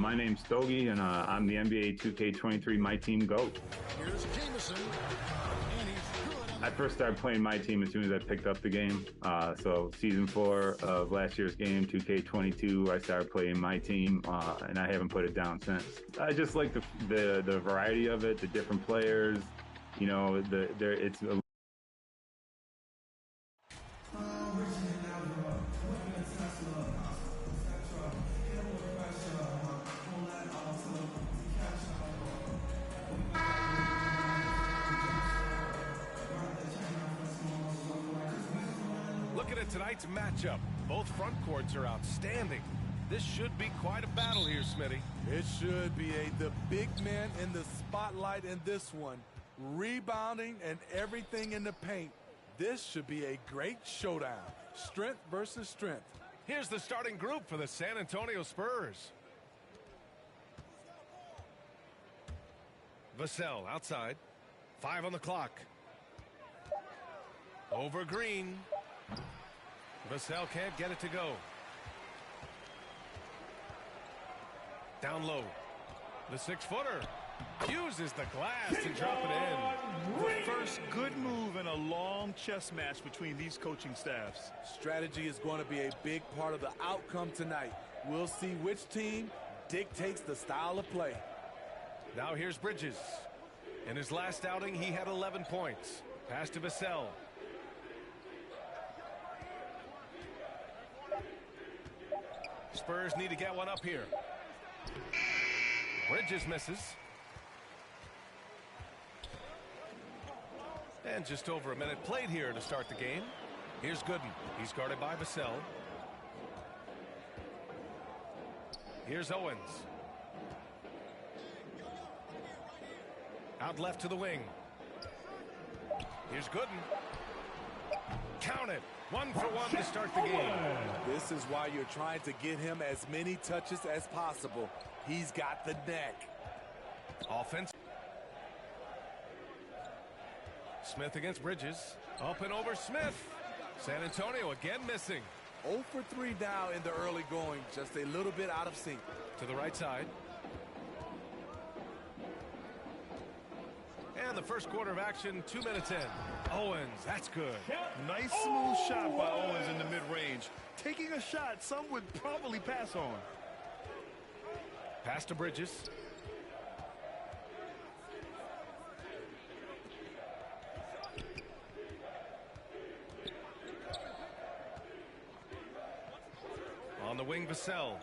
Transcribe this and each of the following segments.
My name's Stogie, and I'm the NBA 2K23 My Team GOAT. Here's Jameson, and he's good. I first started playing My Team as soon as I picked up the game. So Season 4 of last year's game, 2K22, I started playing My Team, and I haven't put it down since. I just like the variety of it, the different players. You know, it's a Looking at tonight's matchup, both front courts are outstanding. This should be quite a battle here, Smitty. It should be the big man in the spotlight in this one. Rebounding and everything in the paint. This should be a great showdown. Strength versus strength. Here's the starting group for the San Antonio Spurs. Vassell outside. 5 on the clock. Over Green. Vassell can't get it to go. Down low. The 6-footer. Uses the glass to drop it in. The first good move in a long chess match between these coaching staffs. Strategy is going to be a big part of the outcome tonight. We'll see which team dictates the style of play. Now here's Bridges. In his last outing, he had 11 points. Pass to Vassell. Spurs need to get one up here. Bridges misses. And just over a minute played here to start the game. Here's Gooden. He's guarded by Vassell. Here's Owens. Out left to the wing. Here's Gooden. Count it. 1 for 1 to start the game. This is why you're trying to get him as many touches as possible. He's got the neck. Offense. Smith against Bridges. Up and over Smith. San Antonio again missing. 0 for 3 now in the early going. Just a little bit out of sync. To the right side. And the first quarter of action, 2 minutes in. Owens, that's good. Nice smooth shot by Owens in the mid-range. Taking a shot some would probably pass on. Pass to Bridges. On the wing, Vassell.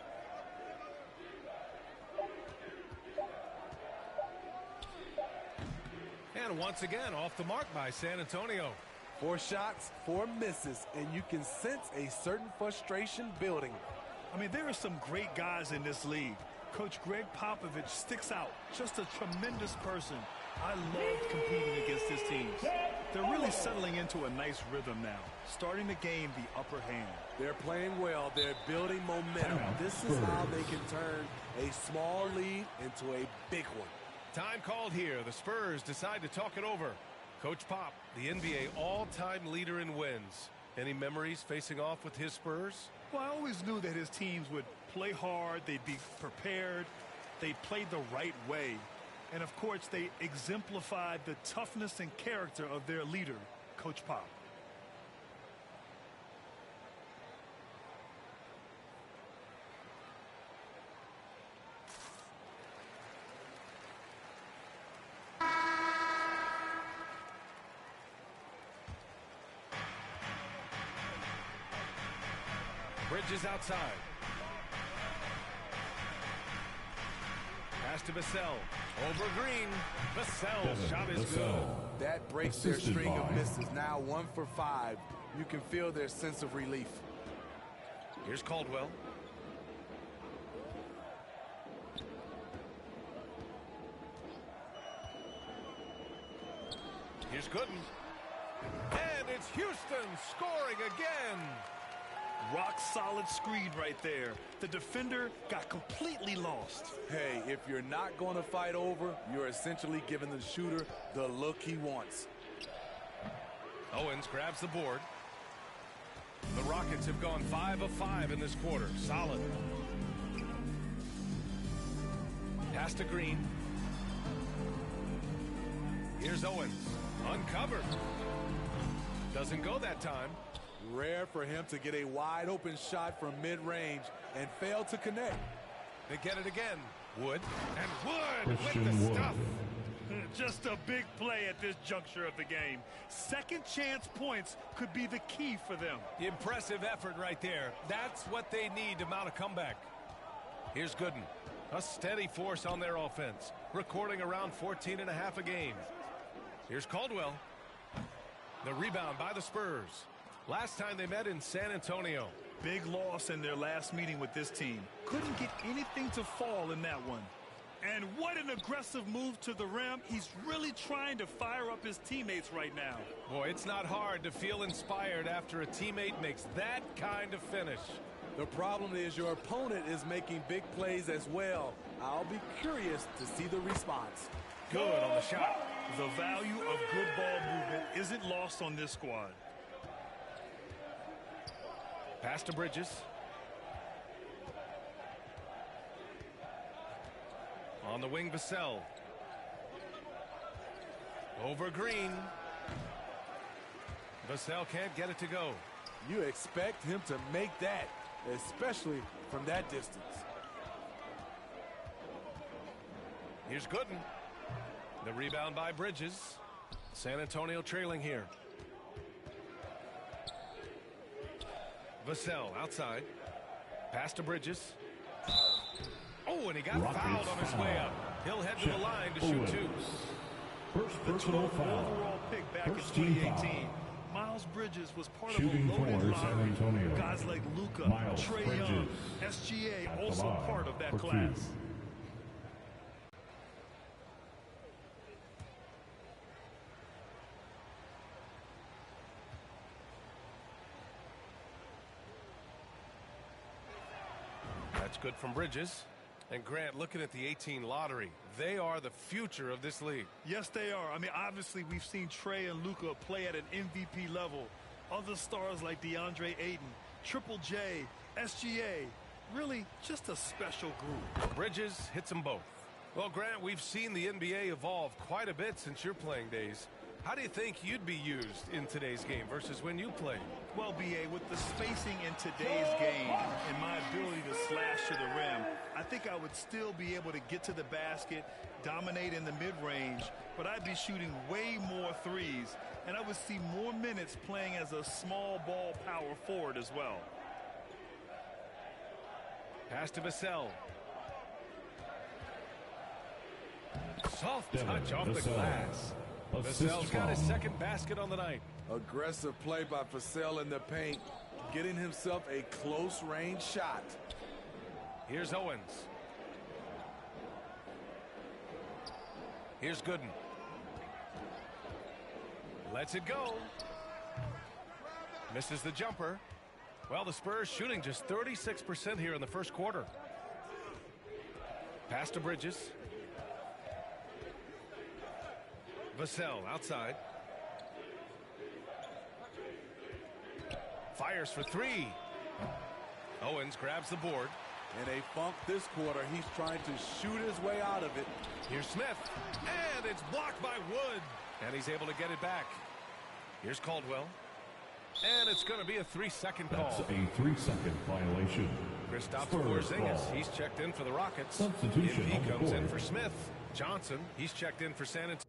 And once again, off the mark by San Antonio. 4 shots, 4 misses, and you can sense a certain frustration building. I mean, there are some great guys in this league. Coach Greg Popovich sticks out. Just a tremendous person. I love competing against his teams. They're really settling into a nice rhythm now, starting to gain the upper hand. They're playing well. They're building momentum. This is how they can turn a small lead into a big one. Time called here. The Spurs decide to talk it over. Coach Pop, the NBA all-time leader in wins. Any memories facing off with his Spurs? Well, I always knew that his teams would play hard, they'd be prepared, they played the right way. And, of course, they exemplified the toughness and character of their leader, Coach Pop. Bridges outside. Pass to Vassell. Over Green. Vassell's shot is good. That breaks their string of misses. Now 1 for 5. You can feel their sense of relief. Here's Caldwell. Here's Gooden. And it's Houston scoring again. Rock solid screen right there. The defender got completely lost. Hey, if you're not going to fight over, you're essentially giving the shooter the look he wants. Owens grabs the board. The Rockets have gone 5 of 5 in this quarter. Solid. Pass to Green. Here's Owens. Uncovered. Doesn't go that time. Rare for him to get a wide open shot from mid-range and fail to connect. They get it again. Wood. And Wood Christian with the Wood. stuff. Just a big play at this juncture of the game. Second chance points could be the key for them. Impressive effort right there. That's what they need to mount a comeback. Here's Gooden. A steady force on their offense. Recording around 14 and a half a game. Here's Caldwell. The rebound by the Spurs. Last time they met in San Antonio. Big loss in their last meeting with this team. Couldn't get anything to fall in that one. And what an aggressive move to the rim. He's really trying to fire up his teammates right now. Boy, it's not hard to feel inspired after a teammate makes that kind of finish. The problem is your opponent is making big plays as well. I'll be curious to see the response. Good on the shot. The value of good ball movement isn't lost on this squad. Pass to Bridges. On the wing, Vassell. Over Green. Vassell can't get it to go. You expect him to make that, especially from that distance. Here's Gooden. The rebound by Bridges. San Antonio trailing here. Vassell outside. Pass to Bridges. Oh, and he got Rockets fouled on his way up. He'll head to the line to shoot Owens. two. First The personal 12th foul. overall pick back First in team 2018. foul. Miles Bridges was part Shooting of a loaded for San lottery. Antonio. Guys like Luka, Miles Trae Bridges. Young, SGA At the also line part of that for class. two. That's good from Bridges. And Grant, looking at the 18 lottery, they are the future of this league. Yes, they are. I mean, obviously, we've seen Trae and Luka play at an MVP level. Other stars like DeAndre Ayton, Triple J, SGA, really just a special group. Bridges hits them both. Well, Grant, we've seen the NBA evolve quite a bit since your playing days. How do you think you'd be used in today's game versus when you played? Well, B.A., with the spacing in today's game and my ability to slash to the rim, I think I would still be able to get to the basket, dominate in the mid-range, but I'd be shooting way more threes, and I would see more minutes playing as a small ball power forward as well. Pass to Vassell. Soft Devin touch off the Vassell. glass. Assist Vassell's got his from second basket on the night. Aggressive play by Vassell in the paint, getting himself a close-range shot. Here's Owens. Here's Gooden. Lets it go. Misses the jumper. Well, the Spurs shooting just 36% here in the first quarter. Pass to Bridges. Vassell outside. Fires for three. Owens grabs the board. In a funk this quarter, he's trying to shoot his way out of it. Here's Smith. And it's blocked by Wood. And he's able to get it back. Here's Caldwell. And it's going to be a 3-second call. That's a 3-second violation. Kristaps Spurs Porzingis, ball. he's checked in for the Rockets. Substitution He on the comes in board. for Smith. Johnson, he's checked in for San Antonio.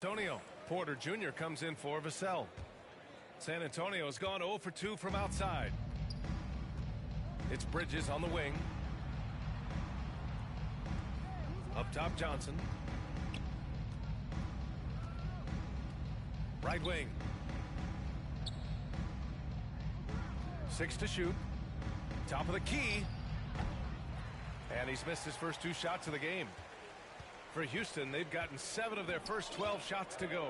Antonio. Porter Jr. comes in for Vassell. San Antonio has gone 0 for 2 from outside. It's Bridges on the wing. Up top, Johnson. Right wing. 6 to shoot. Top of the key. And he's missed his first 2 shots of the game. For Houston, they've gotten 7 of their first 12 shots to go.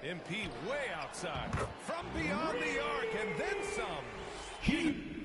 MP way outside. From beyond the arc and then some. Heat.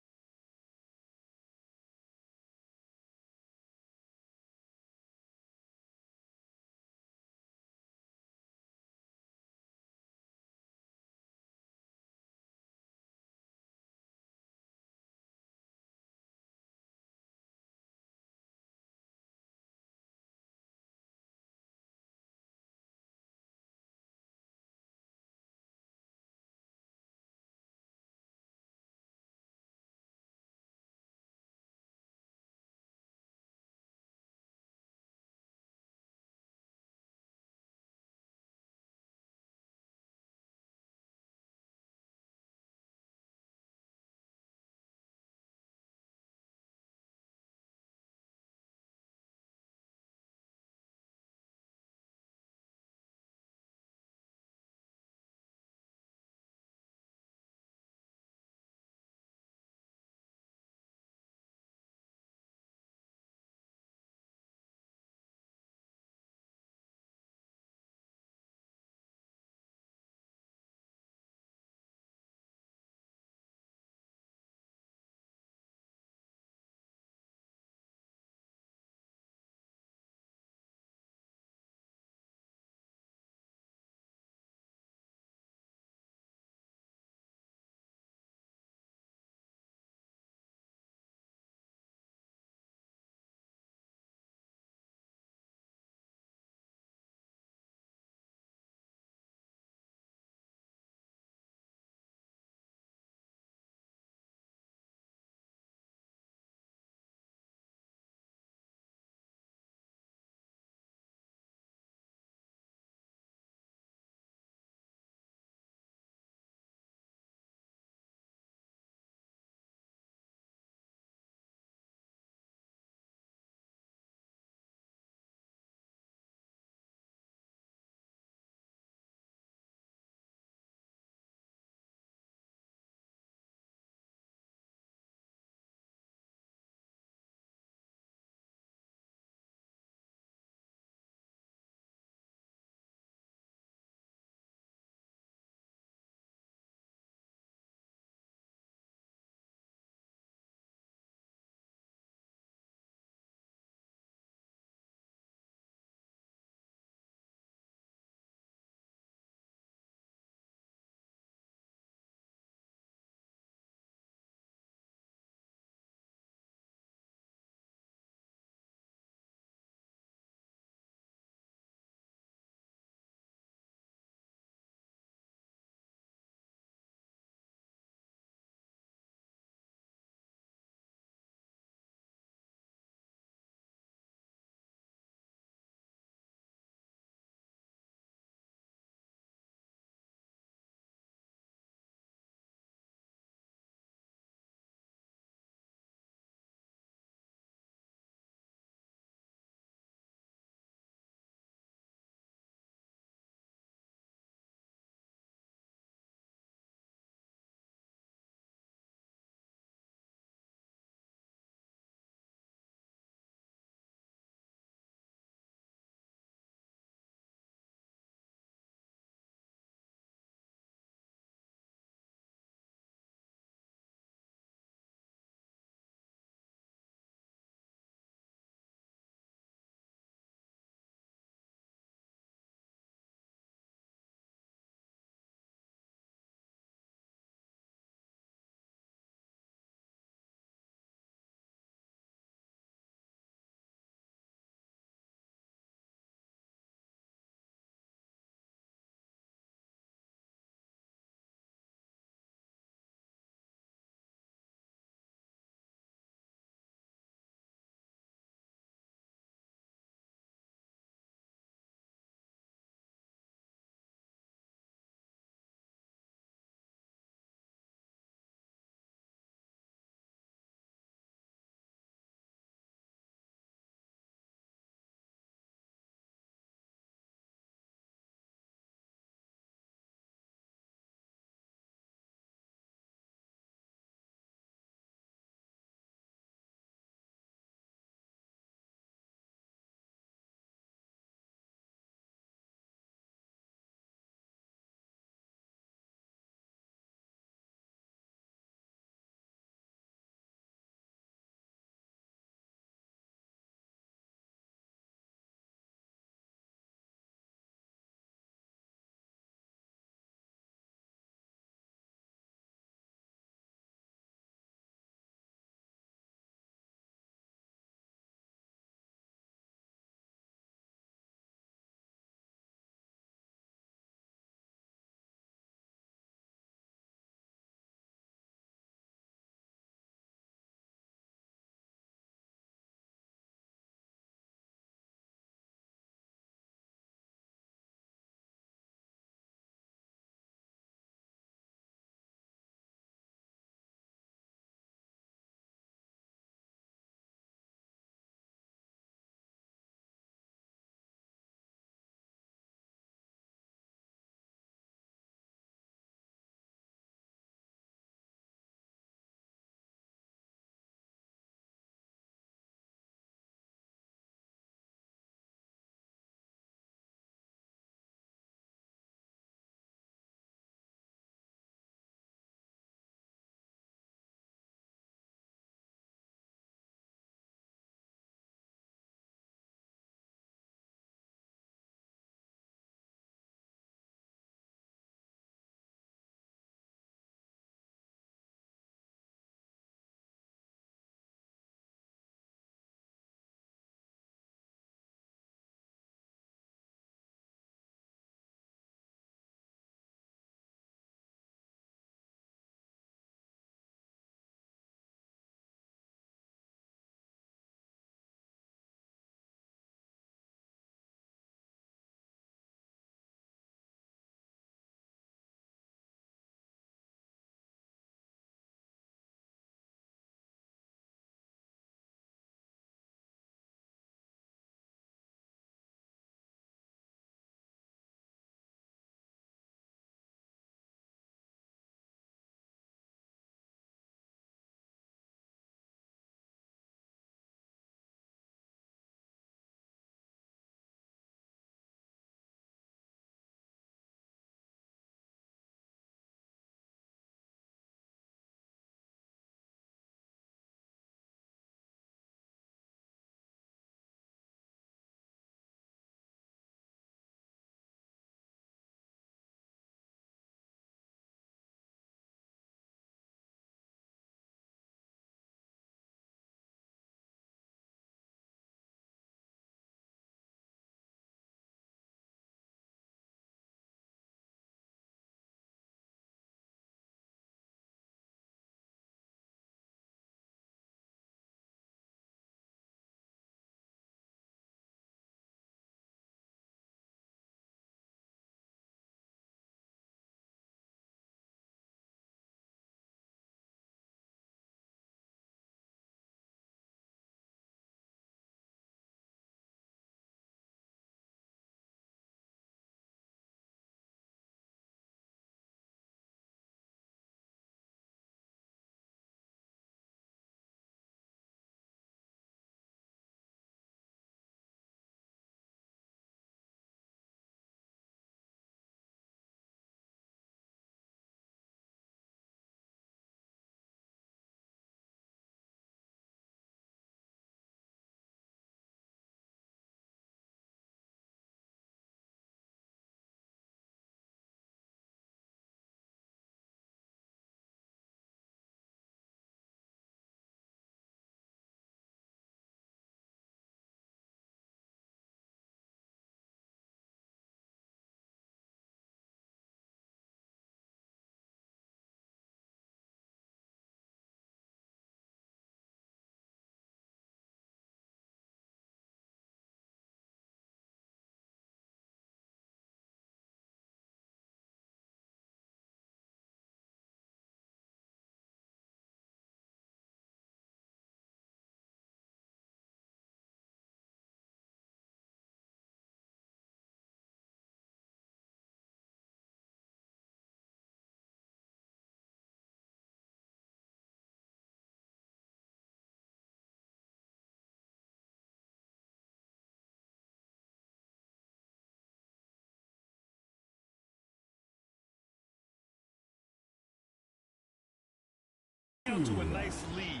Out to a nice lead.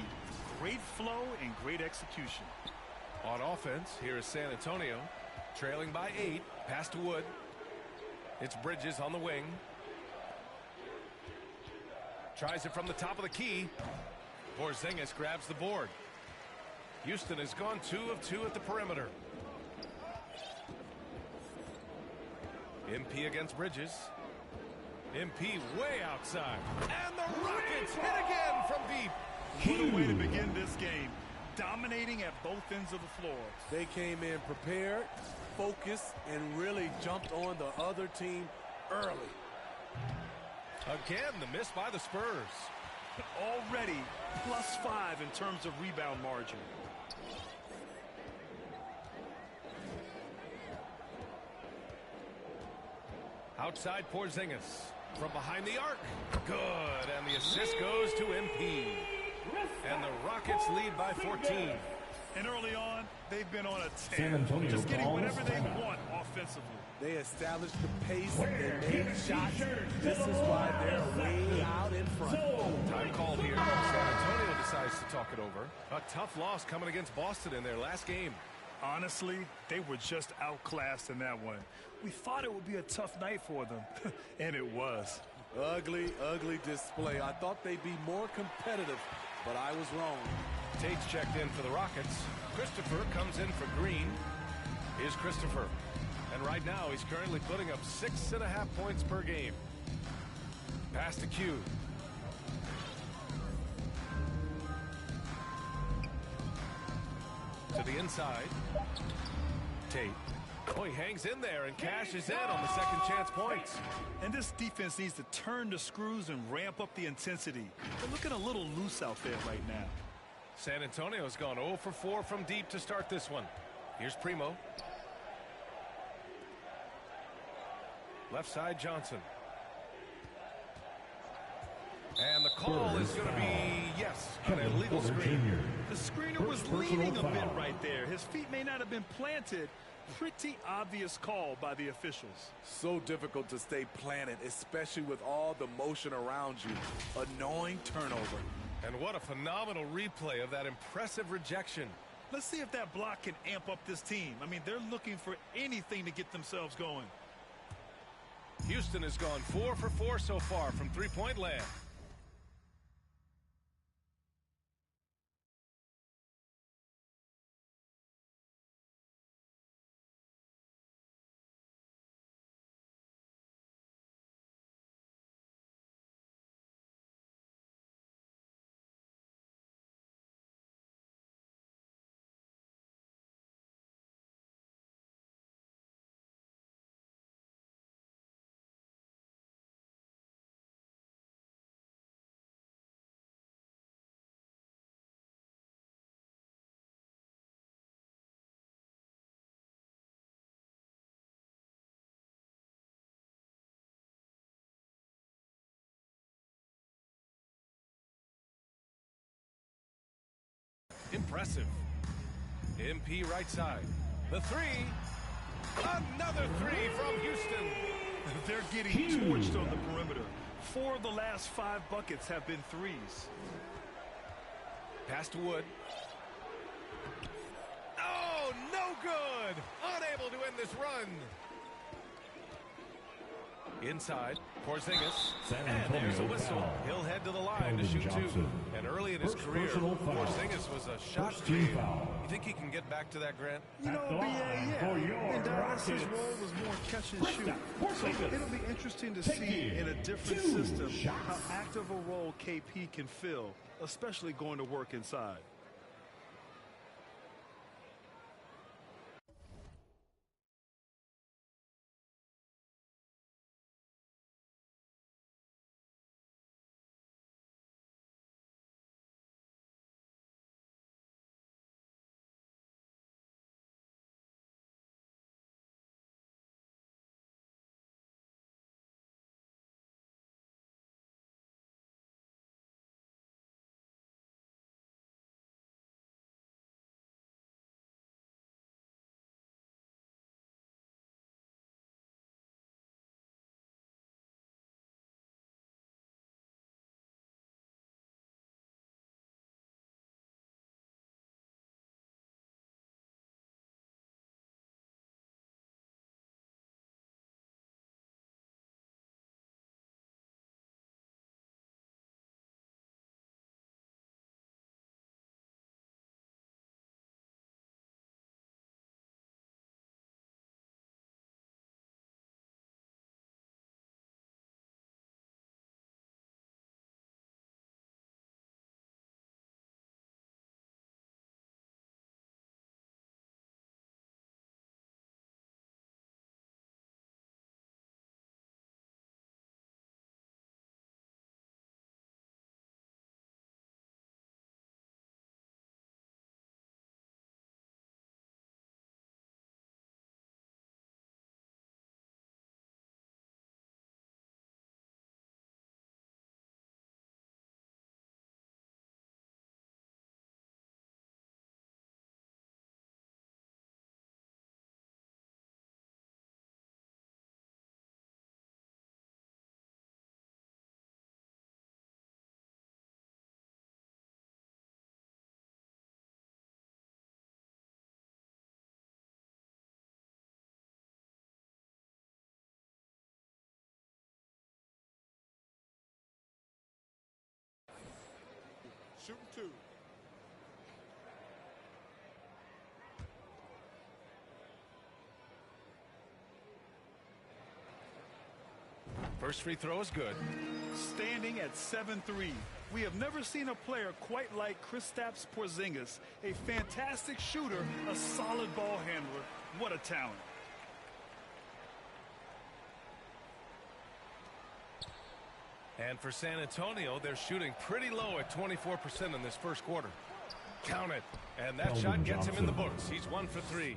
Great flow and great execution. On offense, here is San Antonio, trailing by 8. Pass to Wood. It's Bridges on the wing. Tries it from the top of the key. Porzingis grabs the board. Houston has gone 2 of 2 at the perimeter. MP against Bridges. MP way outside. And the Rockets hit again from deep. What a way to begin this game. Dominating at both ends of the floor. They came in prepared, focused, and really jumped on the other team early. Again, the miss by the Spurs. Already +5 in terms of rebound margin. Outside Porzingis. From behind the arc. Good. And the assist goes to MP. And the Rockets lead by 14. And early on, they've been on a San tear. Antonio Just getting calls whatever they timeout. want offensively. They established the pace, they made shots. This is why they're way out in front. Time called here. San Antonio decides to talk it over. A tough loss coming against Boston in their last game. Honestly, they were just outclassed in that one. We thought it would be a tough night for them, and it was. Ugly, ugly display. I thought they'd be more competitive, but I was wrong. Tate's checked in for the Rockets. Christopher comes in for Green. Here's Christopher. And right now, he's currently putting up 6.5 points per game. Pass to Q. To the inside. Tate. Oh, he hangs in there and cashes in on the second chance points. And this defense needs to turn the screws and ramp up the intensity. They're looking a little loose out there right now. San Antonio's gone 0 for 4 from deep to start this one. Here's Primo. Left side, Johnson. And the call is going to be, yes, an illegal screen. The screener was leaning a bit right there. His feet may not have been planted. Pretty obvious call by the officials. So difficult to stay planted, especially with all the motion around you. Annoying turnover. And what a phenomenal replay of that impressive rejection. Let's see if that block can amp up this team. I mean, they're looking for anything to get themselves going. Houston has gone 4 for 4 so far from three-point land. Impressive. MP right side. The three. Another three from Houston. They're getting torched on the perimeter. 4 of the last 5 buckets have been threes. Pass to Wood. Oh, no good. Unable to end this run. Inside, Porzingis, and there's a whistle. He'll head to the line to shoot 2. And early in his career, Porzingis was a shot creator. You think he can get back to that, Grant? You know, yeah. In Dallas, his role was more catch and shoot. So it'll be interesting to see in a different system how active a role KP can fill, especially going to work inside. shooting 2. First free throw is good. Standing at 7-3. We have never seen a player quite like Kristaps Porzingis. A fantastic shooter, a solid ball handler. What a talent. And for San Antonio, they're shooting pretty low at 24% in this first quarter. Count it. And that shot gets him in the books. He's 1 for 3.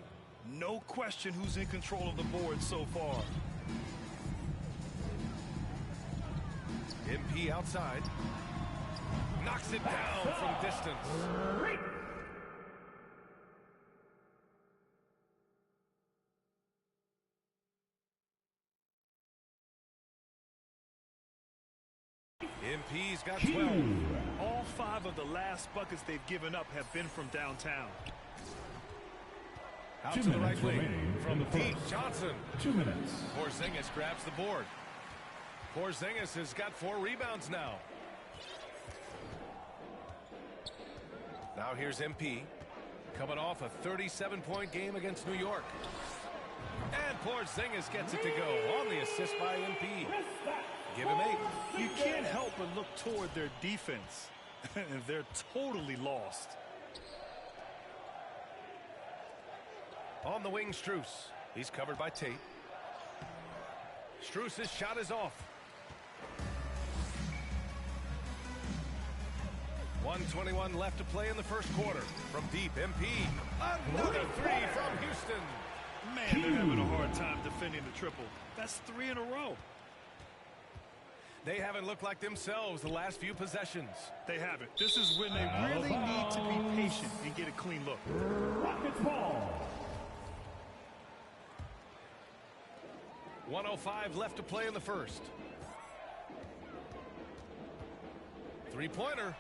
No question who's in control of the board so far. MP outside. Knocks it down from distance. MP's got 12. All 5 of the last buckets they've given up have been from downtown. Out to the right wing. From deep, Johnson. 2 minutes. Porzingis grabs the board. Porzingis has got 4 rebounds now. Now here's MP. Coming off a 37-point game against New York. And Porzingis gets it to go on the assist by MP. Give him 8. You can't help but look toward their defense. They're totally lost. On the wing, Strus. He's covered by Tate. Strus's shot is off. 1:21 left to play in the first quarter. From deep, MP. Another 3 from Houston. Man, they're having a hard time defending the triple. That's 3 in a row. They haven't looked like themselves the last few possessions. They haven't. This is when they really need to be patient and get a clean look. Rockets ball. 1:05 left to play in the first. Three-pointer.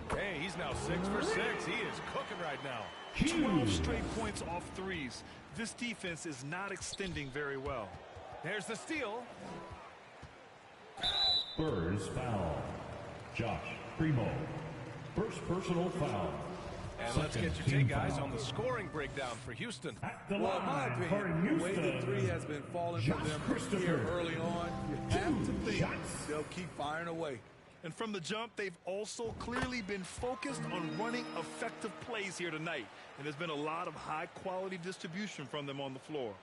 Hey, he's now 6 for 6. He is cooking right now. 12 straight points off threes. This defense is not extending very well. There's the steal. Spurs foul. Josh Primo. First personal foul. And let's get your take, guys, on the scoring breakdown for Houston. Well, in my opinion, the way the 3 has been falling for them here early on, you have to think they'll keep firing away. And from the jump, they've also clearly been focused on running effective plays here tonight. And there's been a lot of high-quality distribution from them on the floor.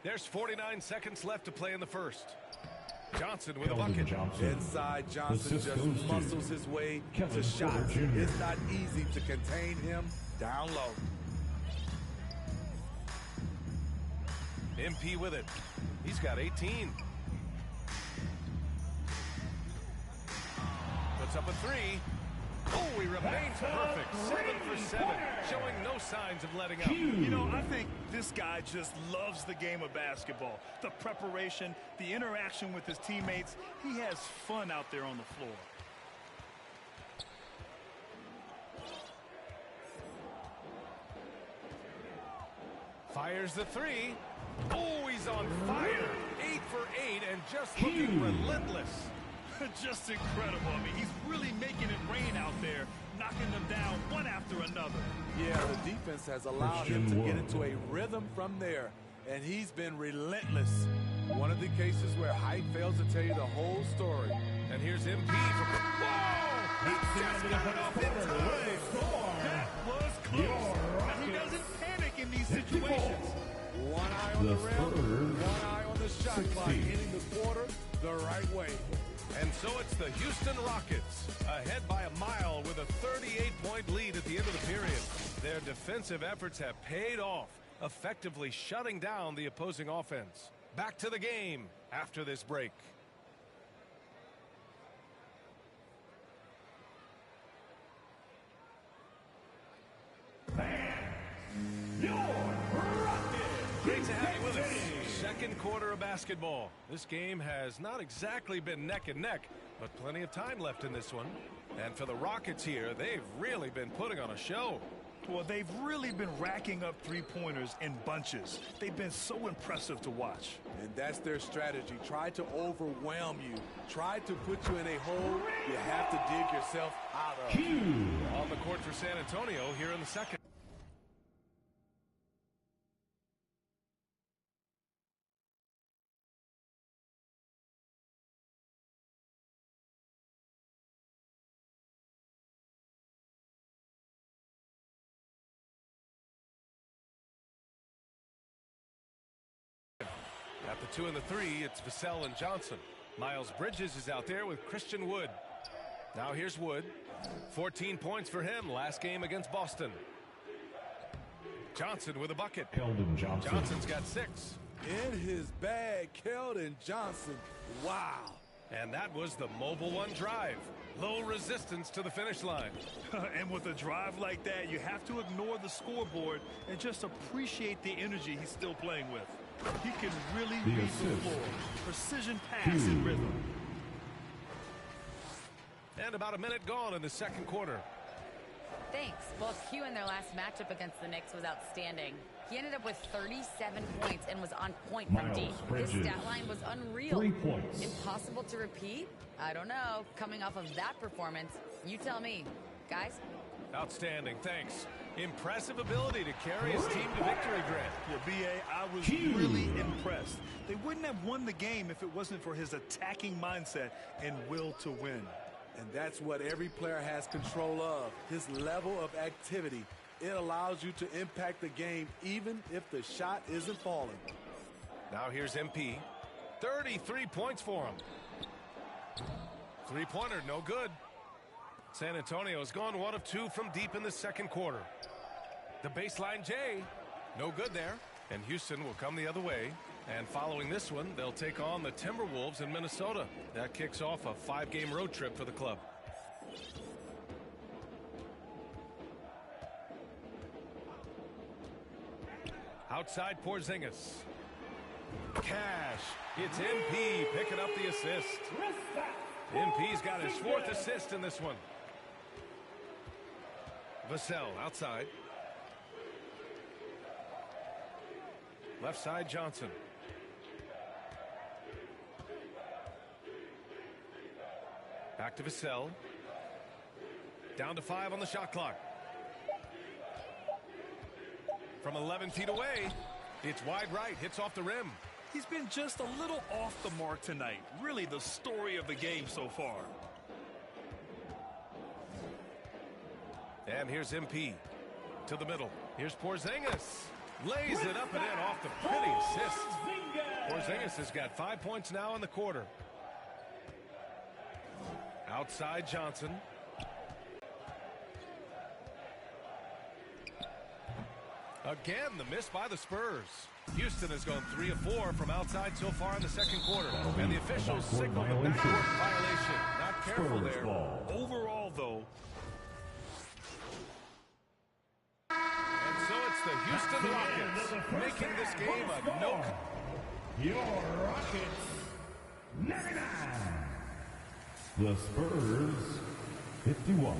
There's 49 seconds left to play in the first. Johnson with a bucket. Inside, Johnson just muscles his way to shots. It's not easy to contain him down low. MP with it. He's got 18. Puts up a 3. Oh, he remains perfect. 7 for 7. Showing no signs of letting up. You know, I think this guy just loves the game of basketball. The preparation, the interaction with his teammates. He has fun out there on the floor. Fires the 3. Oh, he's on fire. 8 for 8 and just looking relentless. Just incredible. I mean, he's really making it rain out there, knocking them down one after another. Yeah, the defense has allowed him to get into a rhythm from there, and he's been relentless. One of the cases where height fails to tell you the whole story. And here's MP from... Whoa! He just got it off in time. That was close. Now, he doesn't panic in these situations. One eye on the rim, one eye on the shot clock, hitting the quarter the right way. And so it's the Houston Rockets, ahead by a mile with a 38-point lead at the end of the period. Their defensive efforts have paid off, effectively shutting down the opposing offense. Back to the game after this break. Great to have you with us. Second quarter of basketball. This game has not exactly been neck and neck, but plenty of time left in this one. And for the Rockets here, they've really been putting on a show. Well, they've really been racking up three-pointers in bunches. They've been so impressive to watch. And that's their strategy. Try to overwhelm you. Try to put you in a hole you have to dig yourself out of. On the court for San Antonio here in the second. At the 2 and the 3, it's Vassell and Johnson. Miles Bridges is out there with Christian Wood. Now here's Wood. 14 points for him last game against Boston. Johnson with a bucket. Keldon Johnson. Johnson's got 6. In his bag, Keldon Johnson. Wow. And that was the Mobile One drive. Low resistance to the finish line. And with a drive like that, you have to ignore the scoreboard and just appreciate the energy he's still playing with. He can really read the floor. Precision pass and rhythm. And about a minute gone in the second quarter. Thanks. Well, Q in their last matchup against the Knicks was outstanding. He ended up with 37 points and was on point from deep. His stat line was unreal. 3 points. Impossible to repeat? I don't know. Coming off of that performance, you tell me. Guys? Outstanding. Thanks. Impressive ability to carry his team to victory, Grant. Yeah, B.A., I was really impressed. They wouldn't have won the game if it wasn't for his attacking mindset and will to win. And that's what every player has control of, his level of activity. It allows you to impact the game even if the shot isn't falling. Now here's MP. 33 points for him. Three-pointer, no good. San Antonio has gone 1 of 2 from deep in the second quarter. The baseline J, no good there. And Houston will come the other way. And following this one, they'll take on the Timberwolves in Minnesota. That kicks off a 5-game road trip for the club. Outside Porzingis. Cash. It's MP picking up the assist. MP's got his 4th assist in this one. Vassell outside. Left side Johnson. Back to Vassell. Down to 5 on the shot clock. From 11 feet away, it's wide right, hits off the rim. He's been just a little off the mark tonight. Really the story of the game so far. And here's MP to the middle. Here's Porzingis. Lays it up and in off the pretty assist. Porzingis has got 5 points now in the quarter. Outside Johnson. Again, the miss by the Spurs. Houston has gone 3 of 4 from outside so far in the second quarter. And the officials signal the backcourt violation. Not careful there. Overall, though. And so it's the Houston Rockets making this game a no. Your Rockets 99. The Spurs 51.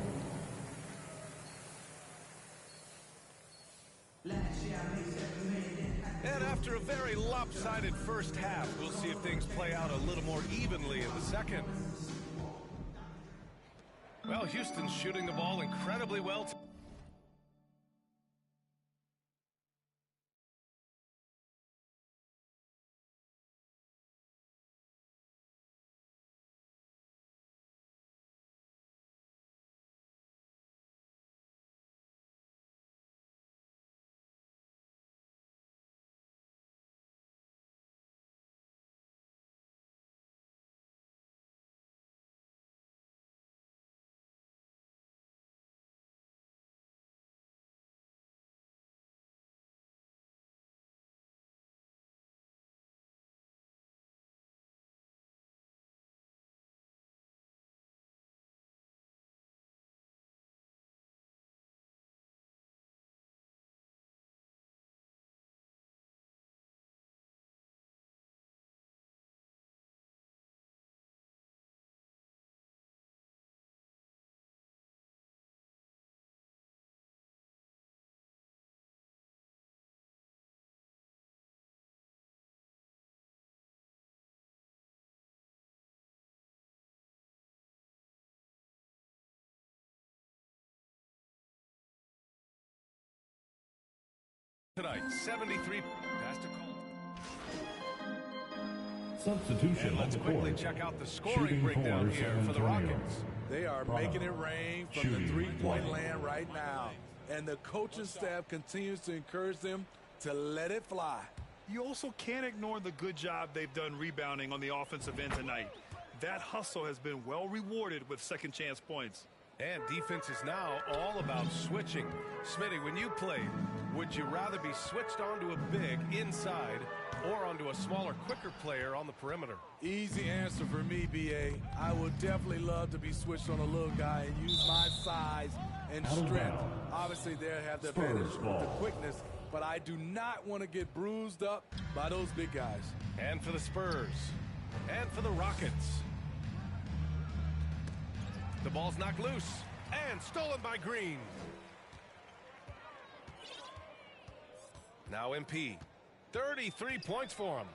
And after a very lopsided first half, we'll see if things play out a little more evenly in the second. Well, Houston's shooting the ball incredibly well. tonight. 73 pass to Colt. Substitution And let's on the quickly court. check out the scoring Shooting breakdown for here San for the Antonio. Rockets. They are Prado. making it rain from Shooting the three-point one. land right now. And the coaching staff continues to encourage them to let it fly. You also can't ignore the good job they've done rebounding on the offensive end tonight. That hustle has been well rewarded with second chance points. And defense is now all about switching. Smitty, when you played, would you rather be switched onto a big inside or onto a smaller, quicker player on the perimeter? Easy answer for me, B.A. I would definitely love to be switched on a little guy and use my size and Out of strength. bounds. Obviously, they have the Spurs advantage with ball. the quickness, but I do not want to get bruised up by those big guys. And for the Spurs. And for the Rockets. The ball's knocked loose. And stolen by Green. Now MP. 33 points for him.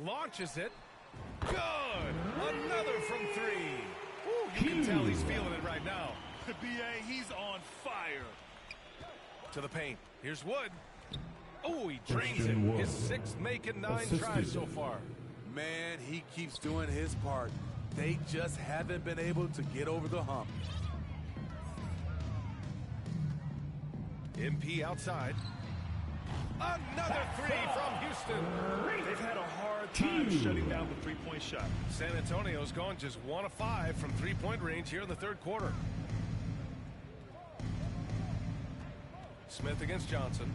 Launches it. Good! Another from three. Ooh, you can tell he's feeling it right now. B.A., he's on fire. To the paint. Here's Wood. Oh, he drains Christian it. Wood. His sixth making 9 Assisted. tries so far. Man, he keeps doing his part. They just haven't been able to get over the hump. MP outside. Another three from Houston. They've had a hard time shutting down the three-point shot. San Antonio's gone just 1 of 5 from three-point range here in the third quarter. Smith against Johnson.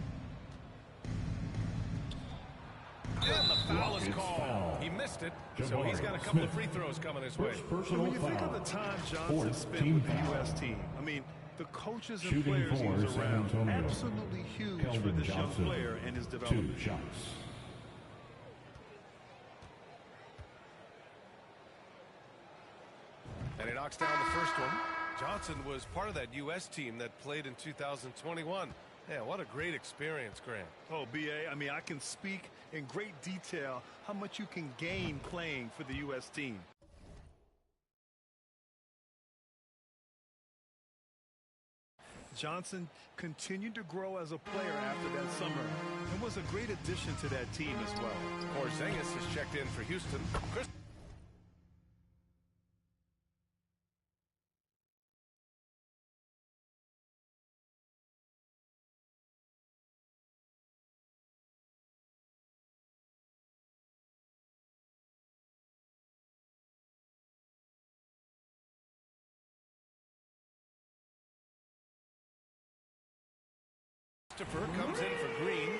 And the foul is Rockets called. foul. He missed it, so he's got a couple of free throws coming his way. First personal When you think foul. of the time Johnson Fourth spent team with the foul. U.S. team, I mean, the coaches and Shooting players he for was San around, Antonio. absolutely huge for Keldon this young Johnson. player and his 2 development. shots. And he knocks down the first one. Johnson was part of that U.S. team that played in 2021. Yeah, what a great experience, Grant. Oh, B.A., I mean, I can speak in great detail how much you can gain playing for the U.S. team. Johnson continued to grow as a player after that summer and was a great addition to that team as well. Porzingis has checked in for Houston. Christopher comes in for Green.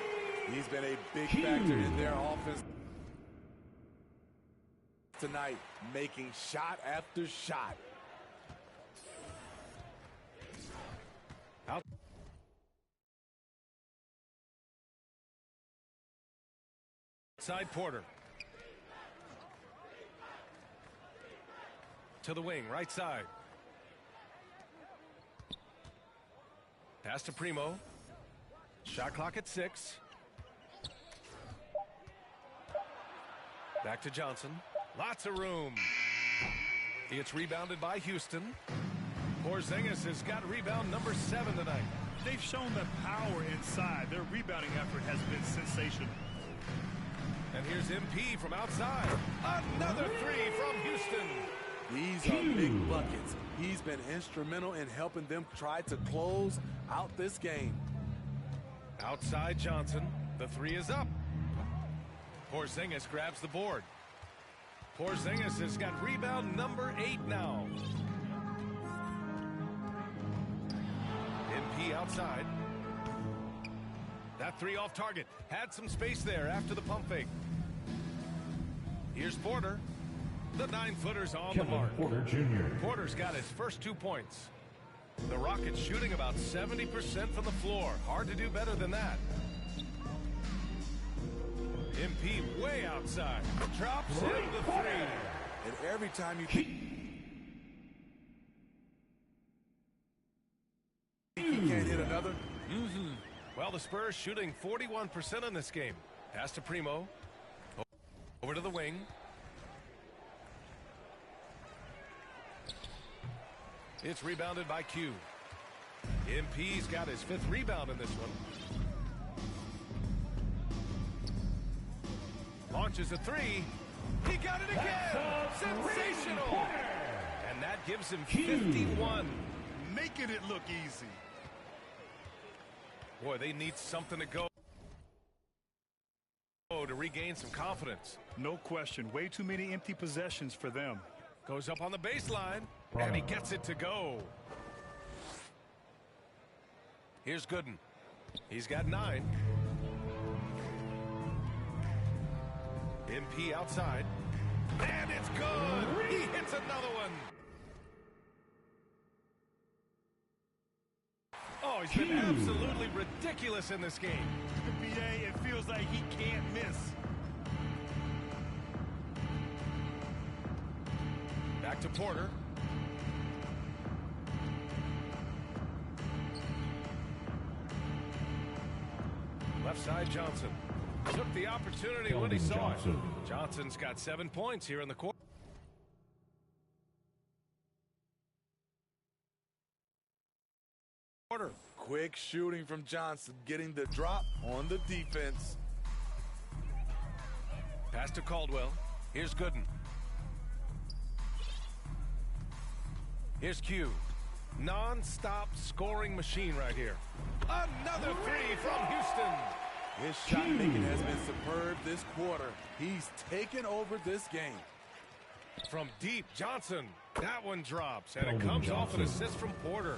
He's been a big factor in their offense tonight, making shot after shot. Outside Porter. To the wing, right side. Pass to Primo. Shot clock at 6. Back to Johnson. Lots of room. It's rebounded by Houston. Porzingis has got rebound number 7 tonight. They've shown the power inside. Their rebounding effort has been sensational. And here's MP from outside. Another three from Houston. These are big buckets. He's been instrumental in helping them try to close out this game. Outside Johnson. The 3 is up. Porzingis grabs the board. Porzingis has got rebound number 8 now. MP outside. That 3 off target. Had some space there after the pump fake. Here's Porter. The 9-footer's on Kevin the mark. Porter Jr. Porter's got his first 2 points. The Rockets shooting about 70% from the floor. Hard to do better than that. MP way outside. Drops in the 3. And every time you think he can't hit another, Well, the Spurs shooting 41% in this game. Pass to Primo. Over to the wing. It's rebounded by Q. MP's got his 5th rebound in this one. Launches a three. He got it again. Sensational. And that gives him 51. Making it look easy. Boy, they need something to go to regain some confidence. No question. Way too many empty possessions for them. Goes up on the baseline, and he gets it to go. Here's Gooden. He's got 9. MP outside. And it's good. He hits another one. Oh, he's been absolutely ridiculous in this game. BA, it feels like he can't miss. Back to Porter. Left side, Johnson. Took the opportunity when he saw it. Johnson's got 7 points here in the quarter. Quick shooting from Johnson, getting the drop on the defense. Pass to Caldwell. Here's Gooden. Here's Q. Non-stop scoring machine right here. Another three from Houston. His shot making has been superb this quarter. He's taken over this game. From deep, Johnson. That one drops, and it comes off an assist from Porter.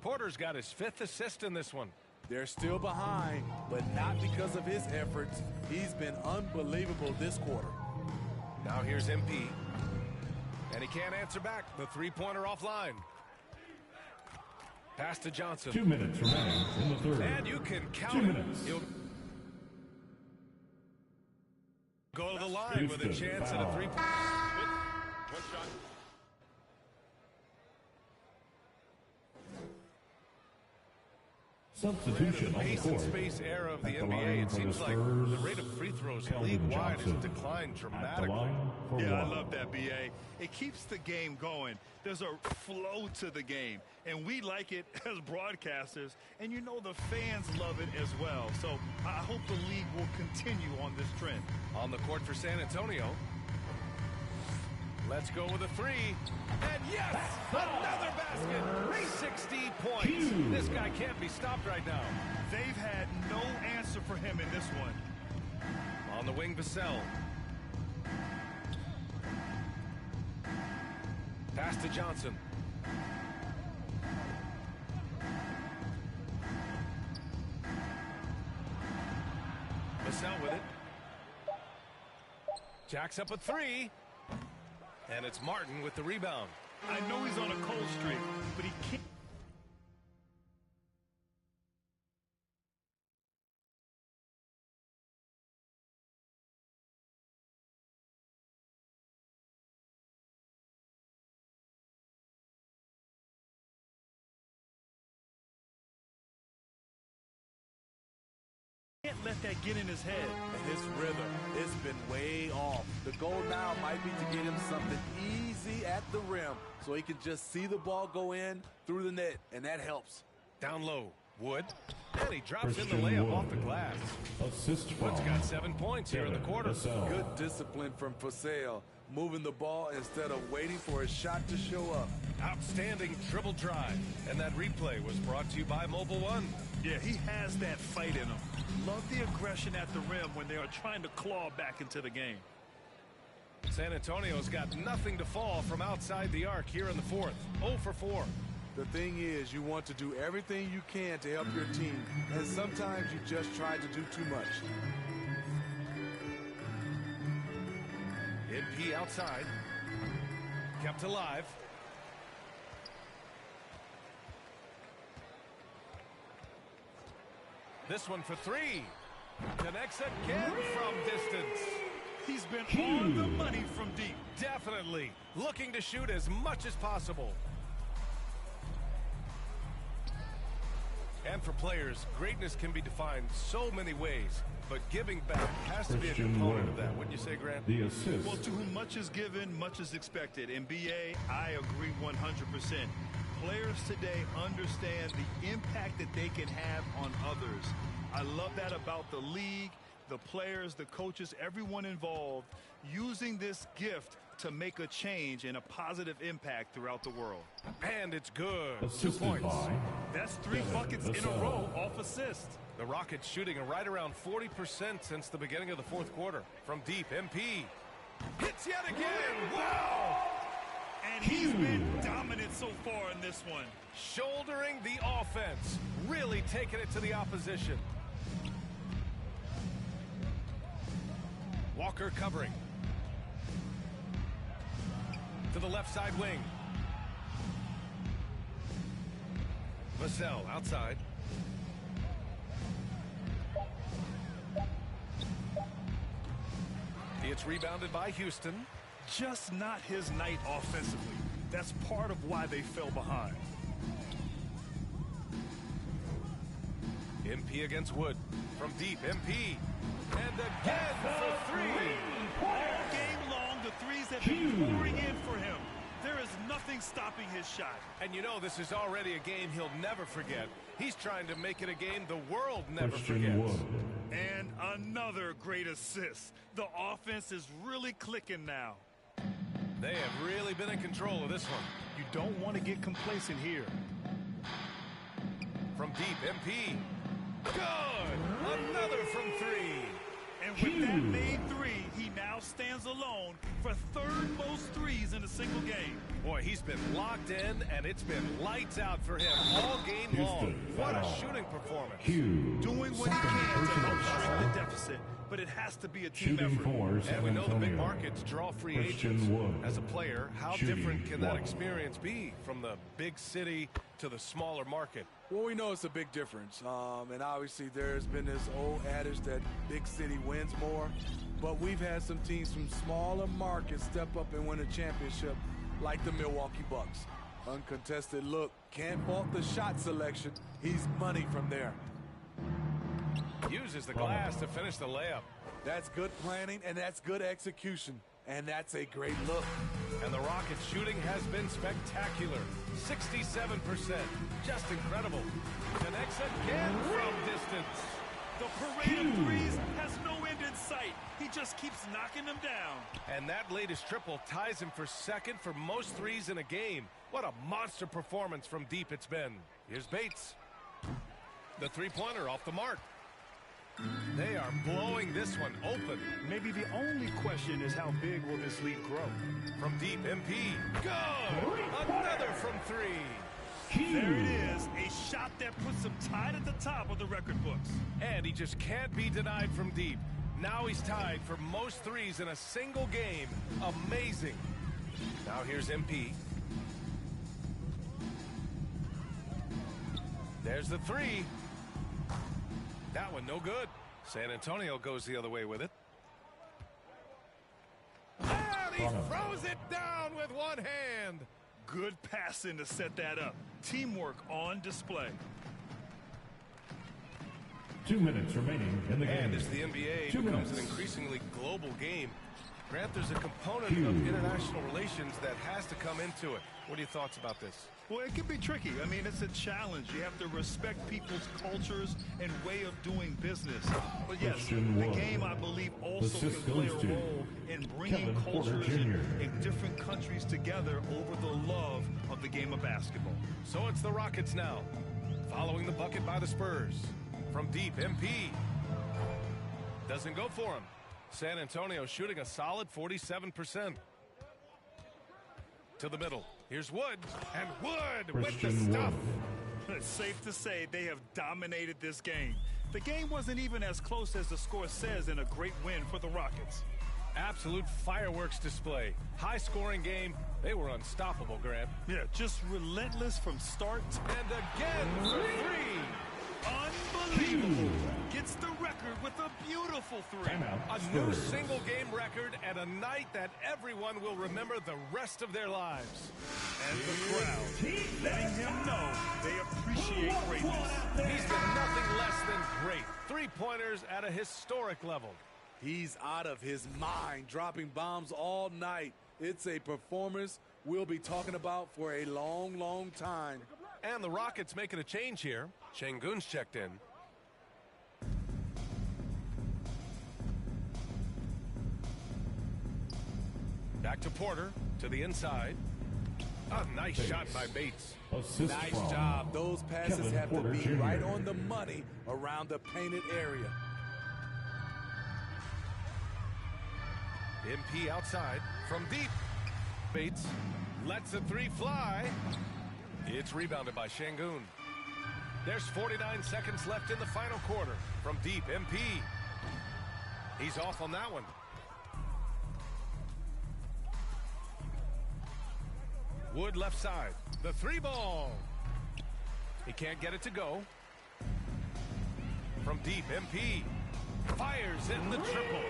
Porter's got his 5th assist in this one. They're still behind, but not because of his efforts. He's been unbelievable this quarter. Now here's MP. And he can't answer back. The three-pointer offline. Pass to Johnson. 2 minutes remaining in the third. And you can count 2 it. minutes. He'll go to the line with a chance at a three-point. One shot. Substitution on the Pace and court. space era of the At the NBA, line it for the seems like Spurs, the rate of free throws Keldon league-wide has Johnson. declined At the dramatically. line for Yeah, I one. love that, BA. It keeps the game going. There's a flow to the game, and we like it as broadcasters, and you know the fans love it as well. So I hope the league will continue on this trend. On the court for San Antonio. Let's go with a three. And yes, another basket. 60 points. This guy can't be stopped right now. They've had no answer for him in this one. On the wing, Vassell. Pass to Johnson. Vassell with it. Jacks up a three. And it's Martin with the rebound. I know he's on a cold streak, but he can't. Can't let that get in his head. And his rhythm, it's been way off. The goal now might be to get him something easy at the rim so he can just see the ball go in through the net, and that helps. Down low, Wood. And he drops in the layup off the glass. Assist from Wood's got 7 points here in the quarter. Vassell. Good discipline from Vassell, moving the ball instead of waiting for his shot to show up. Outstanding dribble drive. And that replay was brought to you by Mobile One. Yeah, he has that fight in him. Love the aggression at the rim when they are trying to claw back into the game. San Antonio's got nothing to fall from outside the arc here in the fourth. 0 for 4. The thing is, you want to do everything you can to help your team, and sometimes you just try to do too much. MP outside. Kept alive. This one for three. Connects again from distance. He's been on the money from deep. Definitely looking to shoot as much as possible. And for players, greatness can be defined so many ways, but giving back has to be a component of that. Wouldn't you say, Grant? The assist. Well, to whom much is given, much is expected. In BA, I agree 100%. Players today understand the impact that they can have on others. I love that about the league. The players, the coaches, everyone involved using this gift to make a change and a positive impact throughout the world. And it's good. 2 Assisted points. by That's 3 buckets in a row off assist. The Rockets shooting right around 40% since the beginning of the fourth quarter. From deep, MP hits yet again. Wow! And he's been dominant so far in this one. Shouldering the offense. Really taking it to the opposition. Walker covering. To the left side wing. Vassell outside. It's rebounded by Houston. Just not his night offensively. That's part of why they fell behind. MP against Wood. From deep, MP. And again for three. All game long, the threes have been pouring in for him. There is nothing stopping his shot. And you know this is already a game he'll never forget. He's trying to make it a game the world never Christian forgets. Wood. And another great assist. The offense is really clicking now. They have really been in control of this one. You don't want to get complacent here. From deep, MP. Good! Another from three. And with that made three, he now stands alone for third most threes in a single game. Boy, he's been locked in, and it's been lights out for him all game long. What a shooting performance. Doing what he can to help shrink the deficit, but it has to be a team Shooting effort. for San And we know the big Antonio. markets draw free Christian agents. Wood. As a player, how Shooting different can that one. experience be from the big city to the smaller market? Well, we know it's a big difference. And obviously there's been this old adage that big city wins more. But we've had some teams from smaller markets step up and win a championship, like the Milwaukee Bucks. Uncontested look. Can't fault the shot selection. He's money from there. Uses the glass to finish the layup. That's good planning, and that's good execution. And that's a great look. And the Rockets shooting has been spectacular. 67%. Just incredible. Connects again from distance. The parade of threes has no end in sight. He just keeps knocking them down. And that latest triple ties him for second for most threes in a game. What a monster performance from deep it's been. Here's Bates. The three-pointer off the mark. They are blowing this one open. Maybe the only question is how big will this lead grow? From deep, MP. Good! Another from three. There it is, a shot that puts him tied at the top of the record books. And he just can't be denied from deep. Now he's tied for most threes in a single game. Amazing. Now here's MP. There's the three. That one no good. San Antonio goes the other way with it. And he throws it down with one hand. Good passing to set that up. Teamwork on display. 2 minutes remaining in the game. And as the NBA 2 becomes minutes. an increasingly global game, Grant, there's a component of international relations that has to come into it. What are your thoughts about this? Well, it can be tricky. I mean, it's a challenge. You have to respect people's cultures and way of doing business. But yes, Christian the Wood. game, I believe, also Assist can play goes a to role in bringing Kevin Porter cultures Jr. in different countries together over the love of the game of basketball. So it's the Rockets now, following the bucket by the Spurs. From deep, MP. Doesn't go for him. San Antonio shooting a solid 47%. To the middle. Here's Wood. And Wood with the Christian stuff. Wood. It's safe to say they have dominated this game. The game wasn't even as close as the score says in a great win for the Rockets. Absolute fireworks display. High-scoring game. They were unstoppable, Grant. Yeah, just relentless from start to And again for three. unbelievable. Gets the record with a beautiful three. Timeout. A new Spurs. single-game record and a night that everyone will remember the rest of their lives. And the crowd letting him know they appreciate greatness. He's been nothing less than great. Three-pointers at a historic level. He's out of his mind, dropping bombs all night. It's a performance we'll be talking about for a long, long time. And the Rockets making a change here. Şengün's checked in. Back to Porter, to the inside. A nice shot by Bates. Assist Nice from job. Those passes Kevin have Porter to be Jr. right on the money around the painted area. MP outside from deep. Bates lets the three fly. It's rebounded by Şengün. There's 49 seconds left in the final quarter. From deep, MP. He's off on that one. Wood left side. The three ball. He can't get it to go. From deep, MP fires in the triple.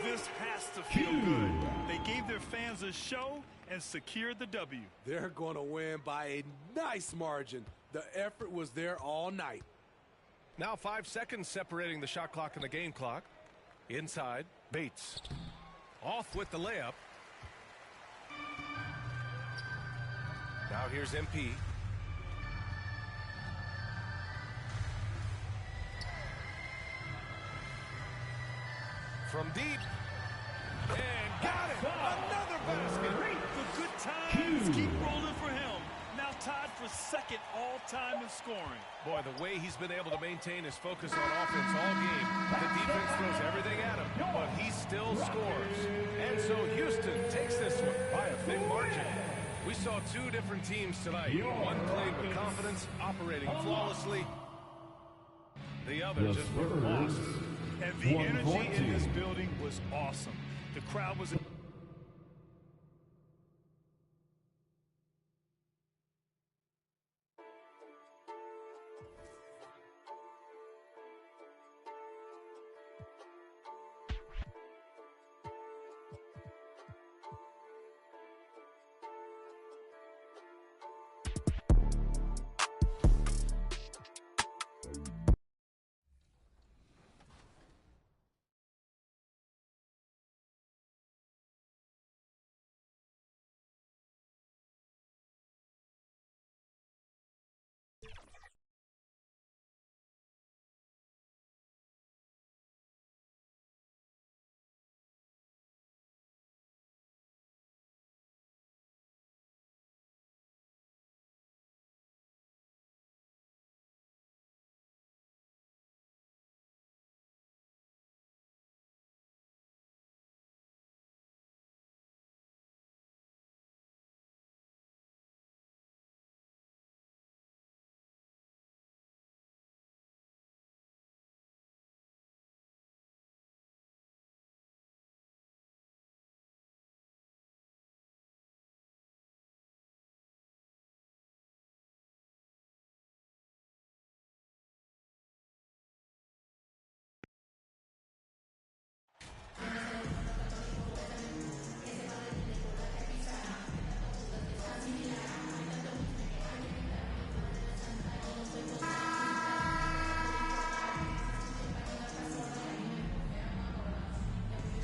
This has to feel good. They gave their fans a show and secured the W. They're going to win by a nice margin. The effort was there all night. Now 5 seconds separating the shot clock and the game clock. Inside, Bates. Off with the layup. Now here's MP. From deep. And got it. Another basket. The good times keep rolling for him. Now tied for second all-time in scoring. Boy, the way he's been able to maintain his focus on offense all game. The defense throws everything at him, but he still scores. And so Houston takes this one by a big margin. We saw two different teams tonight. One played with confidence, operating flawlessly. The other just looked lost. And the energy in this building was awesome. The crowd was...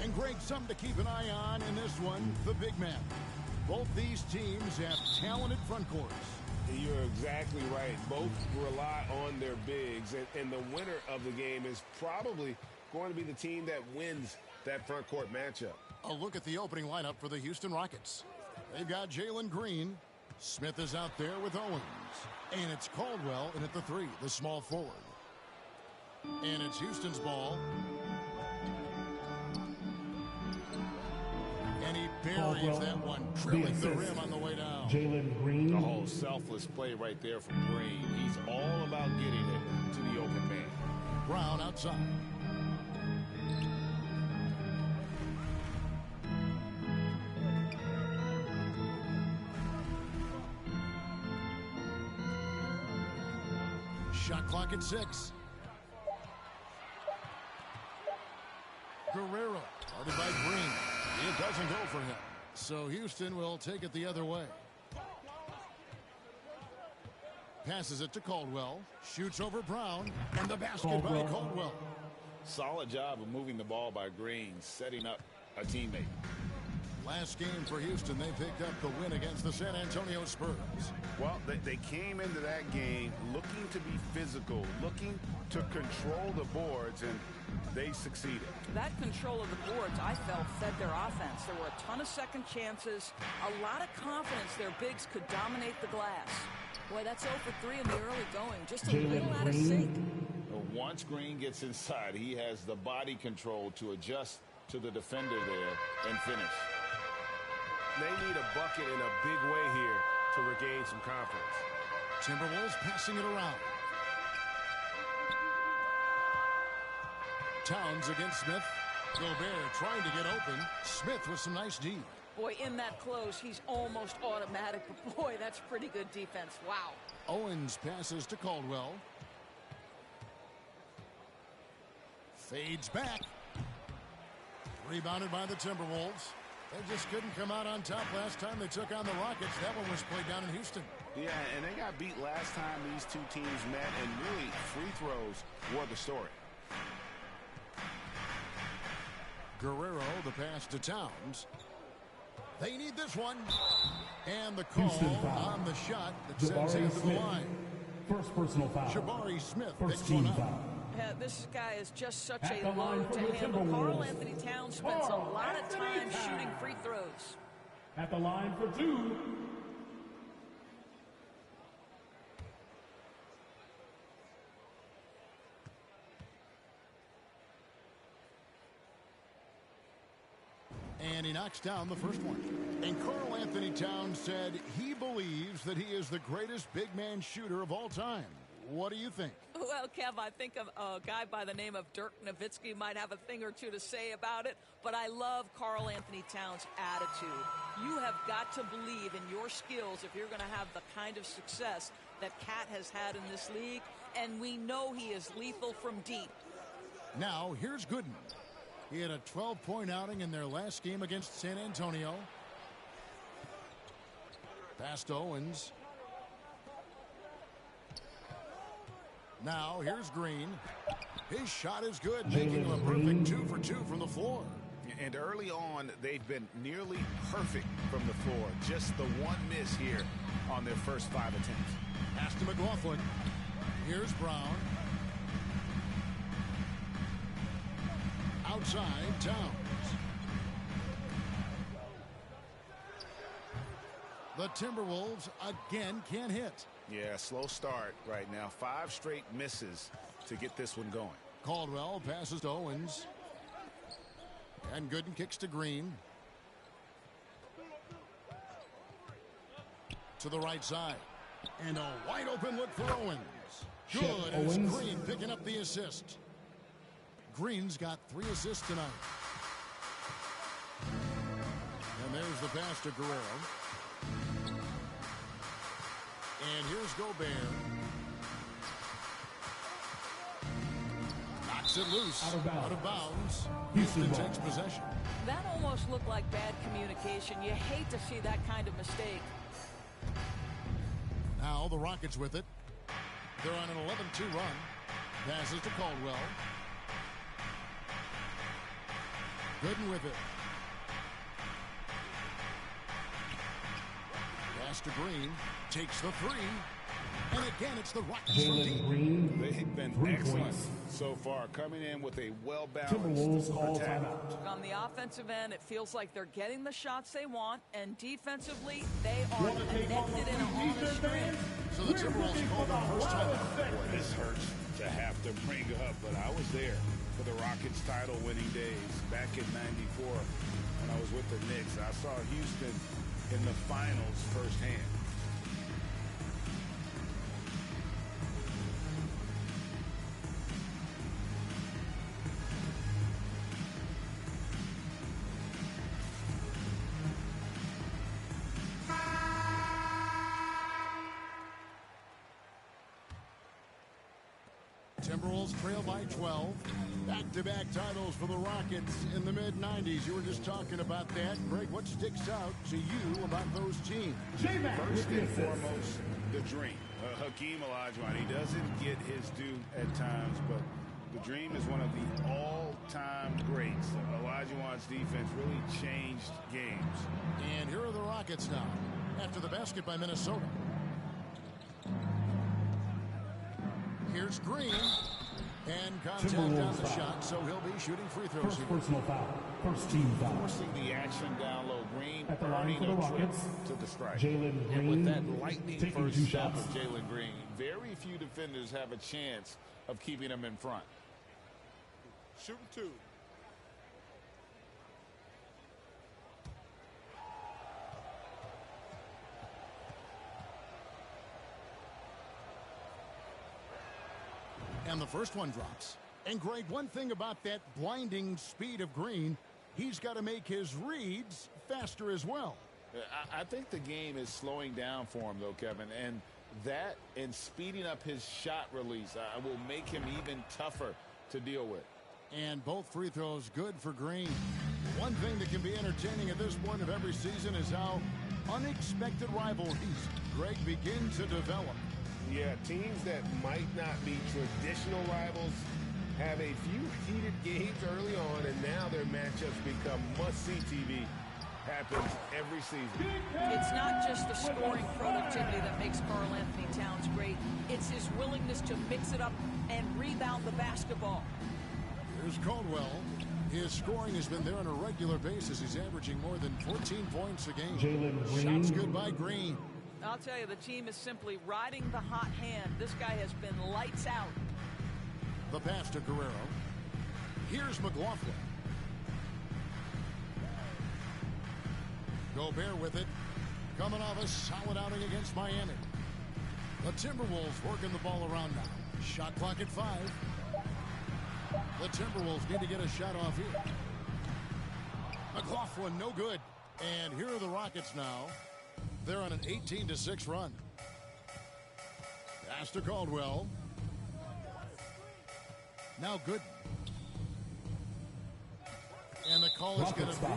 And Greg, something to keep an eye on in this one, the big man. Both these teams have talented front courts. You're exactly right. Both rely on their bigs, and the winner of the game is probably going to be the team that wins that front court matchup. A look at the opening lineup for the Houston Rockets. They've got Jalen Green. Smith is out there with Owens. And it's Caldwell in at the three, the small forward. And it's Houston's ball. And he buries that one, drilling the rim on the way down. Jalen Green. Oh, selfless play right there from Green. He's all about getting it to the open man. Brown outside. Shot clock at 6. Guerrero, guarded by Green. It doesn't go for him. So Houston will take it the other way. Passes it to Caldwell. Shoots over Brown. And the basket by Caldwell. Solid job of moving the ball by Green, setting up a teammate. Last game for Houston, they picked up the win against the San Antonio Spurs. Well, they came into that game looking to be physical, looking to control the boards, and they succeeded. That control of the boards, I felt, fed their offense. There were a ton of second chances, a lot of confidence their bigs could dominate the glass. Boy, that's 0 for 3 in the early going. Just a little out of sync. Once Green gets inside, he has the body control to adjust to the defender there and finish. They need a bucket in a big way here to regain some confidence. Timberwolves passing it around. Towns against Smith. Gobert trying to get open. Smith with some nice D. Boy, in that close, he's almost automatic. But boy, that's pretty good defense. Wow. Owens passes to Caldwell. Fades back. Rebounded by the Timberwolves. They just couldn't come out on top last time they took on the Rockets. That one was played down in Houston. Yeah, and they got beat last time these two teams met, and really free throws were the story. Guerrero, the pass to Towns. They need this one. And the call on the shot that sends him to the line. First personal foul. Jabari Smith First picks one team up. foul. Yeah, this guy is just such a load to handle. Karl Anthony Towns spends a lot of time shooting free throws. At the line for 2. And he knocks down the first one. And Karl Anthony Towns said he believes that he is the greatest big man shooter of all time. What do you think? Well, Kev, I think a guy by the name of Dirk Nowitzki might have a thing or two to say about it, but I love Karl Anthony Towns' attitude. You have got to believe in your skills if you're going to have the kind of success that Cat has had in this league, and we know he is lethal from deep. Now, here's Gooden. He had a 12-point outing in their last game against San Antonio. Pass to Owens. Now, here's Green. His shot is good, making him a perfect 2 for 2 from the floor. And early on, they've been nearly perfect from the floor. Just the one miss here on their first 5 attempts. Pass to McLaughlin. Here's Brown. Outside, Towns. The Timberwolves again can't hit. Yeah, slow start right now. 5 straight misses to get this one going. Caldwell passes to Owens. And Gooden kicks to Green. To the right side. And a wide open look for Owens. Good as Green picking up the assist. Green's got 3 assists tonight. And there's the pass to Guerrero. And here's Gobert. Knocks it loose. Out of bounds. Houston takes possession. That almost looked like bad communication. You hate to see that kind of mistake. Now the Rockets with it. They're on an 11-2 run. Passes to Caldwell. Gooden with it. Pass to Green. Takes the 3. And again, it's the Rockets from deep. They've been excellent so far, coming in with a well-balanced attack. On the offensive end, it feels like they're getting the shots they want, and defensively, they are connected in a honest stream. So the Timberwolves call their first timeout. Boy, this hurts to have to bring up, but I was there for the Rockets title-winning days back in '94 when I was with the Knicks. I saw Houston in the finals firsthand. Timberwolves trail by 12. Back-to-back titles for the Rockets in the mid-90s. You were just talking about that. Greg, what sticks out to you about those teams? First and foremost, the dream. Hakeem Olajuwon, he doesn't get his due at times, but The Dream is one of the all-time greats. Olajuwon's defense really changed games. And here are the Rockets now after the basket by Minnesota. Here's Green. And contact on the shot, so he'll be shooting free throws First here. personal foul. First team foul. Forcing the action down low. Green At the line for the Rockets, to the strike. Jalen Green And with that lightning taking first 2 step shots. of Jalen Green, very few defenders have a chance of keeping him in front. Shooting 2. And the first one drops. And Greg, one thing about that blinding speed of Green, he's got to make his reads faster as well. I think the game is slowing down for him, though, Kevin, and that and speeding up his shot release will make him even tougher to deal with. And both free throws good for Green. One thing that can be entertaining at this point of every season is how unexpected rivalries Greg begin to develop. Yeah, teams that might not be traditional rivals have a few heated games early on, and now their matchups become must-see TV. Happens every season. It's not just the scoring productivity that makes Karl Anthony Towns great. It's his willingness to mix it up and rebound the basketball. Here's Caldwell. His scoring has been there on a regular basis. He's averaging more than 14 points a game. Jalen Green. Shots good by Green. I'll tell you, the team is simply riding the hot hand. This guy has been lights out. The pass to Guerrero. Here's McLaughlin. Gobert with it. Coming off a solid outing against Miami. The Timberwolves working the ball around now. Shot clock at 5. The Timberwolves need to get a shot off here. McLaughlin, no good. And here are the Rockets now. They're on an 18-6 run. Pass to Caldwell. Now Gooden. And the call is going to be...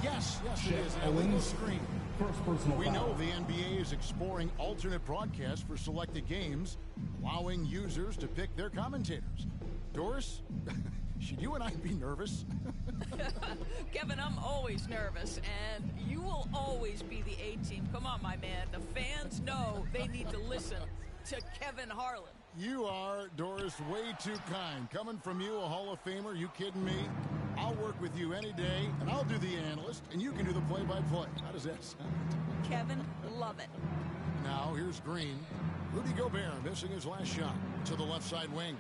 Yes, it is an illegal screen. First personal We foul. know the NBA is exploring alternate broadcasts for selected games, allowing users to pick their commentators. Doris, should you and I be nervous? Kevin, I'm always nervous, and you will always be the A-team. Come on, my man. The fans know they need to listen to Kevin Harlan. You are, Doris, way too kind. Coming from you, a Hall of Famer, you kidding me? I'll work with you any day, and I'll do the analyst, and you can do the play-by-play. How does that sound? Kevin, love it. Now, here's Green. Rudy Gobert missing his last shot to the left side wing.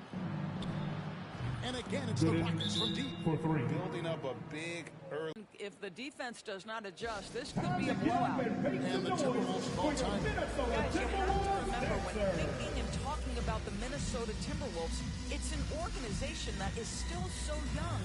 And again, it's the Rockets from deep. For 3. Building up a big early. If the defense does not adjust, this could be a blowout. And the Timberwolves call time. Guys, you have to remember, when thinking and talking about the Minnesota Timberwolves, it's an organization that is still so young.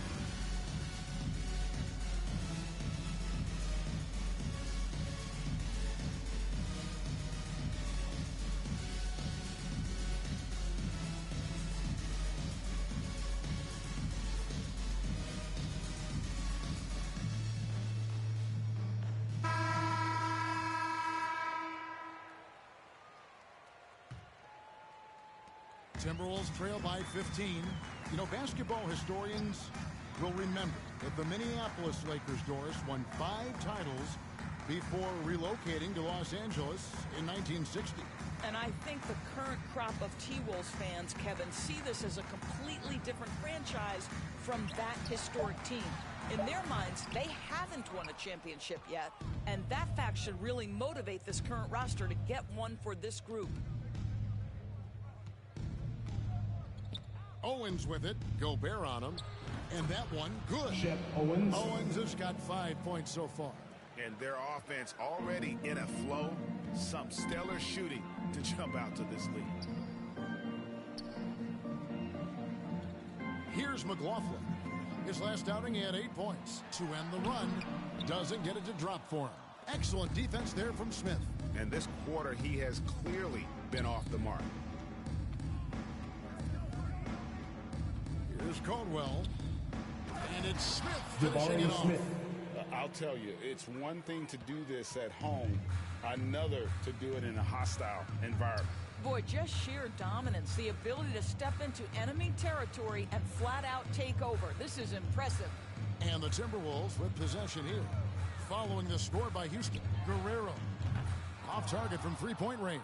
Timberwolves trail by 15. You know, basketball historians will remember that the Minneapolis Lakers, Doris, won 5 titles before relocating to Los Angeles in 1960. And I think the current crop of T-Wolves fans, Kevin, see this as a completely different franchise from that historic team. In their minds, they haven't won a championship yet, and that fact should really motivate this current roster to get one for this group. Owens with it. Gobert on him. And that one, good. Chet Owens. Owens has got 5 points so far. And their offense already in a flow. Some stellar shooting to jump out to this lead. Here's McLaughlin. His last outing, he had 8 points. To end the run, doesn't get it to drop for him. Excellent defense there from Smith. And this quarter, he has clearly been off the mark. Here's Caldwell. And it's Smith finishing it off. I'll tell you, it's one thing to do this at home, another to do it in a hostile environment. Boy, just sheer dominance, the ability to step into enemy territory and flat out take over. This is impressive. And the Timberwolves with possession here. Following the score by Houston, Guerrero. Off target from three-point range.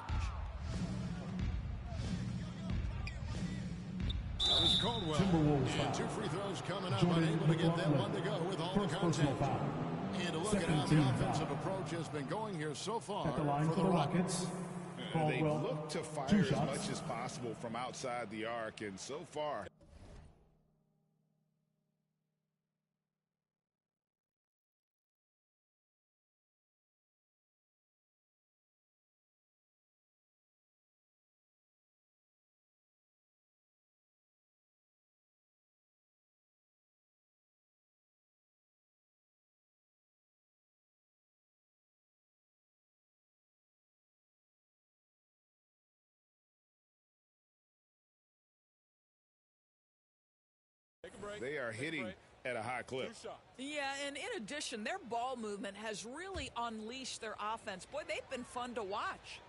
That was Caldwell. And 2 free throws coming up, unable to get that one to go with all the contact. And to look at how the offensive approach has been going here so far At the line for the Rockets. They look to fire as much as possible from outside the arc, and so far. They are hitting at a high clip. Yeah, and in addition, their ball movement has really unleashed their offense. Boy, they've been fun to watch.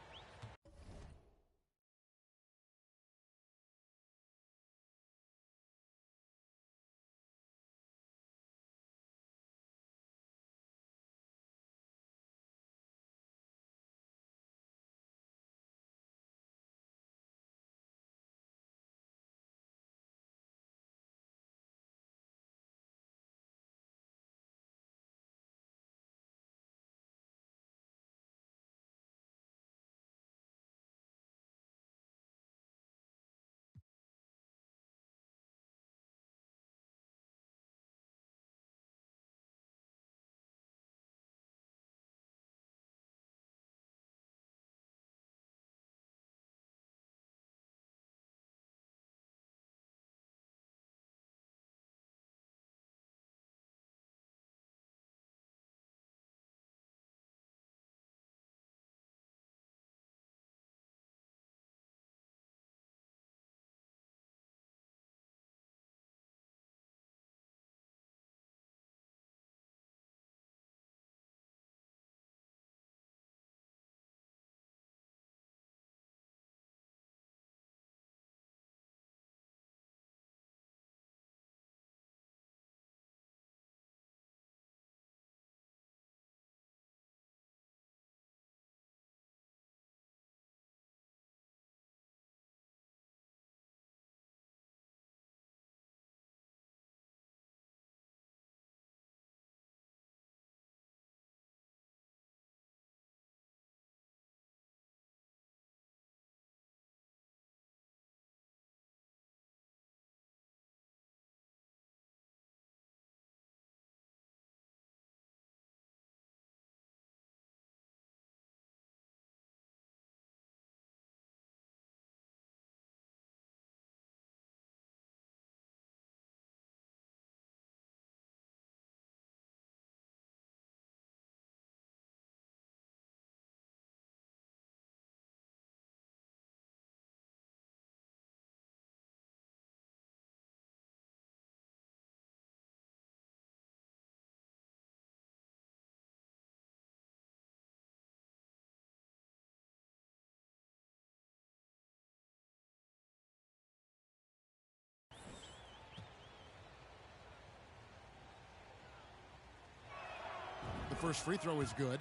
First free throw is good.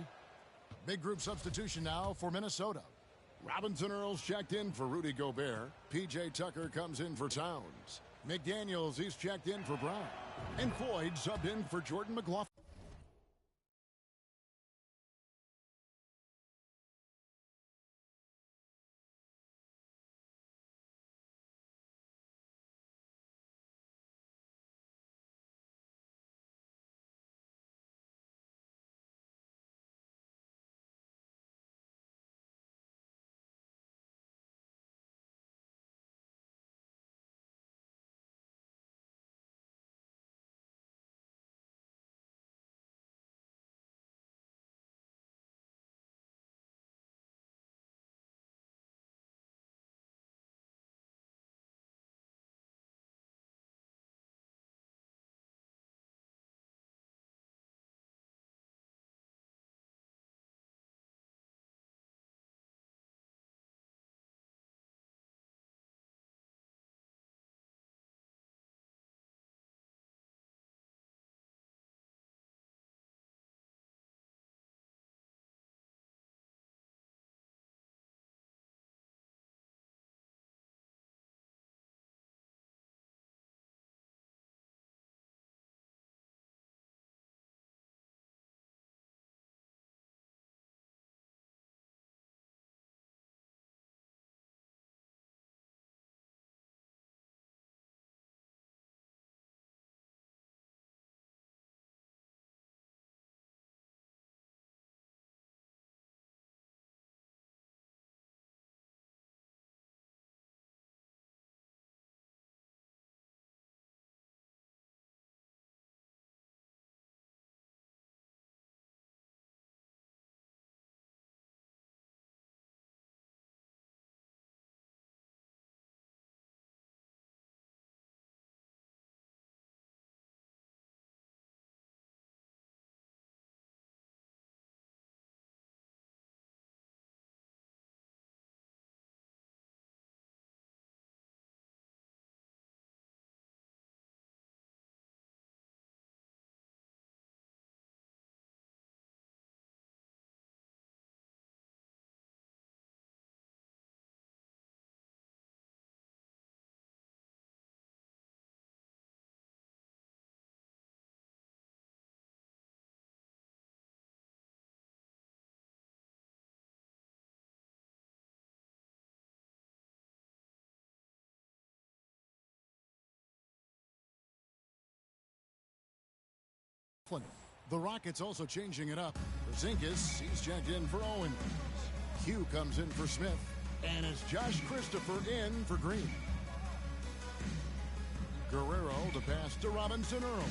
Big group substitution now for Minnesota. Robinson Earls checked in for Rudy Gobert. P.J. Tucker comes in for Towns. McDaniels, he's checked in for Brown. And Floyd subbed in for Jordan McLaughlin. The Rockets also changing it up. Porzingis, he's checked in for Owens. Hugh comes in for Smith. And it's Josh Christopher in for Green. Guerrero, the pass to Robinson Earl.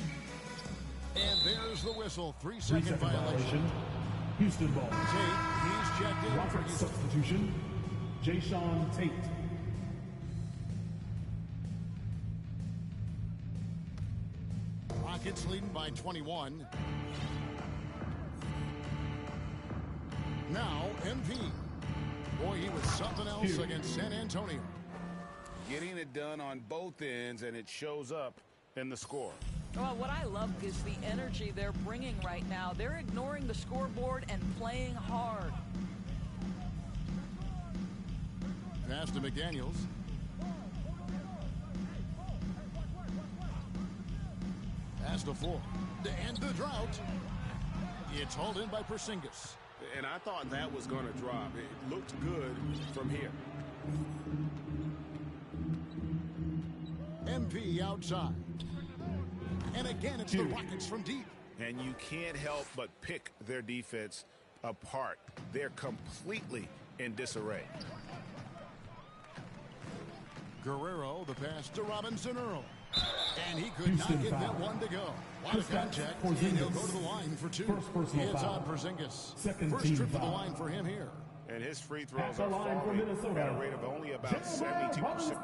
And there's the whistle. 3-second violation. Houston ball. Tate, he's checked in for Rockets Houston. substitution. Jayshawn Tate. Rockets leading by 21. Now, MP. Boy, he was something else against San Antonio. Getting it done on both ends, and it shows up in the score. Well, what I love is the energy they're bringing right now. They're ignoring the scoreboard and playing hard. Pass to McDaniels. Pass to Ford. To end the drought. It's hauled in by Porzingis. And I thought that was going to drop. It looked good from here. MP outside. And again, it's the Rockets from deep. And you can't help but pick their defense apart. They're completely in disarray. Guerrero, the pass to Robinson Earl. And he could not get that one to go. A lot of contact, and he'll go to the line for two. It's on Porzingis. First trip to the line for him here. And his free throws are falling at a rate of only about 72%.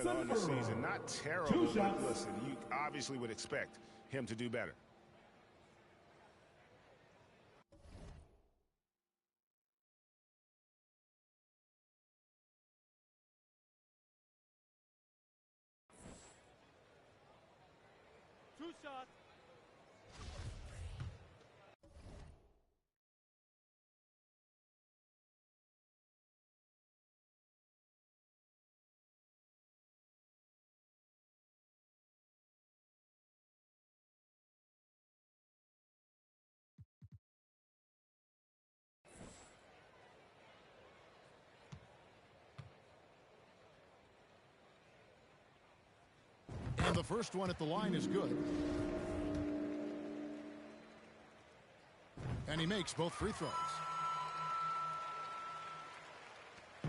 On the season, not terrible, but listen, you obviously would expect him to do better. Two shots. And the first one at the line is good. And he makes both free throws.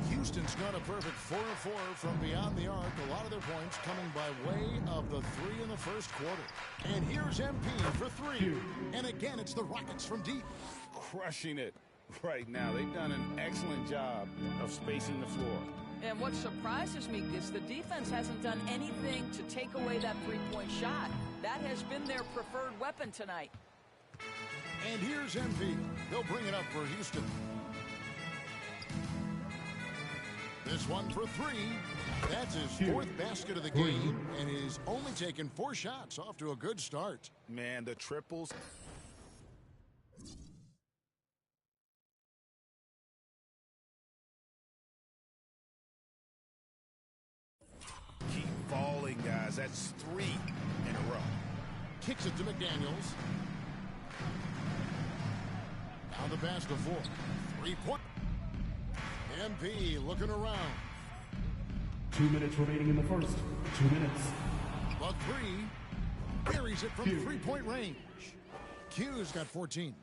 Houston's got a perfect 4 of 4 from beyond the arc. A lot of their points coming by way of the 3 in the first quarter. And here's MP for 3. And again, it's the Rockets from deep. Crushing it right now. They've done an excellent job of spacing the floor. And what surprises me is the defense hasn't done anything to take away that three-point shot. That has been their preferred weapon tonight. And here's MP. They'll bring it up for Houston. This one for 3. That's his 4th basket of the game, and he's only taken 4 shots. Off to a good start. Man, the triples. Keep falling, guys. That's 3 in a row. Kicks it to McDaniels. Now the pass to Ford. 3-point. MP looking around. 2 minutes remaining in the first. 2 minutes. But 3 buries it from 3-point range. Q's got 14.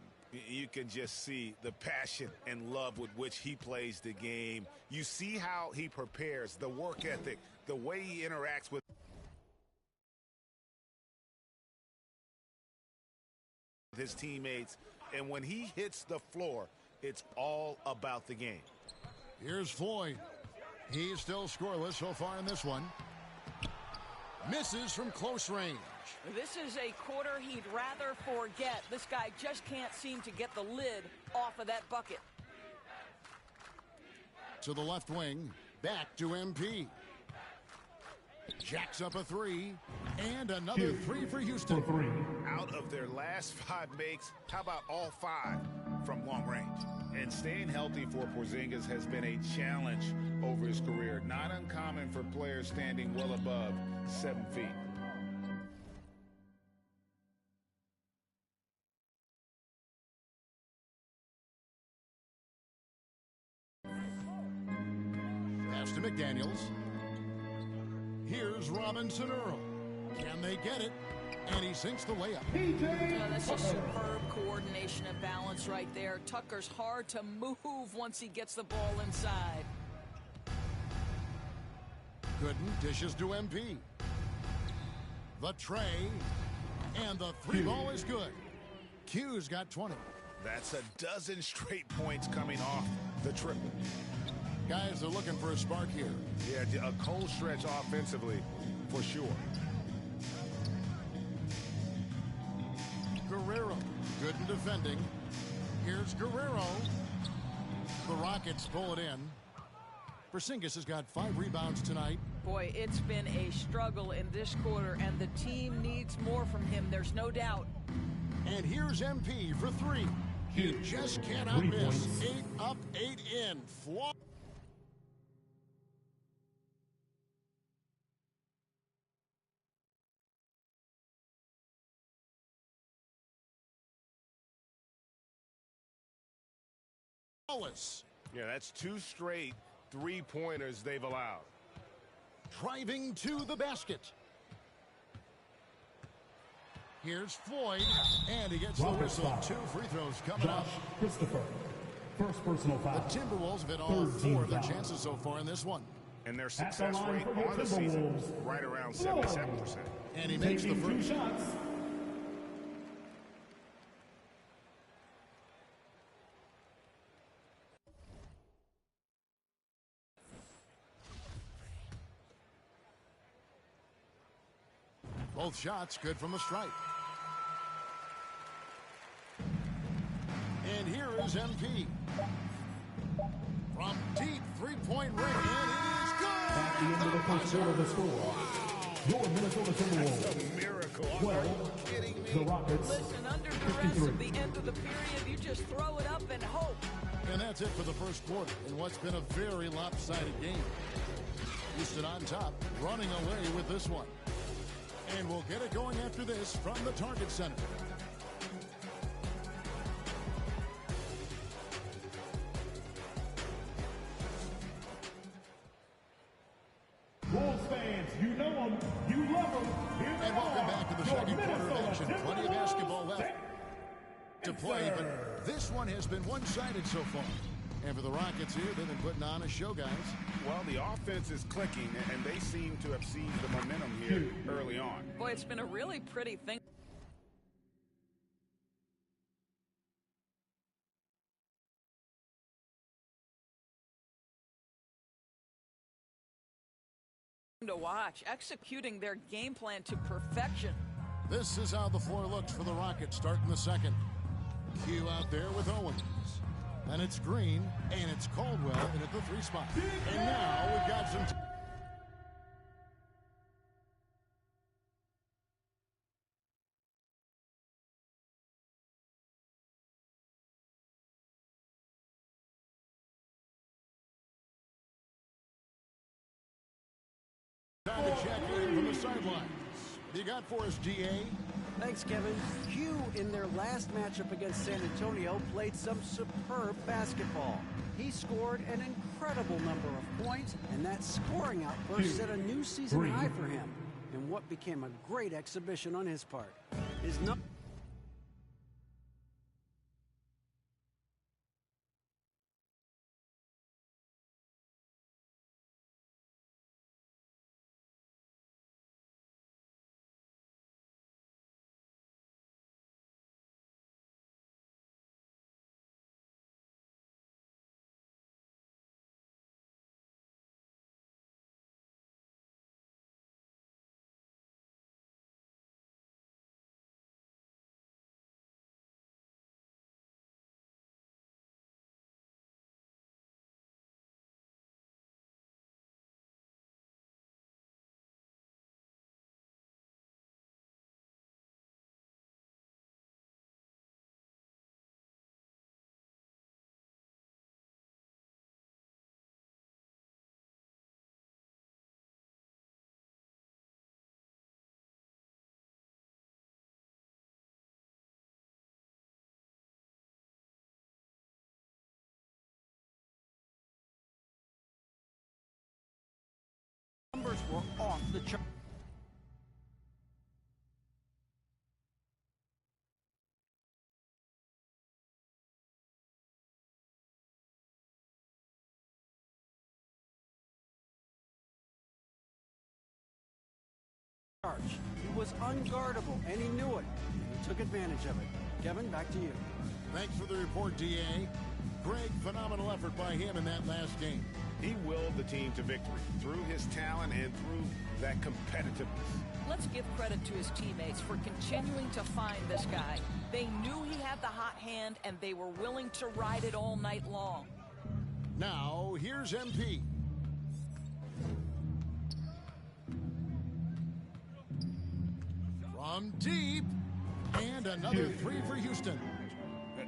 You can just see the passion and love with which he plays the game. You see how he prepares, the work ethic, the way he interacts with his teammates. And when he hits the floor, it's all about the game. Here's Floyd. He's still scoreless so far in this one. Misses from close range. This is a quarter he'd rather forget. This guy just can't seem to get the lid off of that bucket. To the left wing. Back to MP. Jacks up a 3. And another 3 for Houston. Out of their last 5 makes, how about all 5 from long range? And staying healthy for Porzingis has been a challenge over his career. Not uncommon for players standing well above 7 feet. McDaniels. Here's Robinson Earl. Can they get it? And he sinks the layup. That's just superb coordination and balance right there. Tucker's hard to move once he gets the ball inside. Gooden dishes to MP. The tray. And the three ball is good. Q's got 20. That's a dozen straight points coming off the triple. Guys are looking for a spark here. Yeah, a cold stretch offensively for sure. Guerrero, good in defending. Here's Guerrero. The Rockets pull it in. Porzingis has got 5 rebounds tonight. Boy, it's been a struggle in this quarter, and the team needs more from him. There's no doubt. And here's MP for 3. He just cannot miss. 8 up, 8 in. Yeah, that's 2 straight 3-pointers they've allowed. Driving to the basket. Here's Floyd, and he gets the whistle. 2 free throws coming up. Christopher, first personal foul. The Timberwolves have hit all 4 of their chances so far in this one. And their success rate on the season right around 77%. And he makes the first. 2 shots. Both shots good from the stripe. And here is MP. From deep 3-point range, and it is good! At the end of the first quarter of the score, your Minnesota Timberwolves. That's a miracle. 12, the Rockets. Listen, under duress at the end of the period, you just throw it up and hope. And that's it for the first quarter in what's been a very lopsided game. Houston on top, running away with this one. And we'll get it going after this from the Target Center. Wolves fans, you know them, you love them. And welcome back to the second quarter of action. Plenty of basketball left to play, but this one has been one-sided so far. And for the Rockets here, they've been putting on a show, guys. Well, the offense is clicking, and they seem to have seized the momentum here early on. Boy, it's been a really pretty thing to watch, executing their game plan to perfection. This is how the floor looks for the Rockets starting the second. Q out there with Owens. And it's Green, and it's Caldwell in at the 3 spot. And now we've got some... Time to check in from the sidelines. What do you got for us, GA? Thanks, Kevin. Q, in their last matchup against San Antonio, played some superb basketball. He scored an incredible number of points, and that scoring outburst set a new season high for him in what became a great exhibition on his part. His were off the chart. He was unguardable, and he knew it. He took advantage of it. Kevin, back to you. Thanks for the report, D.A. Greg, phenomenal effort by him in that last game. He willed the team to victory through his talent and through that competitiveness. Let's give credit to his teammates for continuing to find this guy. They knew he had the hot hand, and they were willing to ride it all night long. Now, here's MP. From deep, and another three for Houston.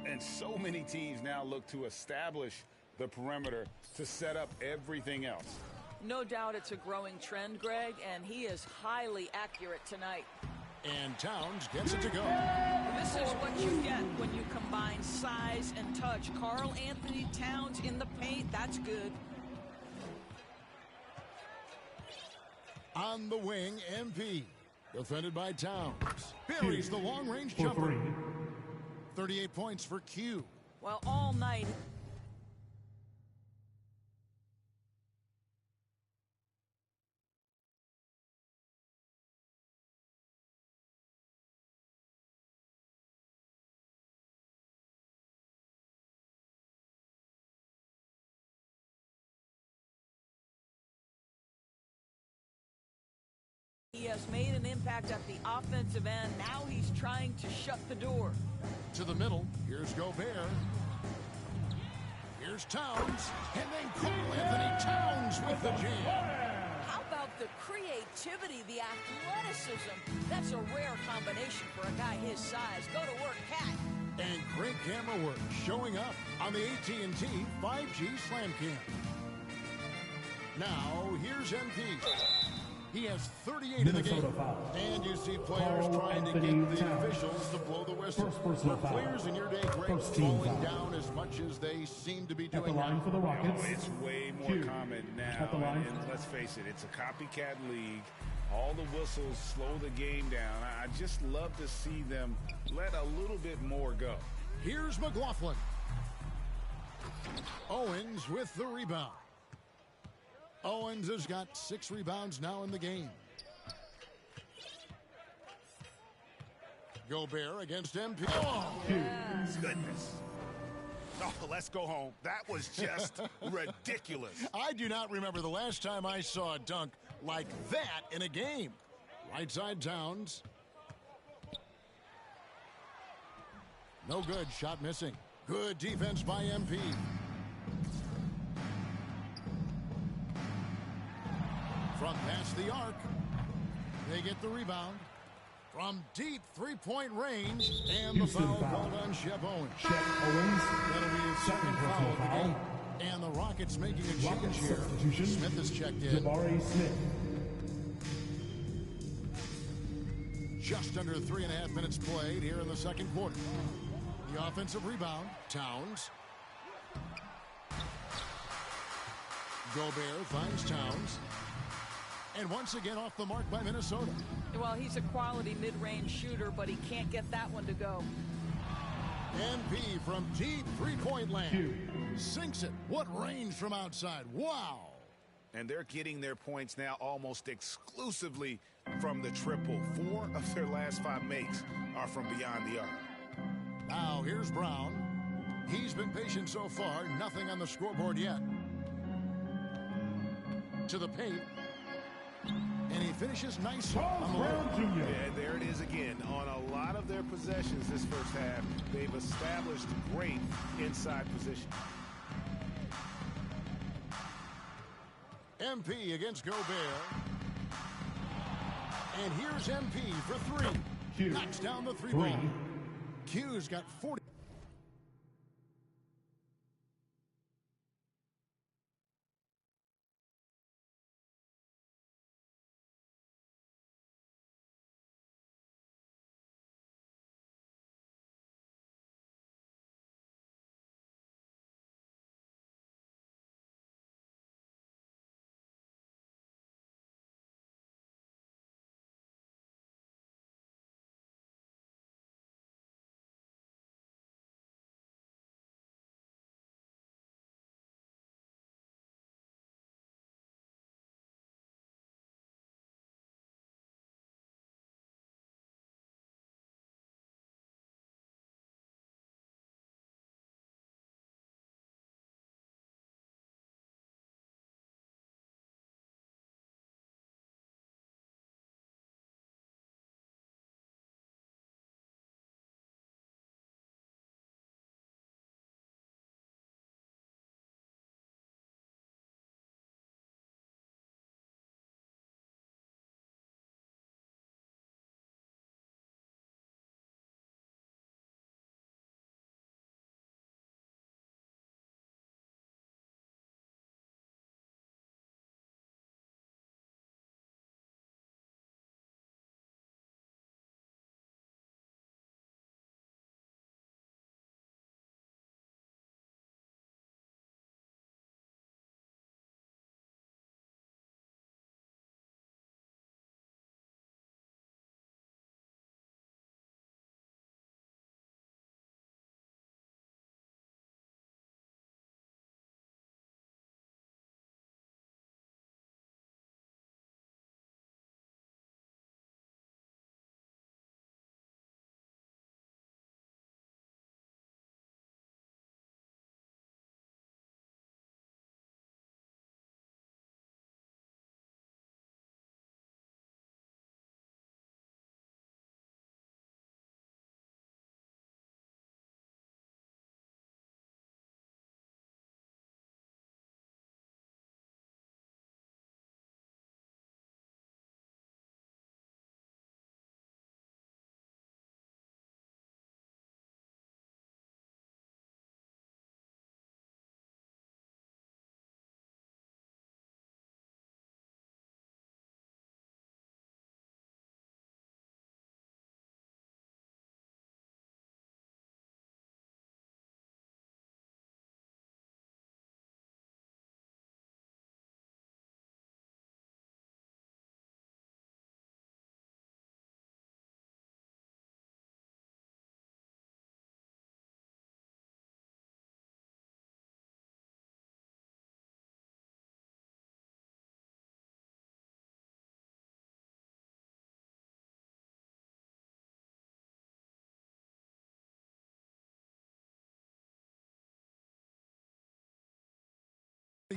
And so many teams now look to establish the perimeter to set up everything else. No doubt it's a growing trend, Greg, and he is highly accurate tonight. And Towns gets it to go. This is what you get when you combine size and touch. Karl Anthony Towns in the paint, that's good. On the wing, MP. Defended by Towns. Buries the long-range jumper. 38 points for Q. Well, all night. He has made an impact at the offensive end. Now he's trying to shut the door. To the middle. Here's Gobert. Here's Towns. And then Karl Anthony Towns with the jam. How about the creativity, the athleticism? That's a rare combination for a guy his size. Go to work, Cat. And great camera work showing up on the AT&T 5G Slam Cam. Now, here's MP. He has 38 in the game. And you see players trying to get the officials to blow the whistle. Were players in your day, Greg, slowing down as much as they seem to be doing at the line now? for the Rockets. Oh, it's way more common now. At the line. And let's face it, it's a copycat league. All the whistles slow the game down. I just love to see them let a little bit more go. Here's McLaughlin. Owens with the rebound. Owens has got 6 rebounds now in the game. Gobert against MP. Oh, goodness. Oh, let's go home. That was just ridiculous. I do not remember the last time I saw a dunk like that in a game. Right side Towns. No good. Shot missing. Good defense by MP. From past the arc, they get the rebound. From deep three-point range, and the foul called on Shep Owens. That'll be his second foul of the game. And the Rockets making a change here. Smith has checked in. Jabari Smith. Just under 3.5 minutes played here in the second quarter. The offensive rebound, Towns. Gobert finds Towns. And once again off the mark by Minnesota. Well, he's a quality mid-range shooter, but he can't get that one to go. MP from deep three-point land. Sinks it. What range from outside. Wow. And they're getting their points now almost exclusively from the triple. 4 of their last 5 makes are from beyond the arc. Now here's Brown. He's been patient so far. Nothing on the scoreboard yet. To the paint. And he finishes nicely on the line. Yeah, there it is again. On a lot of their possessions this first half, they've established great inside position. MP against Gobert. And here's MP for 3. Knocks down the three-ball. Q's got 40.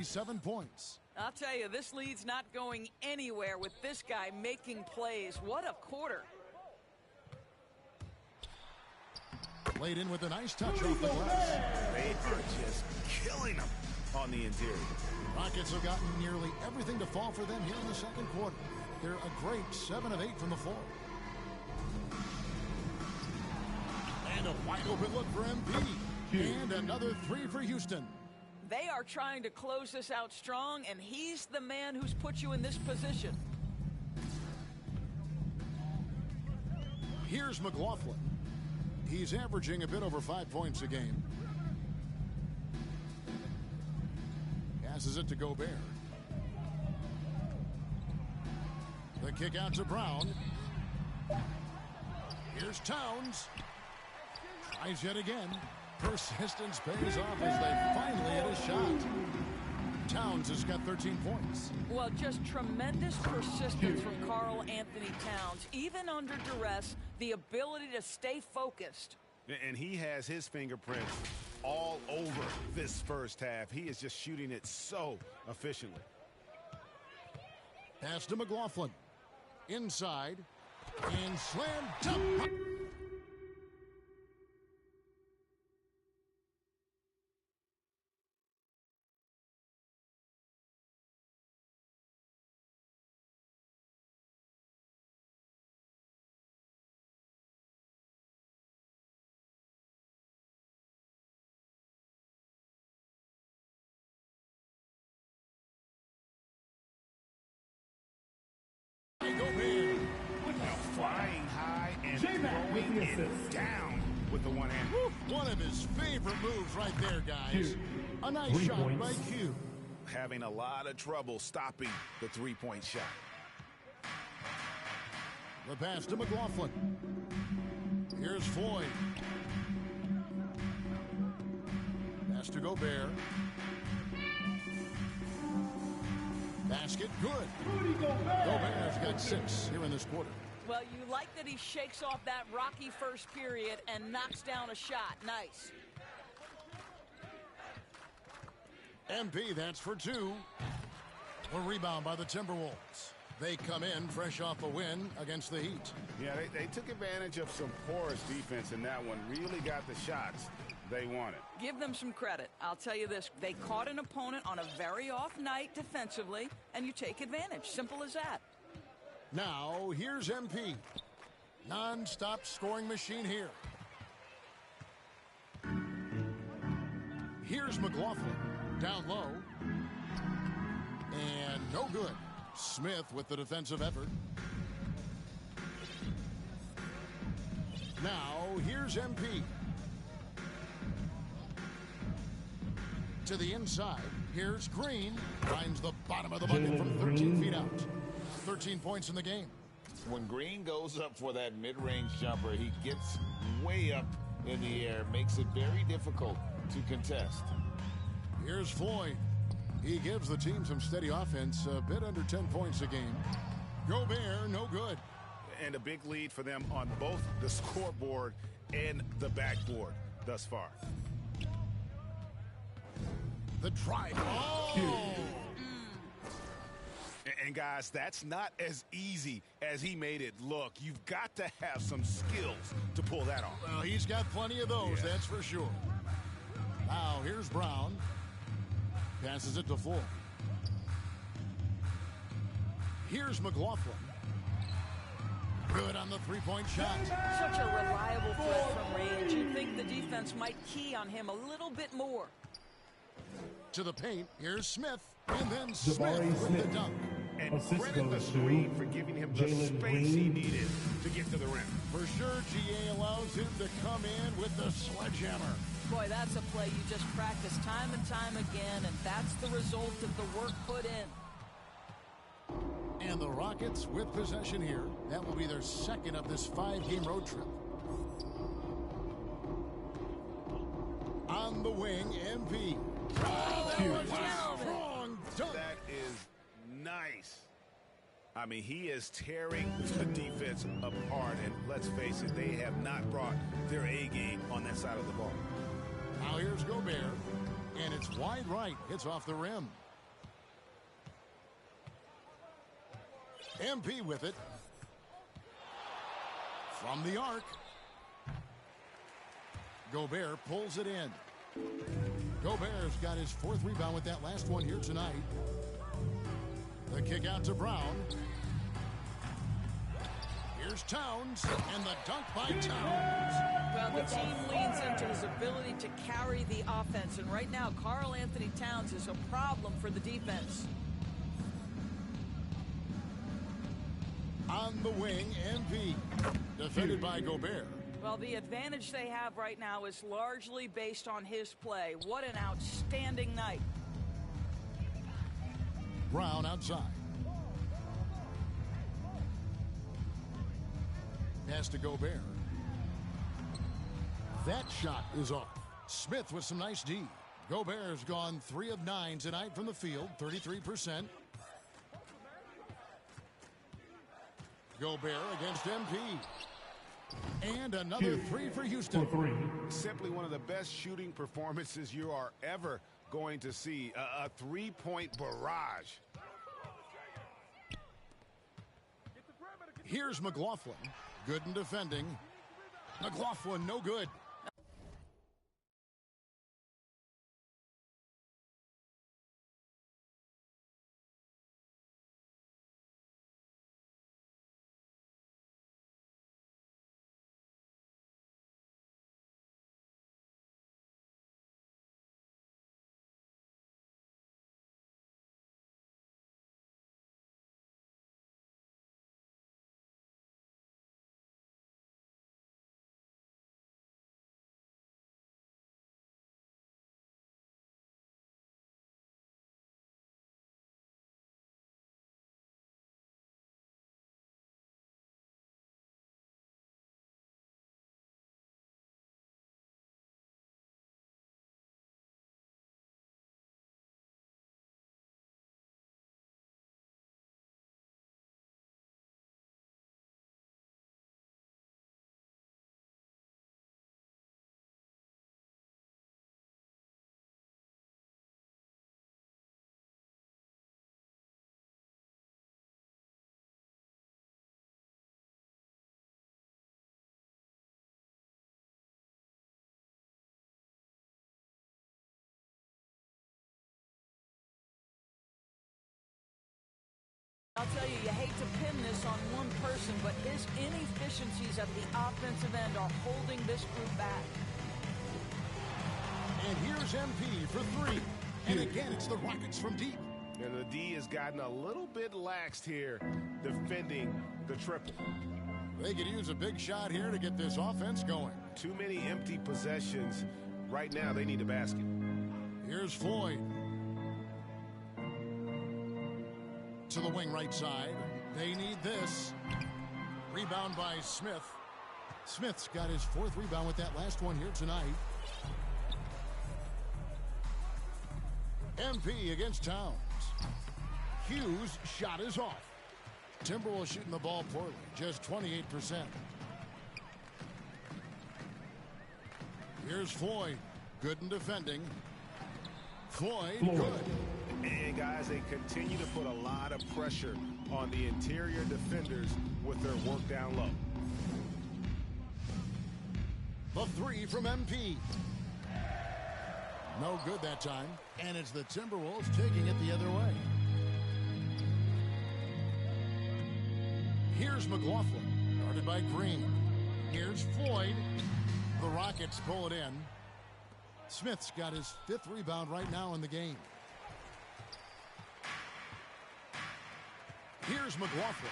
7 points. I'll tell you, this lead's not going anywhere with this guy making plays. What a quarter. Played in with a nice touch off the glass. They are just killing them on the interior. Rockets have gotten nearly everything to fall for them here in the second quarter. They're a great 7 of 8 from the floor. And a wide open look for MP. And another 3 for Houston. They are trying to close this out strong, and he's the man who's put you in this position. Here's McLaughlin. He's averaging a bit over 5 points a game. Passes it to Gobert. The kick out to Brown. Here's Towns. Tries yet again. Persistence pays off as they finally hit a shot. Towns has got 13 points. Well, just tremendous persistence from Karl Anthony Towns. Even under duress, the ability to stay focused. And he has his fingerprints all over this first half. He is just shooting it so efficiently. Pass to McLaughlin. Inside. And slam dunk. Flying high and throwing it down with the one hand. One of his favorite moves right there, guys. A nice shot by Q. Having a lot of trouble stopping the three-point shot. The pass to McLaughlin. Here's Floyd. Pass to Gobert. Basket good. Gobert's got 6 here in this quarter. Well, you like that he shakes off that rocky first period and knocks down a shot. Nice. MP, that's for 2. A rebound by the Timberwolves. They come in fresh off a win against the Heat. Yeah, they took advantage of some porous defense in that one. Really got the shots they wanted. Give them some credit. I'll tell you this. They caught an opponent on a very off night defensively, and you take advantage. Simple as that. Now, here's MP. Non-stop scoring machine here. Here's McLaughlin. Down low. And no good. Smith with the defensive effort. Now, here's MP. To the inside. Here's Green. Finds the bottom of the bucket from 13 feet out. 13 points in the game. When Green goes up for that mid-range jumper, he gets way up in the air, makes it very difficult to contest. Here's Floyd. He gives the team some steady offense, a bit under 10 points a game. Gobert, no good. And a big lead for them on both the scoreboard and the backboard thus far. The drive. Oh! And guys, that's not as easy as he made it look. You've got to have some skills to pull that off. Well, he's got plenty of those, yeah. That's for sure. Now, here's Brown. Passes it to Floyd. Here's McLaughlin. Good on the three-point shot. Such a reliable threat from range. You'd think the defense might key on him a little bit more. To the paint. Here's Smith. And then Smith with the dunk. And credit the screen for giving him the space he needed to get to the rim. For sure, GA allows him to come in with the sledgehammer. Boy, that's a play you just practice time and time again, and that's the result of the work put in. And the Rockets with possession here. That will be their second of this 5-game road trip. On the wing, MP. Strong dunk. That is nice. I mean, he is tearing the defense apart, and let's face it, they have not brought their A game on that side of the ball. Now here's Gobert, and it's wide right. Hits off the rim. MP with it. From the arc. Gobert pulls it in. Gobert's got his 4th rebound with that last one here tonight. The kick out to Brown. Here's Towns, and the dunk by Towns. Well, the team leans into his ability to carry the offense, and right now, Karl Anthony Towns is a problem for the defense. On the wing, MP, defended by Gobert. Well, the advantage they have right now is largely based on his play. What an outstanding night. Brown outside. Pass to Gobert. That shot is off. Smith with some nice D. Gobert's gone 3 of 9 tonight from the field, 33%. Gobert against MP. And another 3 for Houston. Simply one of the best shooting performances you are ever going to see. A 3-point barrage. Here's McLaughlin. Good in defending. McLaughlin, no good. I'll tell you, you hate to pin this on one person, but his inefficiencies at the offensive end are holding this group back. And here's MP for 3. And again, it's the Rockets from deep. And the D has gotten a little bit laxed here defending the triple. They could use a big shot here to get this offense going. Too many empty possessions. Right now, they need a basket. Here's Floyd. To the wing right side. They need this. Rebound by Smith. Smith's got his 4th rebound with that last one here tonight. MP against Towns. Hughes' shot is off. Timberwolves shooting the ball poorly, just 28%. Here's Floyd. Good in defending. Floyd, good. And guys, they continue to put a lot of pressure on the interior defenders with their work down low. The 3 from MP. No good that time. And it's the Timberwolves taking it the other way. Here's McLaughlin, guarded by Green. Here's Floyd. The Rockets pull it in. Smith's got his 5th rebound right now in the game. Here's McLaughlin.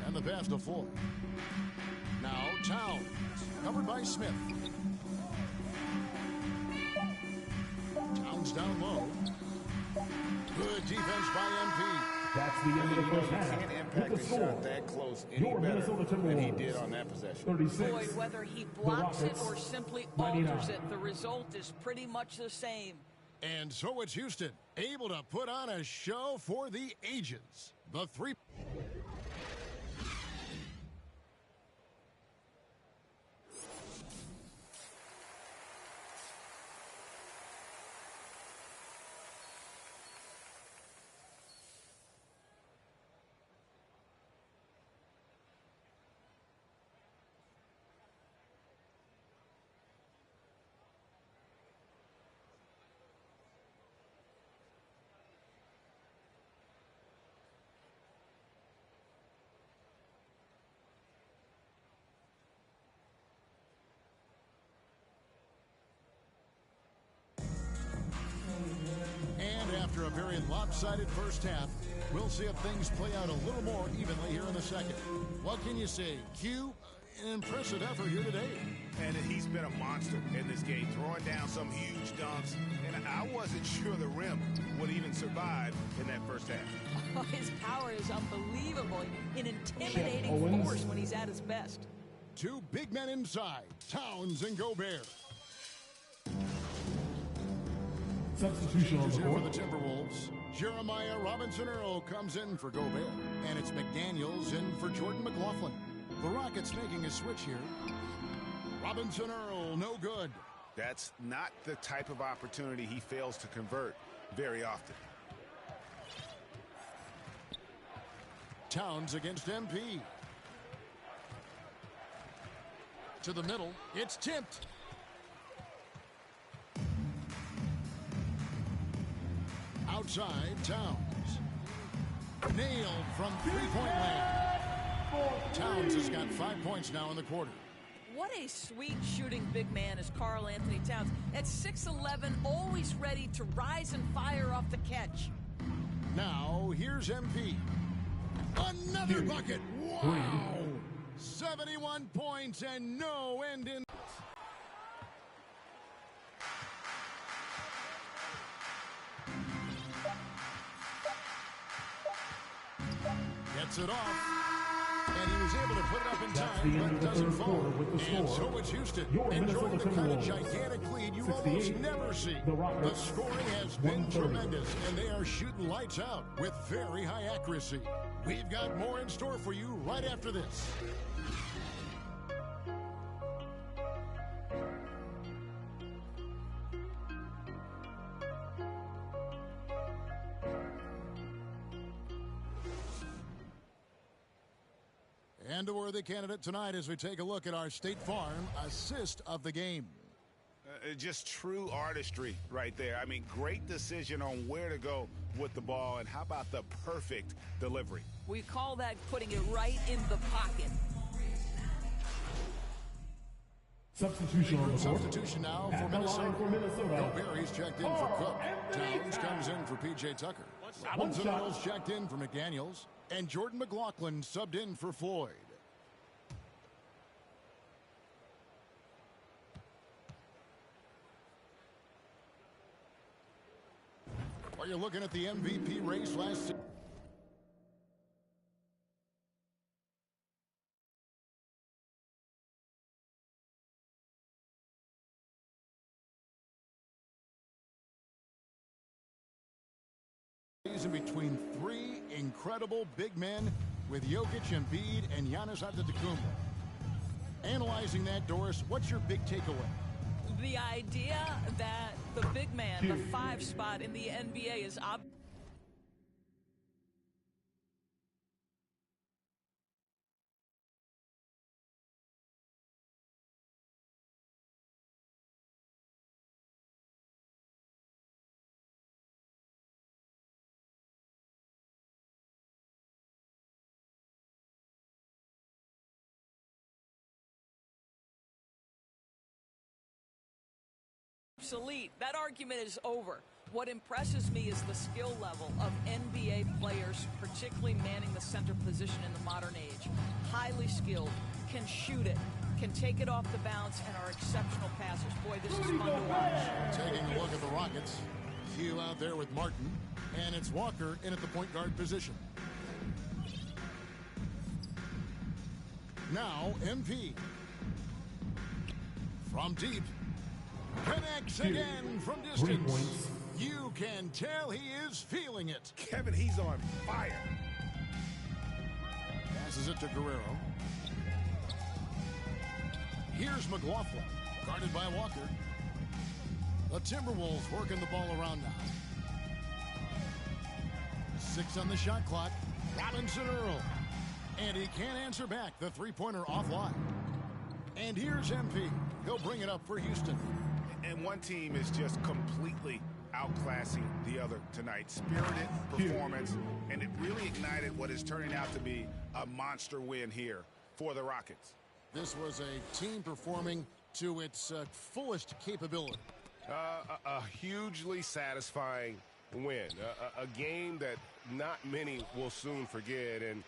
And the pass to Floyd. Now Towns, covered by Smith. Towns down low. Good defense by MP. That's the end of the first half. Can't impact With the a score, shot that close any your better Minnesota than he Timberwolves, did on that possession. 36. Boy, whether he blocks it or simply 99. alters it, the result is pretty much the same. And so it's Houston, able to put on a show for the ages. The 3. After a very lopsided first half, we'll see if things play out a little more evenly here in the second. What can you say? Q, an impressive effort here today. And he's been a monster in this game, throwing down some huge dunks. And I wasn't sure the rim would even survive in that first half. His power is unbelievable. An intimidating force when he's at his best. Two big men inside, Towns and Gobert. Substitution on the Here for court. the Timberwolves. Jeremiah Robinson-Earl comes in for Gobert. And it's McDaniels in for Jordan McLaughlin. The Rockets making a switch here. Robinson-Earl, no good. That's not the type of opportunity he fails to convert very often. Towns against MP. To the middle, it's tipped. Outside, Towns. Nailed from three-point land. Towns has got 5 points now in the quarter. What a sweet shooting big man is Karl Anthony Towns. At 6'11", always ready to rise and fire off the catch. Now, here's MP. Another bucket. Wow. 71 points and no end in. Gets it off. And he was able to put it up in time, but doesn't fall. And so it's Houston. Enjoying the kind of gigantic lead you almost never see. The scoring has been tremendous, and they are shooting lights out with very high accuracy. We've got more in store for you right after this. And a worthy candidate tonight as we take a look at our State Farm assist of the game. Just true artistry right there. I mean, great decision on where to go with the ball, and how about the perfect delivery? We call that putting it right in the pocket. Substitution on the court. Substitution now for Minnesota. Gobert's checked in for Cook. Towns comes in for P.J. Tucker. Robinson-Earl's checked in for McDaniels. And Jordan McLaughlin subbed in for Floyd. Are you looking at the MVP race last season? Between three incredible big men with Jokic, Embiid, and Giannis Antetokounmpo. Analyzing that, Doris, what's your big takeaway? The idea that the big man, the 5 spot in the NBA is obvious. Obsolete. That argument is over. What impresses me is the skill level of NBA players, particularly manning the center position in the modern age. Highly skilled, can shoot it, can take it off the bounce, and are exceptional passers. Boy, this is fun to watch. Taking a look at the Rockets. Hugh out there with Martin, and it's Walker in at the point guard position. Now, MP. From deep. Connects again from distance. You can tell he is feeling it. Kevin, he's on fire. Passes it to Guerrero. Here's McLaughlin, guarded by Walker. The Timberwolves working the ball around now. 6 on the shot clock. Robinson-Earl. And he can't answer back. The three-pointer offline. And here's MP. He'll bring it up for Houston. And one team is just completely outclassing the other tonight. Spirited performance, and it really ignited what is turning out to be a monster win here for the Rockets. This was a team performing to its fullest capability. A hugely satisfying win. A game that not many will soon forget. And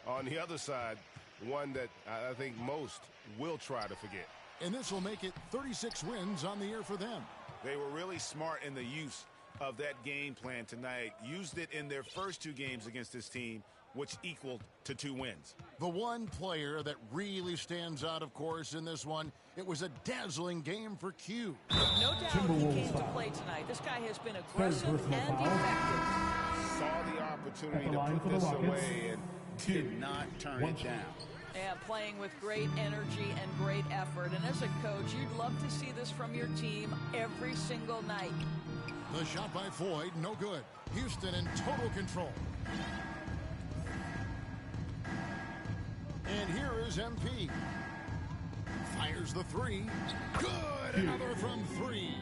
on the other side, one that I think most will try to forget. And this will make it 36 wins on the year for them. They were really smart in the use of that game plan tonight. Used it in their first 2 games against this team, which equaled to 2 wins. The one player that really stands out, of course, in this one, it was a dazzling game for Q. No doubt he came to play tonight. This guy has been aggressive and effective. Saw the opportunity to put this away and did not turn it down. Yeah, playing with great energy and great effort. And as a coach, you'd love to see this from your team every single night. The shot by Floyd, no good. Houston in total control. And here is MP. Fires the 3. Good! Another from 3.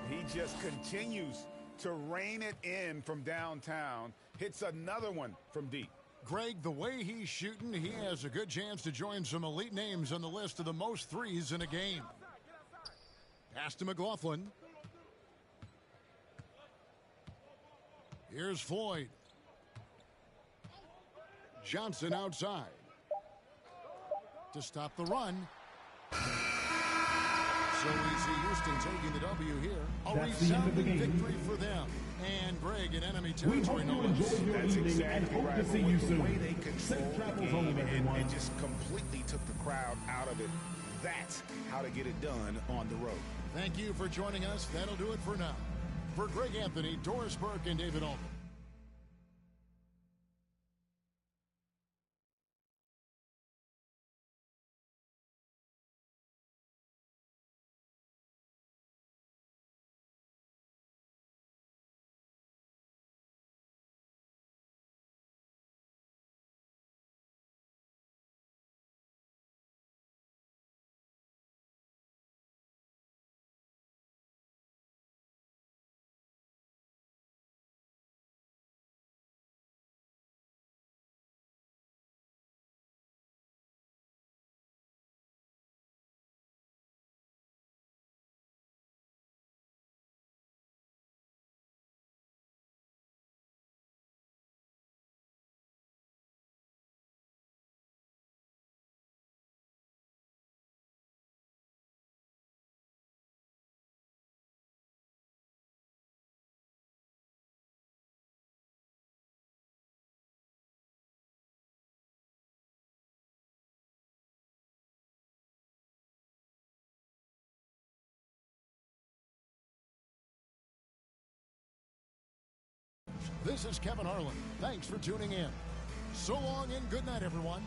He just continues to rein it in from downtown. Hits another one from deep. Greg, the way he's shooting, he has a good chance to join some elite names on the list of the most threes in a game. Pass to McLaughlin. Here's Floyd. Johnson outside. To stop the run. So we see Houston taking the W here. A resounding victory for them. And Greg in enemy territory. That's exactly right. But with the way they controlled the game and just completely took the crowd out of it, that's how to get it done on the road. Thank you for joining us. That'll do it for now. For Greg Anthony, Doris Burke, and David Altman. This is Kevin Harlan. Thanks for tuning in. So long and good night, everyone.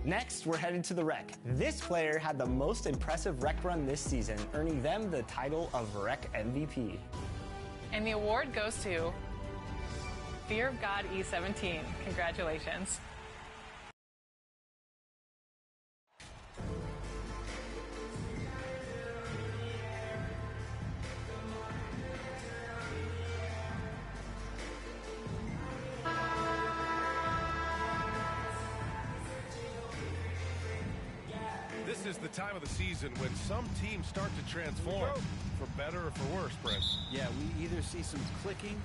Next, we're headed to the Rec. This player had the most impressive Rec run this season, earning them the title of Rec MVP. And the award goes to Fear of God E17. Congratulations. This is the time of the season when some teams start to transform, for better or for worse, Brent. Yeah, we either see some clicking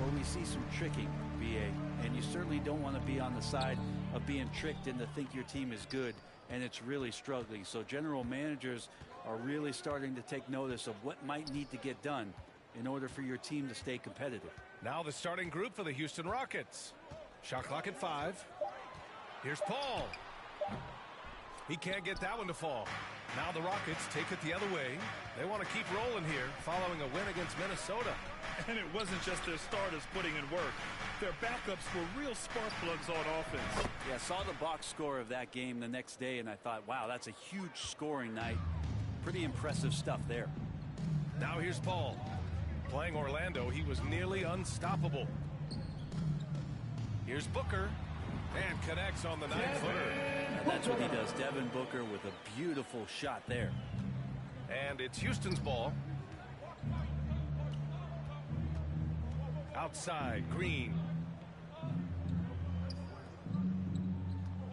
or we see some tricking, BA. And you certainly don't want to be on the side of being tricked into think your team is good and it's really struggling. So general managers are really starting to take notice of what might need to get done in order for your team to stay competitive. Now the starting group for the Houston Rockets. Shot clock at 5. Here's Paul. He can't get that one to fall. Now the Rockets take it the other way. They want to keep rolling here following a win against Minnesota. And it wasn't just their starters putting in work. Their backups were real spark plugs on offense. Yeah, saw the box score of that game the next day, and I thought, wow, that's a huge scoring night. Pretty impressive stuff there. Now here's Paul. Playing Orlando, he was nearly unstoppable. Here's Booker. And connects on the 9-footer. And that's what he does. Devin Booker with a beautiful shot there. And it's Houston's ball. Outside, Green.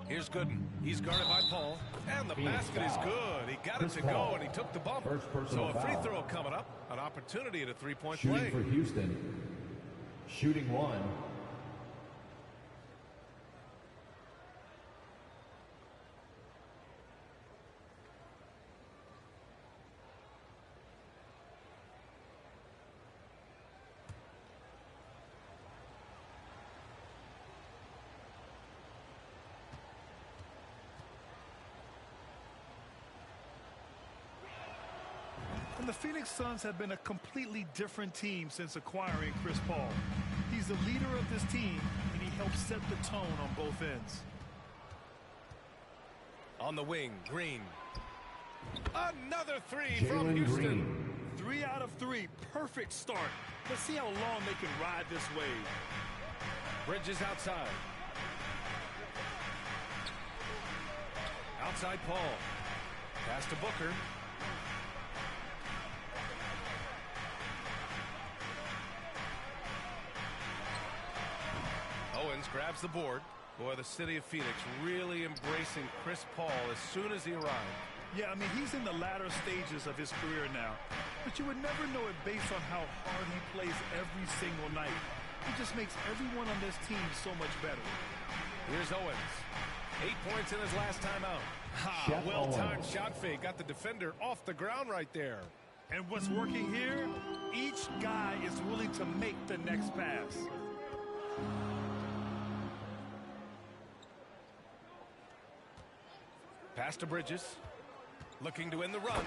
Here's Gooden. He's guarded by Paul. And the basket is good. He got it to go, and he took the bump. So a free throw coming up. An opportunity at a three-point play. Shooting for Houston. Shooting one. And the Phoenix Suns have been a completely different team since acquiring Chris Paul. He's the leader of this team, and he helps set the tone on both ends. On the wing, Green. Another three from Houston. Green. 3 out of 3. Perfect start. Let's see how long they can ride this wave. Bridges outside. Outside Paul. Pass to Booker. Owens grabs the board. Boy, the city of Phoenix really embracing Chris Paul as soon as he arrived. Yeah, I mean, he's in the latter stages of his career now. But you would never know it based on how hard he plays every single night. He just makes everyone on this team so much better. Here's Owens. 8 points in his last time out. Well-timed shot fake. Got the defender off the ground right there. And what's working here? Each guy is willing to make the next pass. Pass to Bridges. Looking to win the run.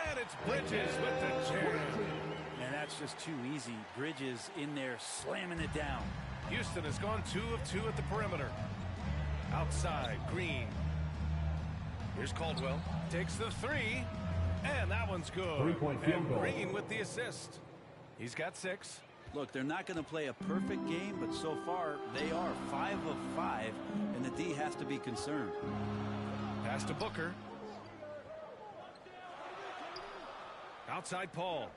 And it's Bridges with the jam. And that's just too easy. Bridges in there slamming it down. Houston has gone 2 of 2 at the perimeter. Outside, Green. Here's Caldwell. Takes the three. And that one's good. 3-point field goal. Green with the assist. He's got 6. Look, they're not going to play a perfect game, but so far they are 5 of 5, and the D has to be concerned. Pass to Booker. Outside Paul.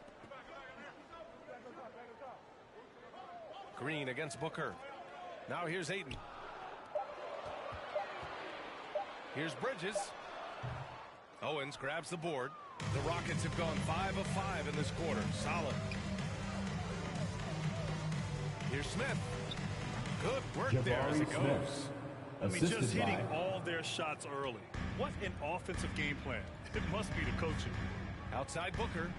Green against Booker. Now here's Ayton. Here's Bridges. Owens grabs the board. The Rockets have gone 5 of 5 in this quarter. Solid. Here's Smith. Good work there as it goes. I mean, just hitting all their shots early. What an offensive game plan. It must be the coaching. Outside Booker.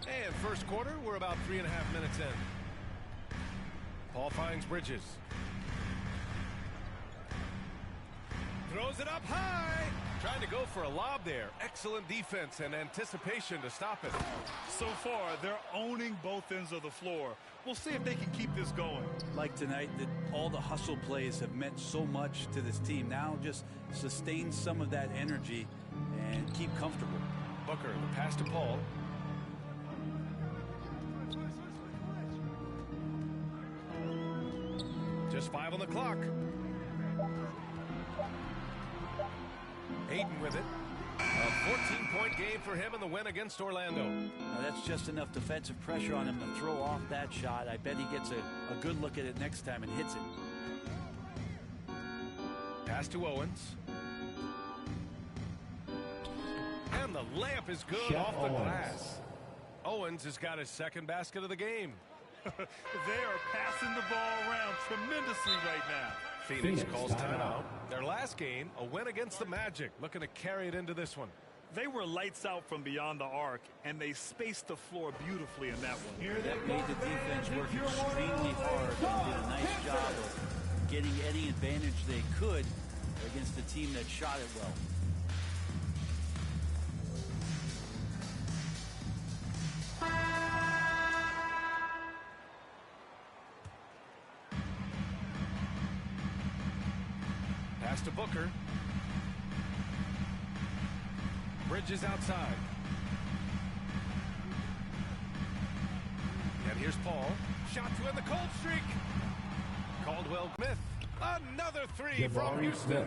And first quarter, we're about 3.5 minutes in. Paul finds Bridges. Throws it up high. Trying to go for a lob there. Excellent defense and anticipation to stop it. So far, they're owning both ends of the floor. We'll see if they can keep this going. Like tonight, that all the hustle plays have meant so much to this team. Now just sustain some of that energy and keep comfortable. Booker, the pass to Paul. Just 5 on the clock. Ayton with it. A 14-point game for him in the win against Orlando. Now that's just enough defensive pressure on him to throw off that shot. I bet he gets a good look at it next time and hits it. Pass to Owens. And the layup is good off the glass. Owens has got his second basket of the game. They are passing the ball around tremendously right now. Phoenix calls timeout. Their last game, a win against the Magic, looking to carry it into this one. They were lights out from beyond the arc, and they spaced the floor beautifully in that one. That made the defense work extremely hard and did a nice job of getting getting any advantage they could against a team that shot it well. Pass to Booker. Bridges outside. And here's Paul. Shot to end the cold streak. Caldwell Smith. Another three from Houston.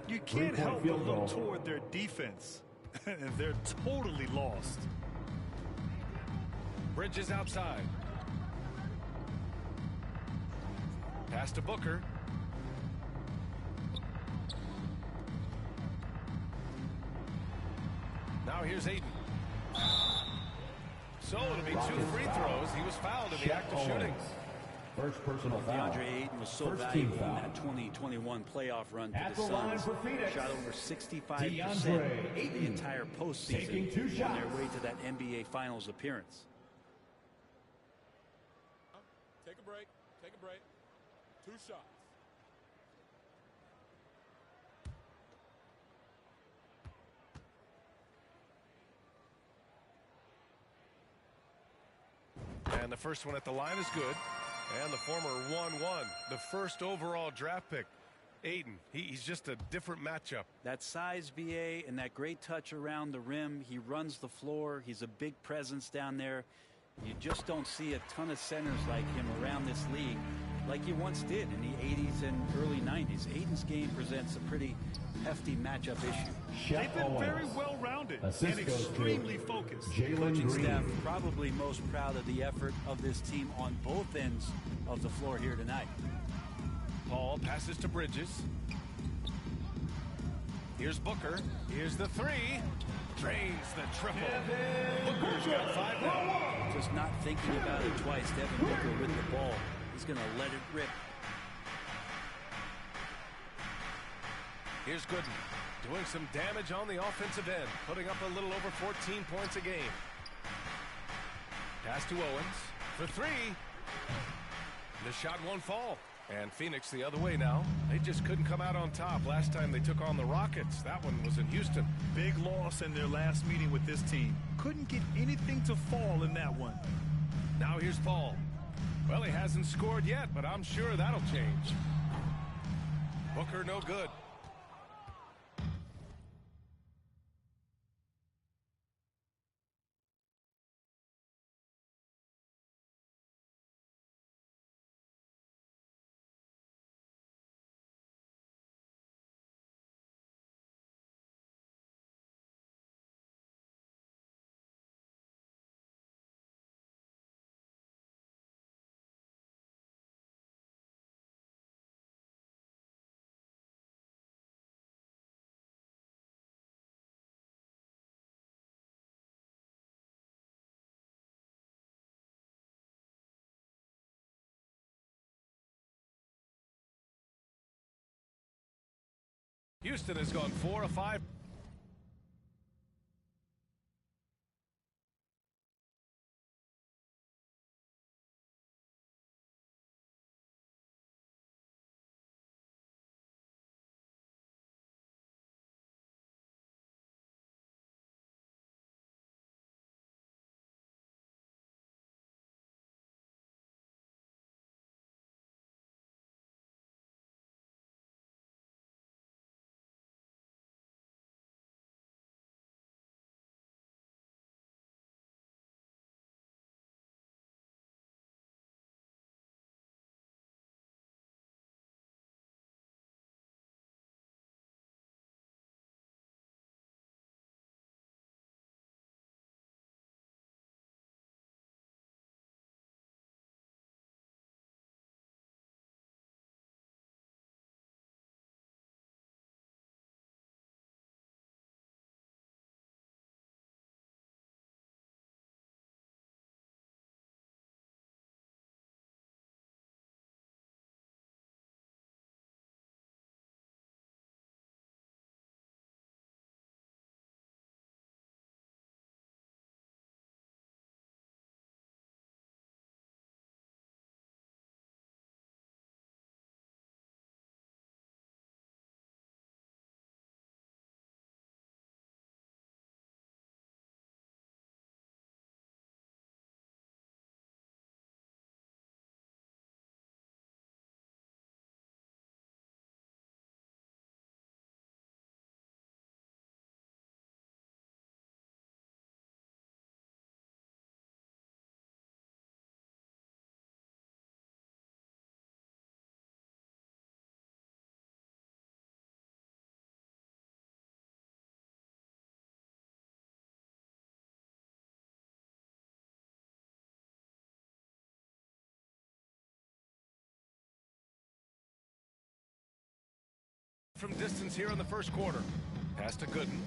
You can't help but look toward their defense. And they're totally lost. Bridges outside. Pass to Booker. Now here's Ayton. So it'll be 2 free throws. He was fouled in the act of shooting. First personal foul. DeAndre Ayton was so valuable in that 2021 playoff run to the Suns. Shot over 65% the entire postseason on their way to that NBA Finals appearance. Take a break. Take a break. 2 shots. And the first one at the line is good. And the former 1-1, the first overall draft pick. Ayton, he's just a different matchup. That size, VA, and that great touch around the rim. He runs the floor. He's a big presence down there. You just don't see a ton of centers like him around this league like you once did in the 80s and early 90s. Ayton's game presents a pretty hefty matchup issue. They've been very well-rounded and extremely focused. Coaching staff probably most proud of the effort of this team on both ends of the floor here tonight. Paul passes to Bridges. Here's Booker. Here's the three. Drains the triple. Booker's got 5 now. Just not thinking about it twice. Devin Booker with the ball. He's going to let it rip. Here's Gooden, doing some damage on the offensive end, putting up a little over 14 points a game. Pass to Owens for 3. The shot won't fall. And Phoenix the other way now. They just couldn't come out on top last time they took on the Rockets. That one was in Houston. Big loss in their last meeting with this team. Couldn't get anything to fall in that one. Now here's Paul. Well, he hasn't scored yet, but I'm sure that'll change. Booker no good. Houston has gone 4 of 5. from distance here in the first quarter. Pass to Gooden.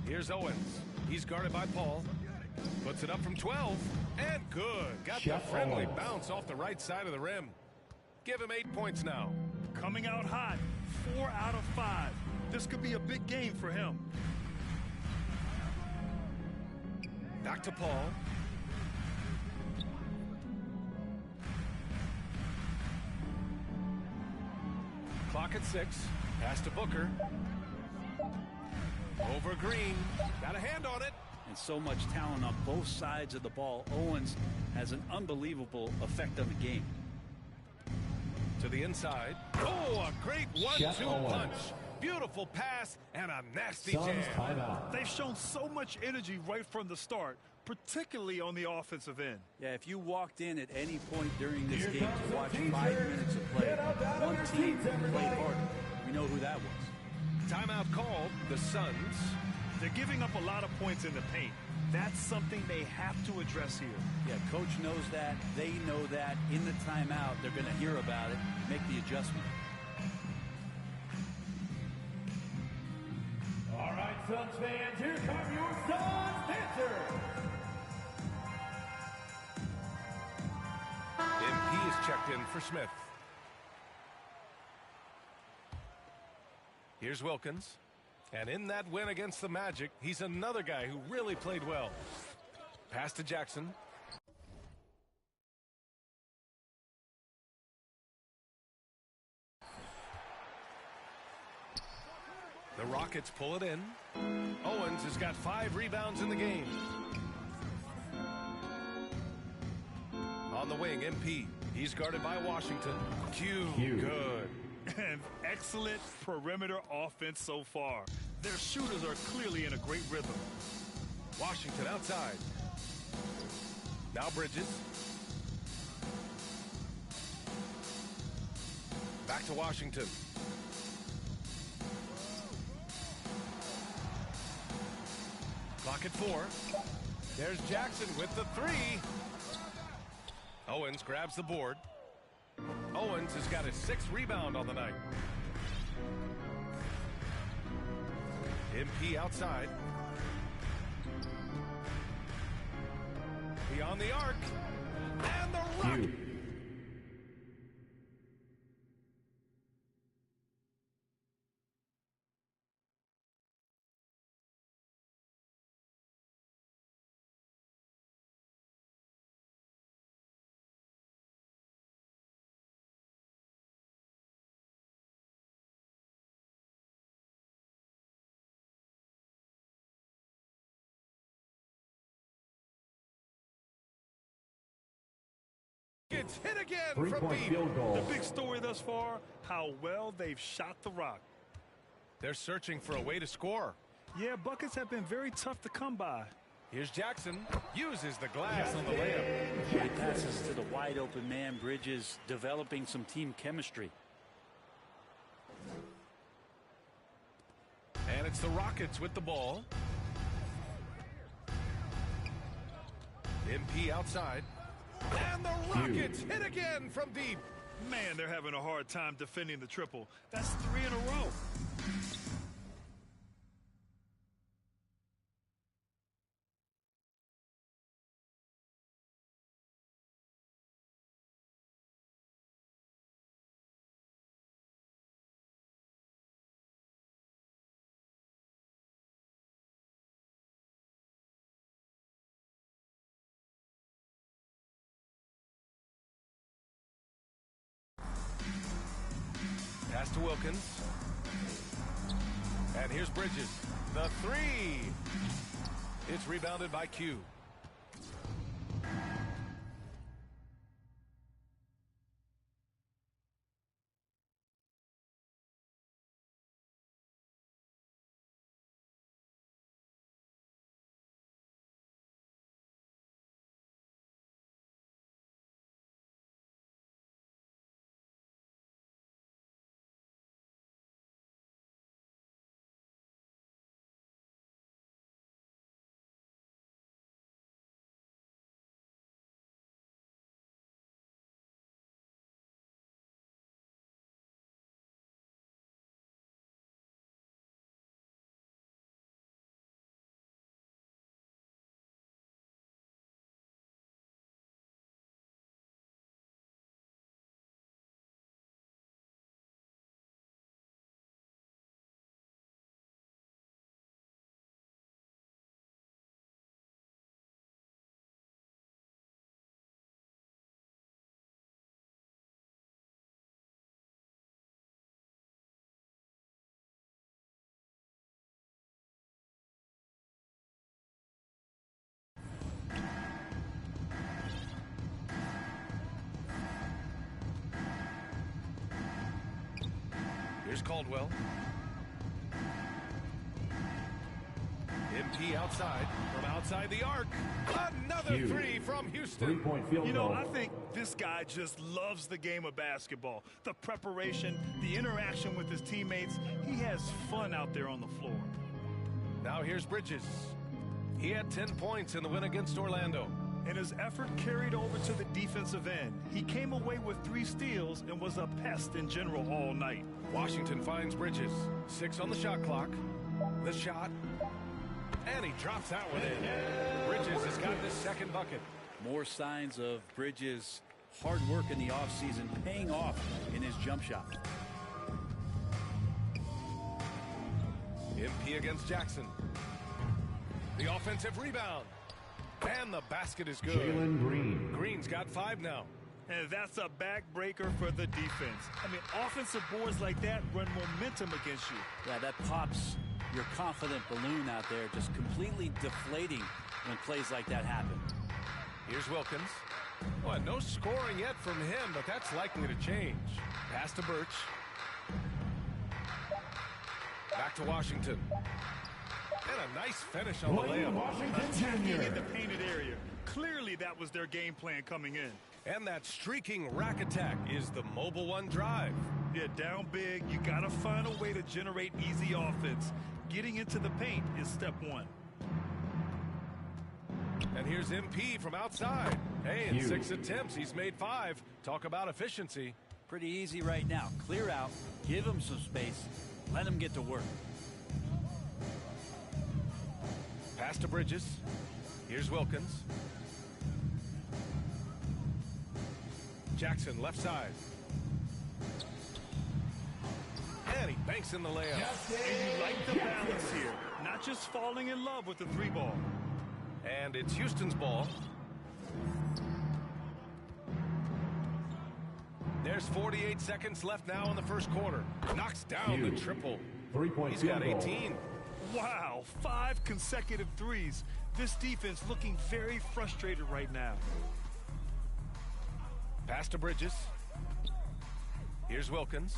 Here's Owens. He's guarded by Paul. Puts it up from 12. And good. Got the friendly bounce off the right side of the rim. Give him 8 points now. Coming out hot. 4 out of 5. This could be a big game for him. Back to Paul. Clock at 6. Pass to Booker. Over Green. Got a hand on it. And so much talent on both sides of the ball. Owens has an unbelievable effect on the game. To the inside. Oh, a great 1-2 punch. Beautiful pass and a nasty jam. They've shown so much energy right from the start, particularly on the offensive end. Yeah, if you walked in at any point during this game to watch 5 minutes of play, one team played harder. We know who that was. Timeout called. The Suns. They're giving up a lot of points in the paint. That's something they have to address here. Yeah, coach knows that. They know that. In the timeout, they're going to hear about it, make the adjustment. All right, Suns fans, here come your Suns Panthers. MP is checked in for Smith. Here's Wilkins. And in that win against the Magic, he's another guy who really played well. Pass to Jackson. The Rockets pull it in. Owens has got 5 rebounds in the game. On the wing, MP. He's guarded by Washington. Q. Good. And excellent perimeter offense so far. Their shooters are clearly in a great rhythm. Washington outside. Now Bridges. Back to Washington. Clock at 4. There's Jackson with the 3. Owens grabs the board. Owens has got his 6th rebound on the night. MP outside. Beyond the arc. And the Rocket. It's hit again from deep. The big story thus far, how well they've shot the rock. They're searching for a way to score. Yeah, buckets have been very tough to come by. Here's Jackson. Uses the glass on the layup. He passes to the wide open man. Bridges developing some team chemistry. And it's the Rockets with the ball. MP outside. And the Rockets hit again from deep. Man, they're having a hard time defending the triple. That's 3 in a row. Pass to Wilkins. And here's Bridges. The 3. It's rebounded by Q. Here's Caldwell. MP outside, from outside the arc. Another three from Houston. Three-point field goal. You know, I think this guy just loves the game of basketball. The preparation, the interaction with his teammates. He has fun out there on the floor. Now here's Bridges. He had 10 points in the win against Orlando. And his effort carried over to the defensive end. He came away with 3 steals and was a pest in general all night. Washington finds Bridges. 6 on the shot clock. The shot. And he drops that one in. Bridges has got his second bucket. More signs of Bridges' hard work in the offseason paying off in his jump shot. MP against Jackson. The offensive rebound. And the basket is good. Jalen Green. Green's got 5 now. And that's a backbreaker for the defense. I mean, offensive boards like that run momentum against you. Yeah, that pops your confident balloon out there, just completely deflating when plays like that happen. Here's Wilkins. Well, no scoring yet from him, but that's likely to change. Pass to Birch. Back to Washington. And a nice finish on the layup. Washington in the painted area. Clearly that was their game plan coming in. And that streaking rack attack is the Mobile One drive. Yeah, down big. You got to find a way to generate easy offense. Getting into the paint is step 1. And here's MP from outside. Hey, in 6 attempts, he's made 5. Talk about efficiency. Pretty easy right now. Clear out, give him some space, let him get to work. Pass to Bridges. Here's Wilkins. Jackson left side. And he banks in the layup. And you like the balance here. Not just falling in love with the 3 ball. And it's Houston's ball. There's 48 seconds left now in the first quarter. Knocks down the triple. 3-point He's got 18. Wow, 5 consecutive threes. This defense looking very frustrated right now. Pass to Bridges. Here's Wilkins.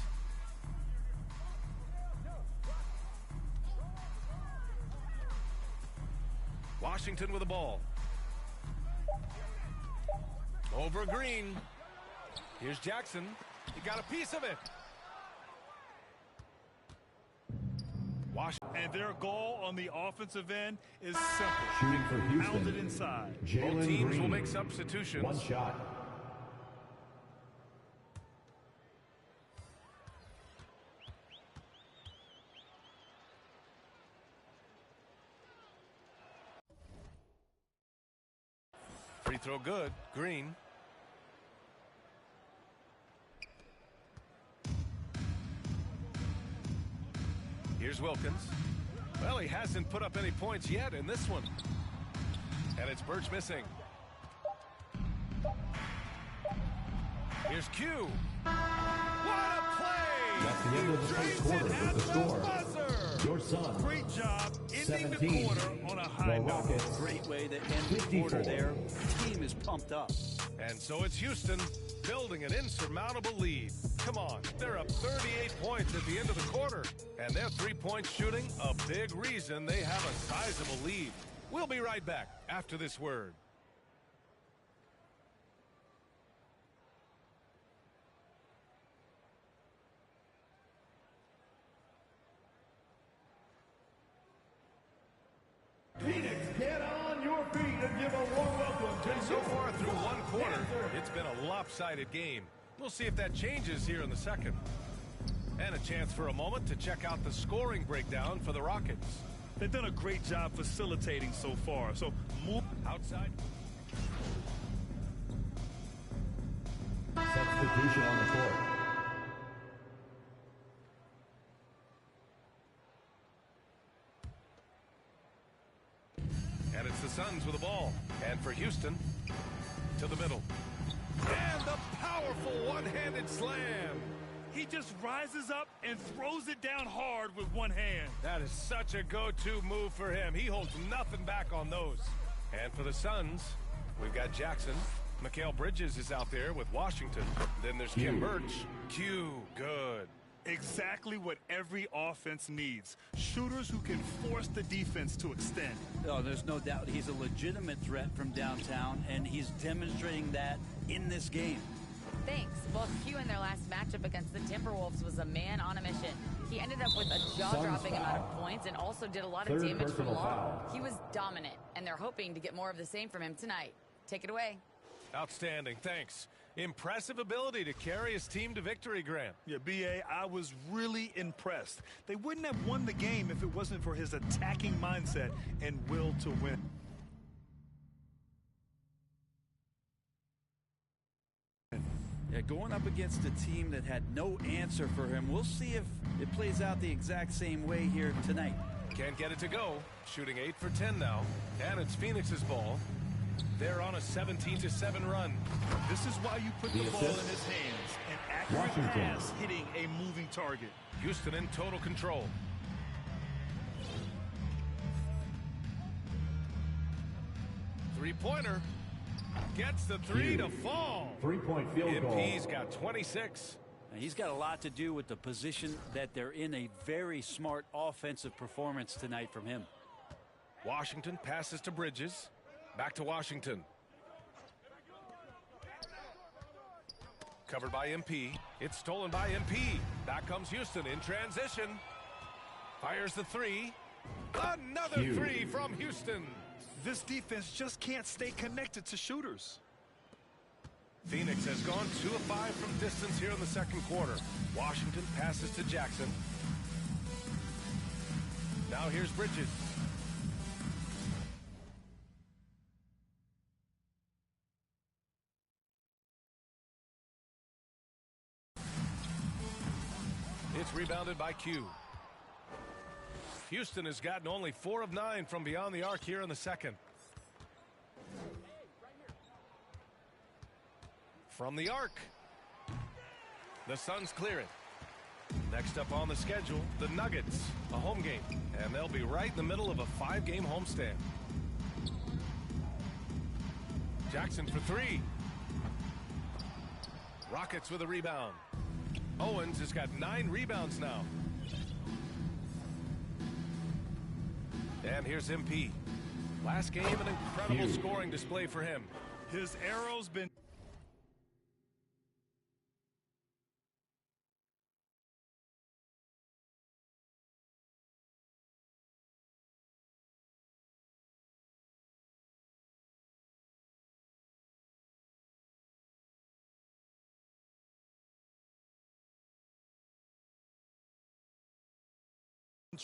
Washington with the ball. Over Green. Here's Jackson. He got a piece of it. And their goal on the offensive end is simple. Shooting for Houston. Pound it inside. Both teams will make substitutions. 1 shot. Free throw good. Green. Here's Wilkins. Well, he hasn't put up any points yet in this one. And it's Birch missing. Here's Q. What a play! That's the end of the first quarter with the score. Your Suns. Great job ending 17. the quarter on a high note. Great way to end the quarter there. The team is pumped up. And so it's Houston building an insurmountable lead. Come on, they're up 38 points at the end of the quarter. And their 3-point shooting, a big reason they have a sizable lead. We'll be right back after this word. Phoenix, get on your feet and give a warm welcome to So far through one quarter, it's been a lopsided game. We'll see if that changes here in the second. And a chance for a moment to check out the scoring breakdown for the Rockets. They've done a great job facilitating so far. So move outside. Substitution on the court. And it's the Suns with the ball. And for Houston, to the middle. And the powerful one-handed slam. He just rises up and throws it down hard with one hand. That is such a go-to move for him. He holds nothing back on those. And for the Suns, we've got Jackson. Mikal Bridges is out there with Washington. Then there's Kim Birch. Q, good. Exactly what every offense needs. Shooters who can force the defense to extend. Oh, there's no doubt he's a legitimate threat from downtown, and he's demonstrating that in this game. Thanks. Well, Q in their last matchup against the Timberwolves was a man on a mission. He ended up with a jaw-dropping amount of points and also did a lot of damage from long. He was dominant, and they're hoping to get more of the same from him tonight. Take it away. Outstanding. Thanks. Impressive ability to carry his team to victory, Grant. Yeah, B.A., I was really impressed. They wouldn't have won the game if it wasn't for his attacking mindset and will to win. Yeah, going up against a team that had no answer for him. We'll see if it plays out the exact same way here tonight. Can't get it to go. Shooting 8 for 10 now. And it's Phoenix's ball. They're on a 17-7 run. This is why you put the ball in his hands. An accurate pass hitting a moving target. Houston in total control. Three-pointer. Gets the three to fall. 3-point field goal. MP's got 26. And he's got a lot to do with the position that they're in. A very smart offensive performance tonight from him. Washington passes to Bridges. Back to Washington. Covered by MP. It's stolen by MP. Back comes Houston in transition. Fires the three. Another three from Houston. This defense just can't stay connected to shooters. Phoenix has gone 2 of 5 from distance here in the second quarter. Washington passes to Jackson. Now here's Bridges. It's rebounded by Q. Houston has gotten only 4 of 9 from beyond the arc here in the second. From the arc. The Suns clear it. Next up on the schedule, the Nuggets, a home game. And they'll be right in the middle of a 5-game homestand. Jackson for 3. Rockets with a rebound. Owens has got 9 rebounds now. And here's MP. Last game, an incredible scoring display for him. His arrow's been...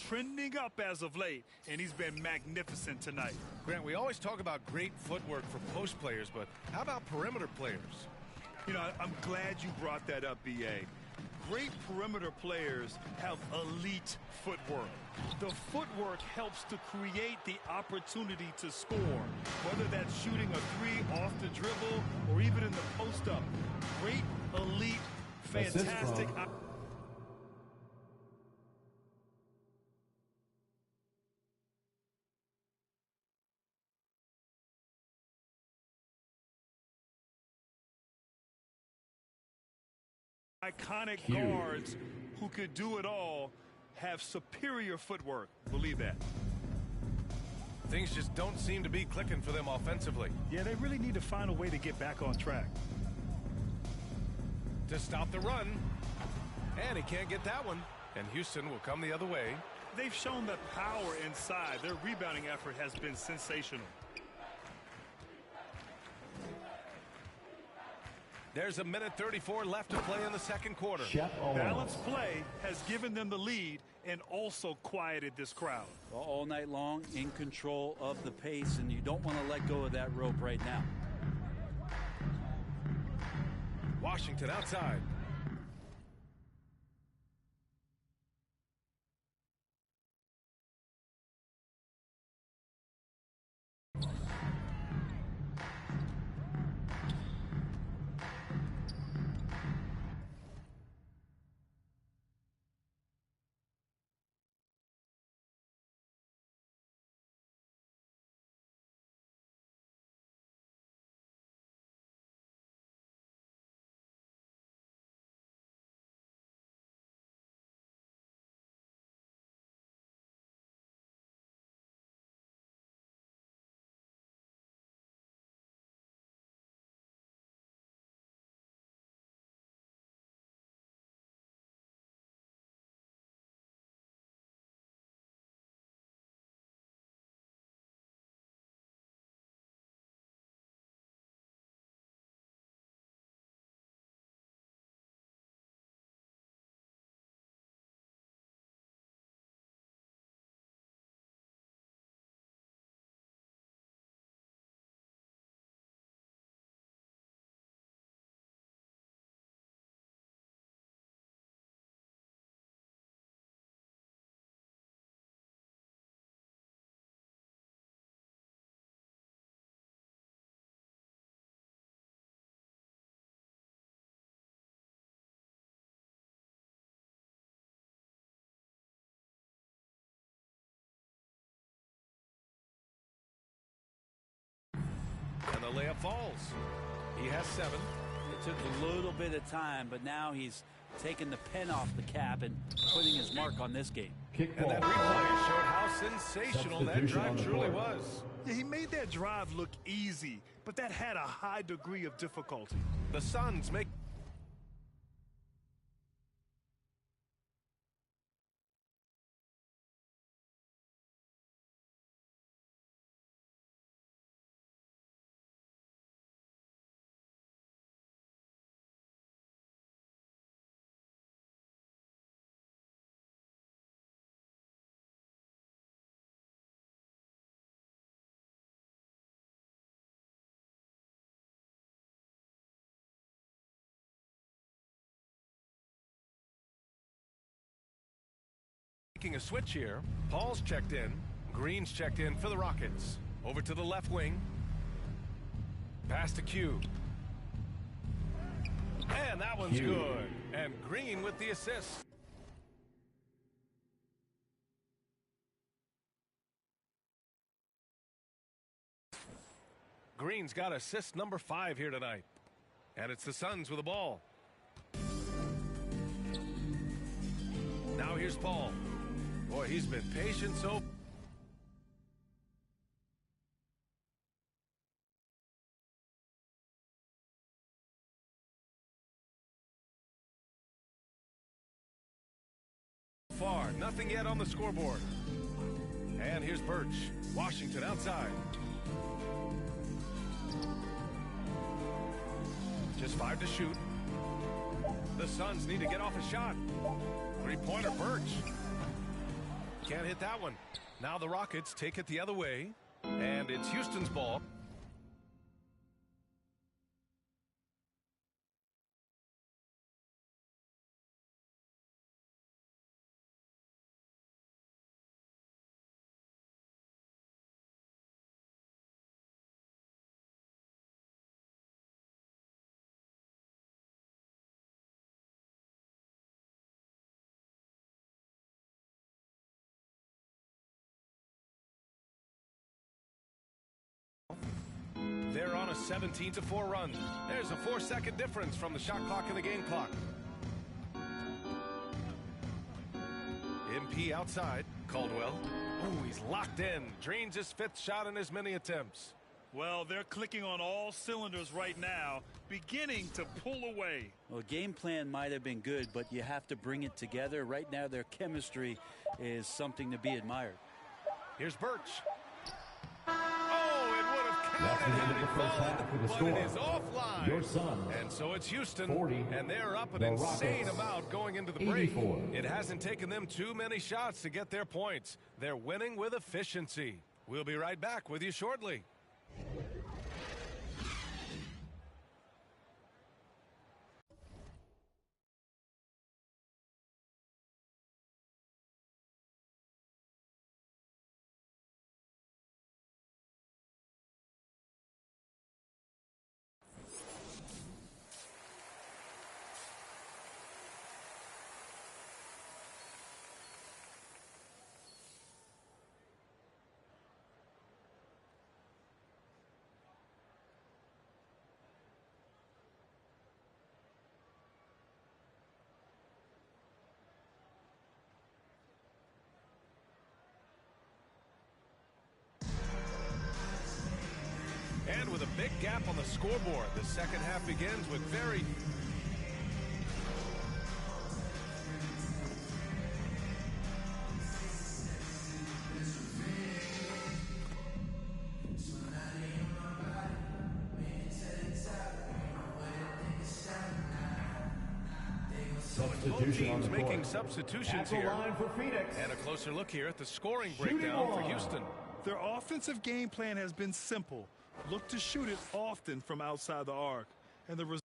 trending up as of late, and he's been magnificent tonight. Grant, we always talk about great footwork for post players, but how about perimeter players? You know, I'm glad you brought that up, B.A. Great perimeter players have elite footwork. The footwork helps to create the opportunity to score, whether that's shooting a 3 off the dribble or even in the post-up. Great, elite, fantastic... iconic guards who could do it all have superior footwork. Believe that. Things just don't seem to be clicking for them offensively. Yeah, they really need to find a way to get back on track. To stop the run. And he can't get that one. And Houston will come the other way. They've shown the power inside. Their rebounding effort has been sensational. There's a minute 34 left to play in the second quarter. Balanced play has given them the lead and also quieted this crowd. All night long, in control of the pace, and you don't want to let go of that rope right now. Washington outside. And the layup falls. He has 7. It took a little bit of time, but now he's taking the pen off the cap and putting his mark on this game. And that replay showed how sensational that drive truly was. Yeah, he made that drive look easy, but that had a high degree of difficulty. The Suns make a switch here. Paul's checked in. Green's checked in for the Rockets. Over to the left wing. Pass to Q. And that one's good. And Green with the assist. Green's got assist number 5 here tonight. And it's the Suns with the ball. Now here's Paul. Boy, he's been patient so far. Nothing yet on the scoreboard. And here's Birch. Washington outside. Just 5 to shoot. The Suns need to get off a shot. 3-pointer Birch. Can't hit that one. Now the Rockets take it the other way. And it's Houston's ball. They're on a 17-4 run. There's a 4-second difference from the shot clock and the game clock. MP outside. Caldwell. Oh, he's locked in. Drains his 5th shot in as many attempts. Well, they're clicking on all cylinders right now, beginning to pull away. Well, game plan might have been good, but you have to bring it together. Right now, their chemistry is something to be admired. Here's Birch. That's the end of the first half with the but score. It is offline. Your Suns. And so it's Houston, 40, and they're up an the insane Rockets, amount going into the break. 84. It hasn't taken them too many shots to get their points. They're winning with efficiency. We'll be right back with you shortly. And with a big gap on the scoreboard, the second half begins with very... Both teams making substitutions here. For Phoenix. And a closer look here at the scoring breakdown for Houston. Their offensive game plan has been simple. Look to shoot it often from outside the arc. And the result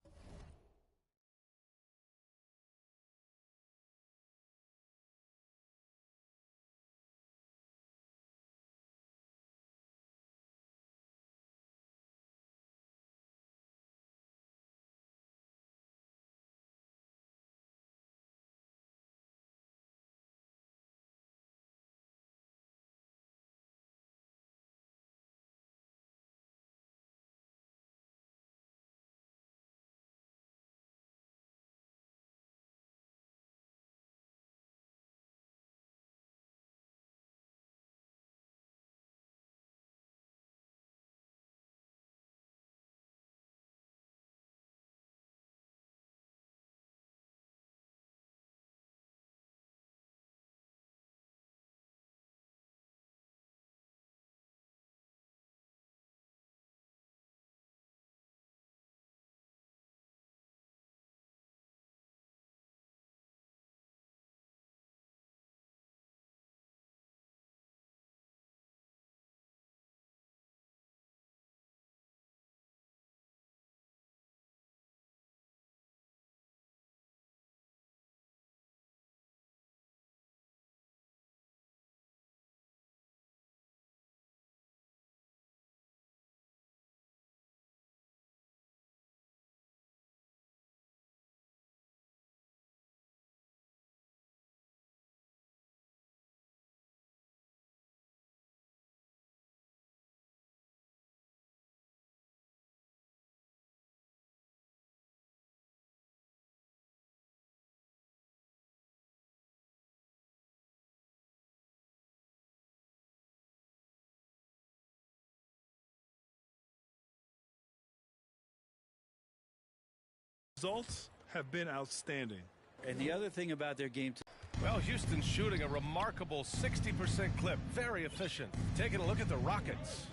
Results have been outstanding. And the other thing about their game, well, Houston's shooting a remarkable 60% clip. Very efficient. Taking a look at the Rockets.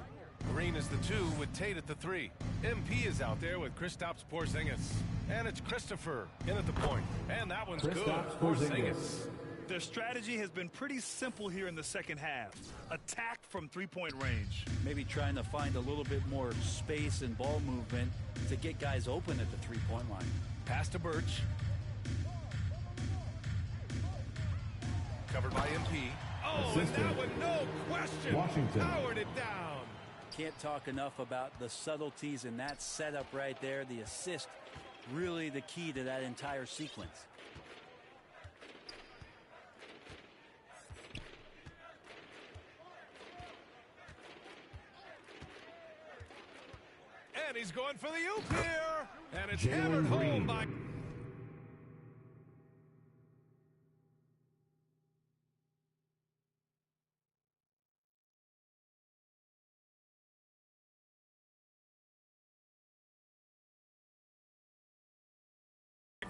Green is the 2 with Tate at the 3. MP is out there with Kristaps Porzingis. And it's Christopher in at the point. And that one's good. Porzingis. Their strategy has been pretty simple here in the second half. Attack from three-point range. maybe trying to find a little bit more space and ball movement to get guys open at the three-point line. Pass to Birch. Covered by MP. Oh, and that one, no question. Washington. Powered it down. Can't talk enough about the subtleties in that setup right there. The assist, really the key to that entire sequence. And he's going for the oop here. And it's hammered home by...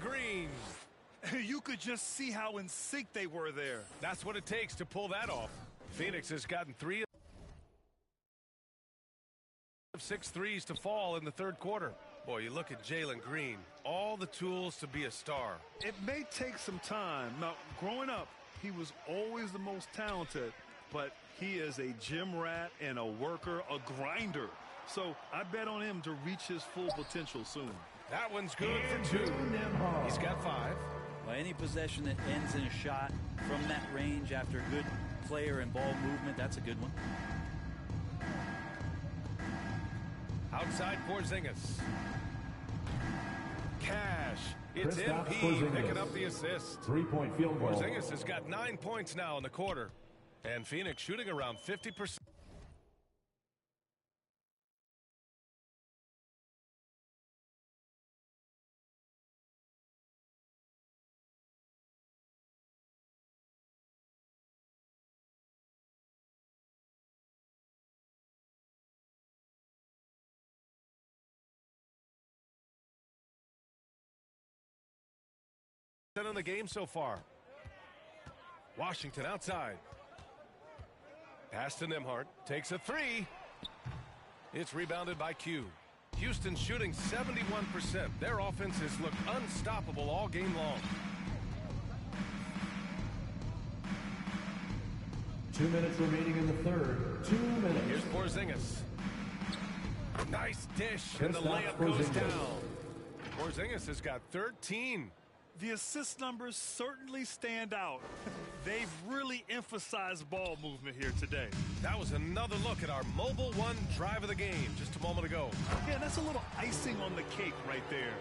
Green. You could just see how in sync they were there. That's what it takes to pull that off. Phoenix has gotten 3 of 6 threes to fall in the third quarter. Boy, you look at Jalen Green. All the tools to be a star. It may take some time. Now, growing up, he was always the most talented, but he is a gym rat and a worker, a grinder. So I bet on him to reach his full potential soon. That one's good for 2. He's got 5. Well, any possession that ends in a shot from that range after good player and ball movement, that's a good one. Outside Porzingis. Cash. It's Kristaps MP Porzingis. picking up the assist. 3-point field goal. Porzingis has got 9 points now in the quarter. And Phoenix shooting around 50%. In the game so far. Washington outside. Pass to Nembhard. Takes a 3. It's rebounded by Q. Houston shooting 71%. Their offenses look unstoppable all game long. 2 minutes remaining in the third. 2 minutes. Here's Porzingis. Nice dish, and the Kristaps layup goes Porzingis. down. Porzingis has got 13. The assist numbers certainly stand out. They've really emphasized ball movement here today. That was another look at our Mobile One drive of the game just a moment ago. Yeah, that's a little icing on the cake right there.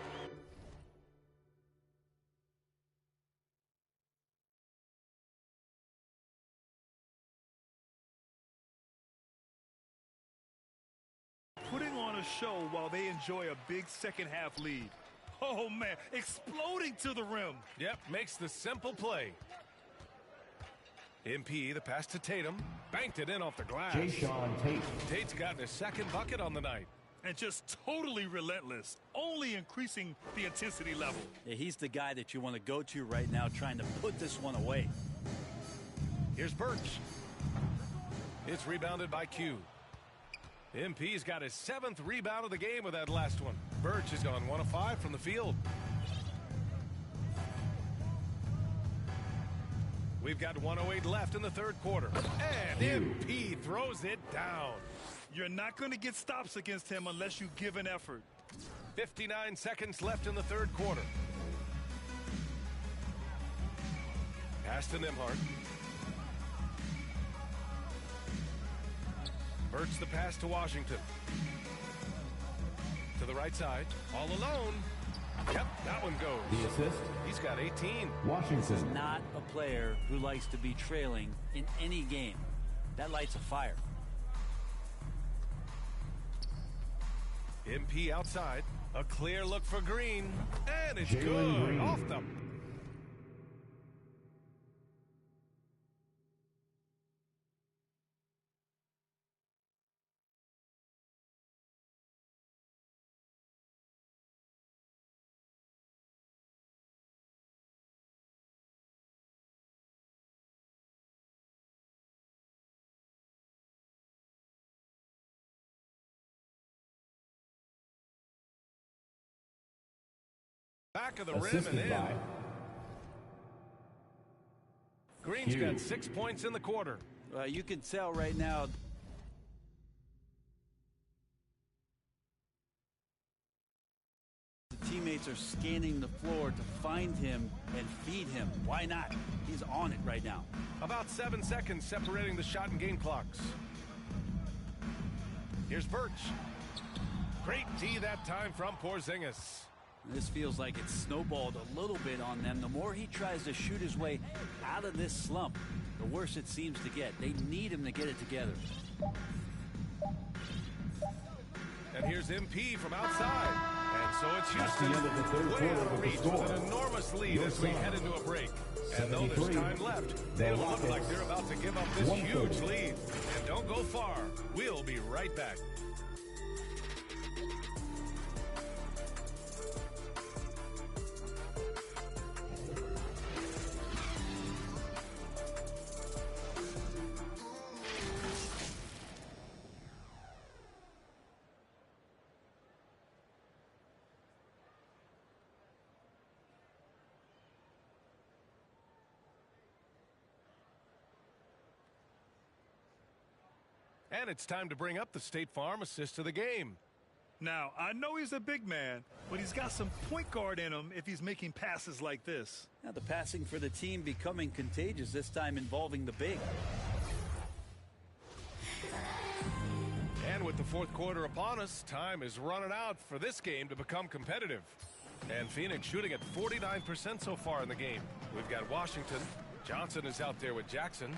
Putting on a show while they enjoy a big second half lead. Oh, man, exploding to the rim. Yep, makes the simple play. MP, the pass to Tatum. Banked it in off the glass. Jayshawn Tate. Tate's gotten his second bucket on the night. And just totally relentless, only increasing the intensity level. Yeah, he's the guy that you want to go to right now trying to put this one away. Here's Birch. It's rebounded by Q. MP's got his 7th rebound of the game with that last one. Birch has gone 1 of 5 from the field. We've got 1:08 left in the third quarter. And MP throws it down. You're not going to get stops against him unless you give an effort. 59 seconds left in the third quarter. Pass to Nembhard. Birch the pass to Washington. To the right side. All alone. Yep, that one goes. The assist. He's got 18. Washington. Not a player who likes to be trailing in any game. That lights a fire. MP outside. A clear look for Green. And it's Jalen good. Green. Off the Back of the rim and in. Green's got 6 points in the quarter. You can tell right now. The teammates are scanning the floor to find him and feed him. Why not? He's on it right now. About 7 seconds separating the shot and game clocks. Here's Birch. Great D that time from Porzingis. This feels like it's snowballed a little bit on them. The more he tries to shoot his way out of this slump, the worse it seems to get. They need him to get it together. And here's MP from outside. And so it's Houston way out of reach with an enormous lead as we head into a break. And though there's time left, they don't look like they're about to give up this huge lead. And don't go far. We'll be right back. And it's time to bring up the State Farm assist of the game. Now, I know he's a big man, but he's got some point guard in him if he's making passes like this. Now the passing for the team becoming contagious, this time involving the big. And with the fourth quarter upon us, time is running out for this game to become competitive. And Phoenix shooting at 49% so far in the game. We've got Washington. Johnson is out there with Jackson.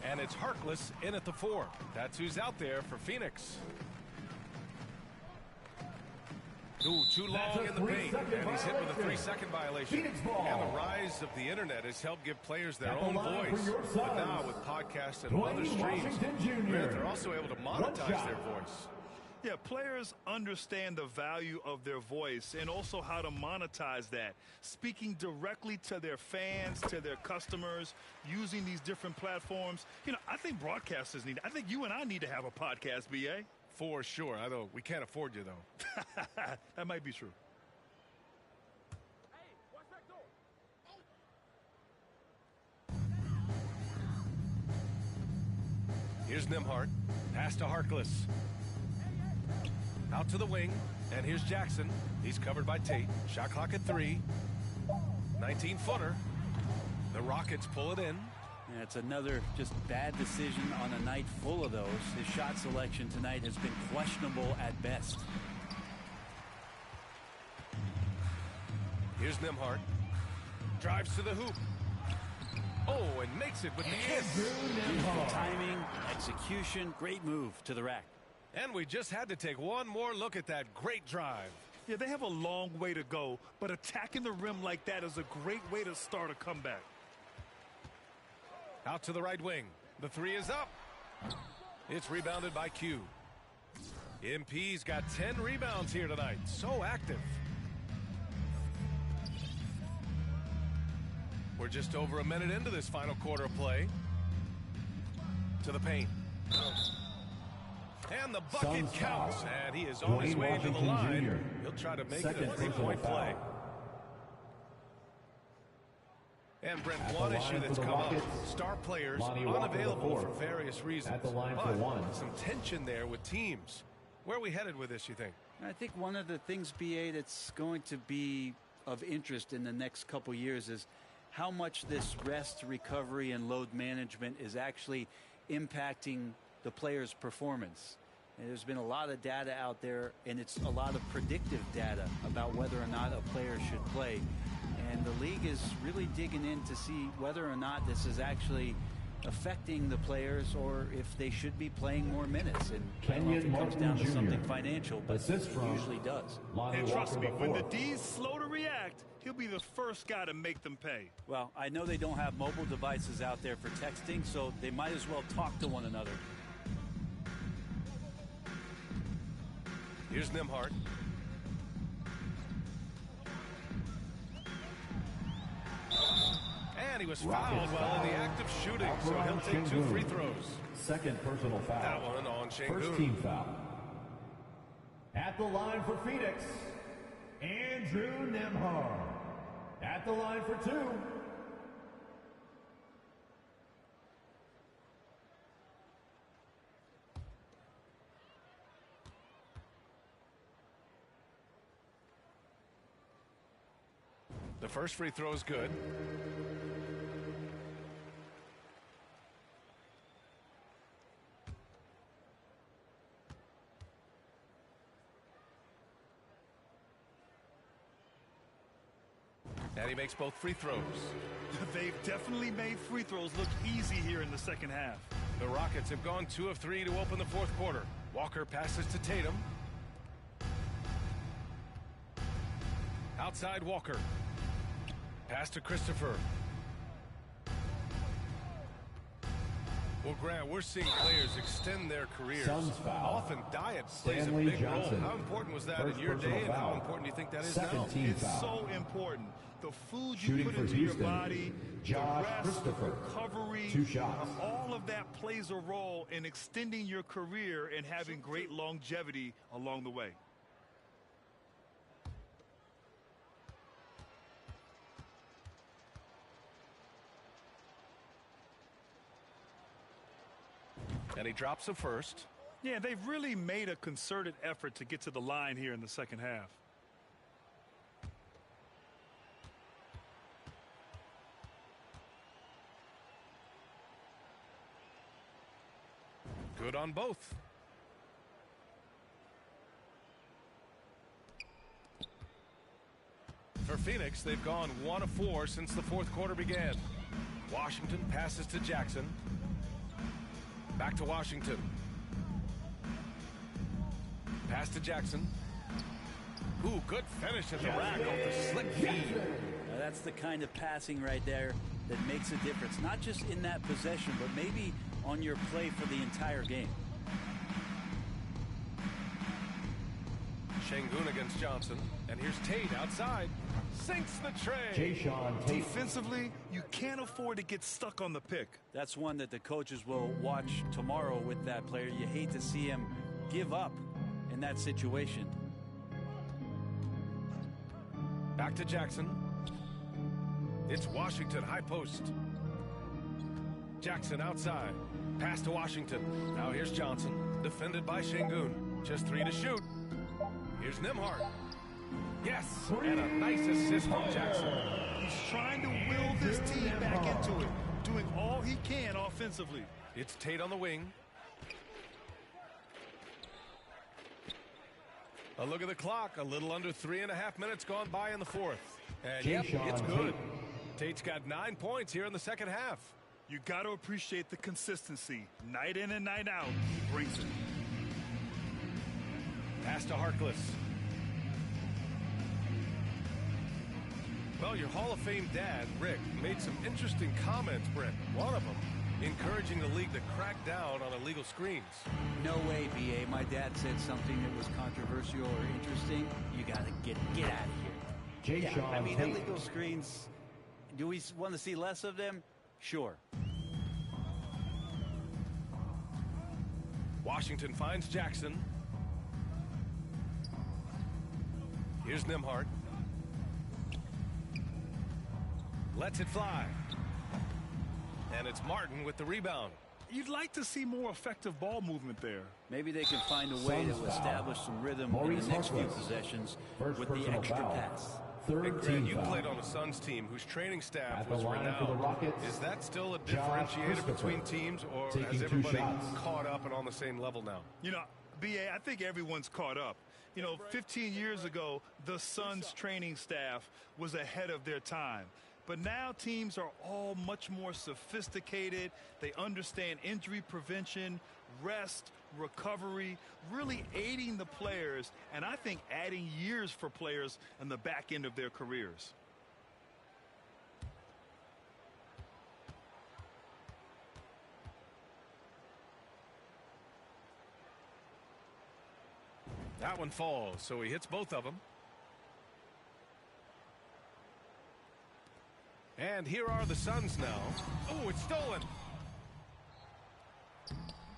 And it's Harkless in at the 4. That's who's out there for Phoenix. Ooh, too long in the paint, and he's hit with a 3-second violation. And the rise of the internet has helped give players their own voice. But now with podcasts and other streams, they're also able to monetize their voice. Yeah, players understand the value of their voice and also how to monetize that. Speaking directly to their fans, to their customers, using these different platforms. You know, I think broadcasters need, I think you and I need to have a podcast, BA. For sure, although we can't afford you, though. That might be true. Here's Nembhard. Pass to Harkless. Out to the wing, and here's Jackson. He's covered by Tate. Shot clock at 3. 19-footer. The Rockets pull it in. Yeah, it's another just bad decision on a night full of those. His shot selection tonight has been questionable at best. Here's Nembhard. Drives to the hoop. Oh, and makes it with the kiss. Beautiful timing, execution, great move to the rack. And we just had to take one more look at that great drive. Yeah, they have a long way to go, but attacking the rim like that is a great way to start a comeback. Out to the right wing. The 3 is up. It's rebounded by Q. MP's got 10 rebounds here tonight. So active. We're just over a minute into this final quarter of play. To the paint. And the bucket counts. And he is on his way to the line. He'll try to make it a 3-point play. And Brent, one issue that's come up, star players unavailable for various reasons. But some tension there with teams. Where are we headed with this, you think? I think one of the things, BA, that's going to be of interest in the next couple years is how much this rest, recovery, and load management is actually impacting the player's performance. And there's been a lot of data out there, and it's a lot of predictive data about whether or not a player should play. And the league is really digging in to see whether or not this is actually affecting the players or if they should be playing more minutes. And I don't know if it comes down to something financial, but it usually does. And trust me, when the D's slow to react, he'll be the first guy to make them pay. Well, I know they don't have mobile devices out there for texting, so they might as well talk to one another. Here's Nembhard. And he was fouled while in the act of shooting, so he'll take 2 free throws. Second personal foul. That one on Sengun. First team foul. At the line for Phoenix, Andrew Nembhard. At the line for 2. The first free throw is good. And he makes both free throws. They've definitely made free throws look easy here in the second half. The Rockets have gone 2 of 3 to open the fourth quarter. Walker passes to Tatum. Outside Walker. Pass to Christopher. Well, Grant, we're seeing players extend their careers. Suns foul. Often diet plays Stanley a big Johnson. role. How important was that First in your personal day, and how foul. important do you think that is Second now? team It's foul. so important. The food you Shooting put for into Houston, your body, Josh the rest, Christopher. recovery, 2 shots. all of that plays a role in extending your career and having great longevity along the way. And he drops the first. Yeah, they've really made a concerted effort to get to the line here in the second half. Good on both. For Phoenix, they've gone 1 of 4 since the fourth quarter began. Washington passes to Jackson. Back to Washington. Pass to Jackson. Ooh, good finish at the rack off the slick feed. Now that's the kind of passing right there that makes a difference, not just in that possession, but maybe on your play for the entire game. Sengun against Johnson. And here's Tate outside. Sinks the tray. Defensively, you can't afford to get stuck on the pick. That's one that the coaches will watch tomorrow with that player. You hate to see him give up in that situation. Back to Jackson. It's Washington, high post. Jackson outside. Pass to Washington. Now here's Johnson. Defended by Sengun. Just 3 to shoot. Here's Nembhard. Yes, and a nice assist from Jackson. He's trying to will this team back into it, doing all he can offensively. It's Tate on the wing. A look at the clock. A little under 3.5 minutes gone by in the fourth. And yep, it's good. Tate's got 9 points here in the second half. You got to appreciate the consistency. Night in and night out, he brings it. Pass to Harkless. Well, your Hall of Fame dad, Rick, made some interesting comments, Brent. One of them, encouraging the league to crack down on illegal screens. No way, B.A. My dad said something that was controversial or interesting. You got to get out of here. I mean, illegal screens, do we want to see less of them? Sure. Washington finds Jackson. Here's Nembhard. Lets it fly. And it's Martin with the rebound. You'd like to see more effective ball movement there. Maybe they can find a way to establish some rhythm in the next few possessions with the extra pass. Third team you played on a Suns team whose training staff was renowned. Is that still a differentiator between teams, or has everybody caught up and on the same level now? You know, B.A., I think everyone's caught up. You know, 15 years ago, the Suns training staff was ahead of their time. But now teams are all much more sophisticated. They understand injury prevention, rest, recovery, really aiding the players, and I think adding years for players in the back end of their careers. That one falls, so he hits both of them. And here are the Suns now. Oh, it's stolen.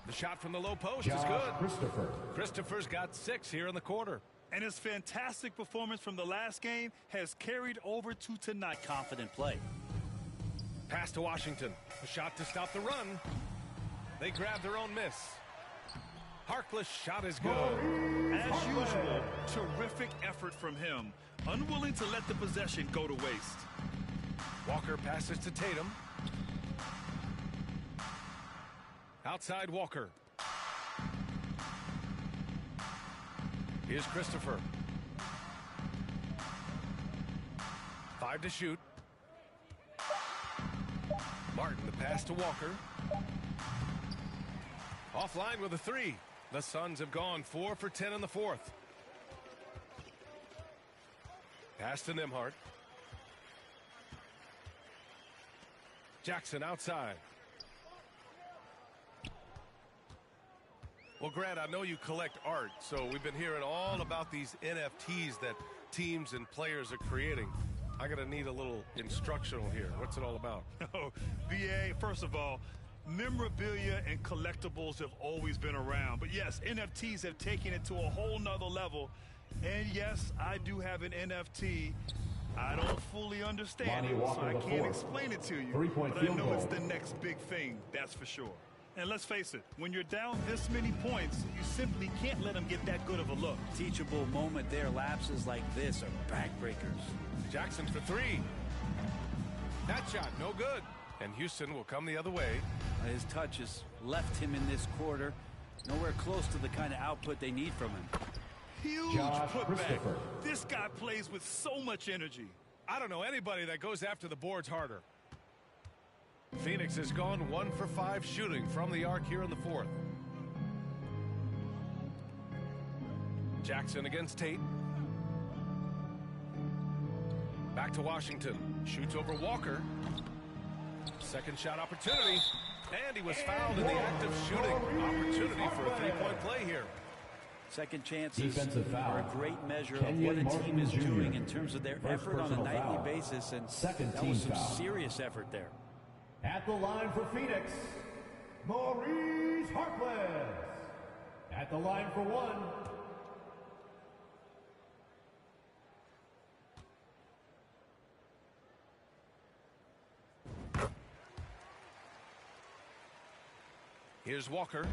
The shot from the low post is good. Christopher's got 6 here in the quarter. And his fantastic performance from the last game has carried over to tonight. Confident play. Pass to Washington. A shot to stop the run. They grab their own miss. Harkless shot is good. As usual, terrific effort from him. Unwilling to let the possession go to waste. Walker passes to Tatum. Outside Walker. Here's Christopher. 5 to shoot. Martin, the pass to Walker. Offline with a 3. The Suns have gone 4 for 10 in the 4th. Pass to Nembhard. Jackson outside. Well, Grant, I know you collect art, so we've been hearing all about these NFTs that teams and players are creating. I'm going to need a little instructional here. What's it all about? Oh, VA, first of all, memorabilia and collectibles have always been around. But yes, NFTs have taken it to a whole nother level. And yes, I do have an NFT. I don't fully understand it, so I can't explain it to you. But I know it's the next big thing, that's for sure. And let's face it, when you're down this many points, you simply can't let them get that good of a look. Teachable moment there. Lapses like this are backbreakers. Jackson for 3. That shot, no good. And Houston will come the other way. His touches left him in this quarter. Nowhere close to the kind of output they need from him. Huge putback. This guy plays with so much energy. I don't know anybody that goes after the boards harder. Phoenix has gone 1 for 5 shooting from the arc here in the 4th. Jackson against Tate. Back to Washington. Shoots over Walker. Second shot opportunity. And he was fouled in the act of shooting. Opportunity for a 3-point play here. Second chances are a great measure of what a team is doing in terms of their effort on a nightly basis. And that was some serious effort there. At the line for Phoenix, Maurice Harkless. At the line for 1. Here's Walker.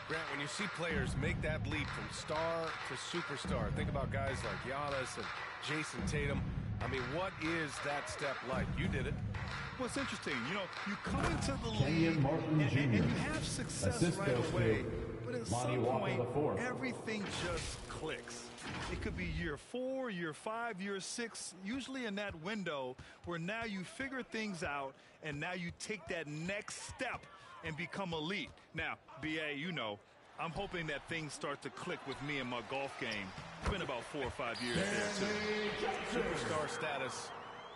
Grant, when you see players make that leap from star to superstar, think about guys like Giannis and Jason Tatum. I mean, what is that step like? You did it. Well, it's interesting. You know, you come into the league and you have success right away. But at some point, everything just clicks. It could be year 4, year 5, year 6, usually in that window where now you figure things out and now you take that next step and become elite. Now, BA, you know, I'm hoping that things start to click with me in my golf game. It's been about 4 or 5 years there, too. Superstar status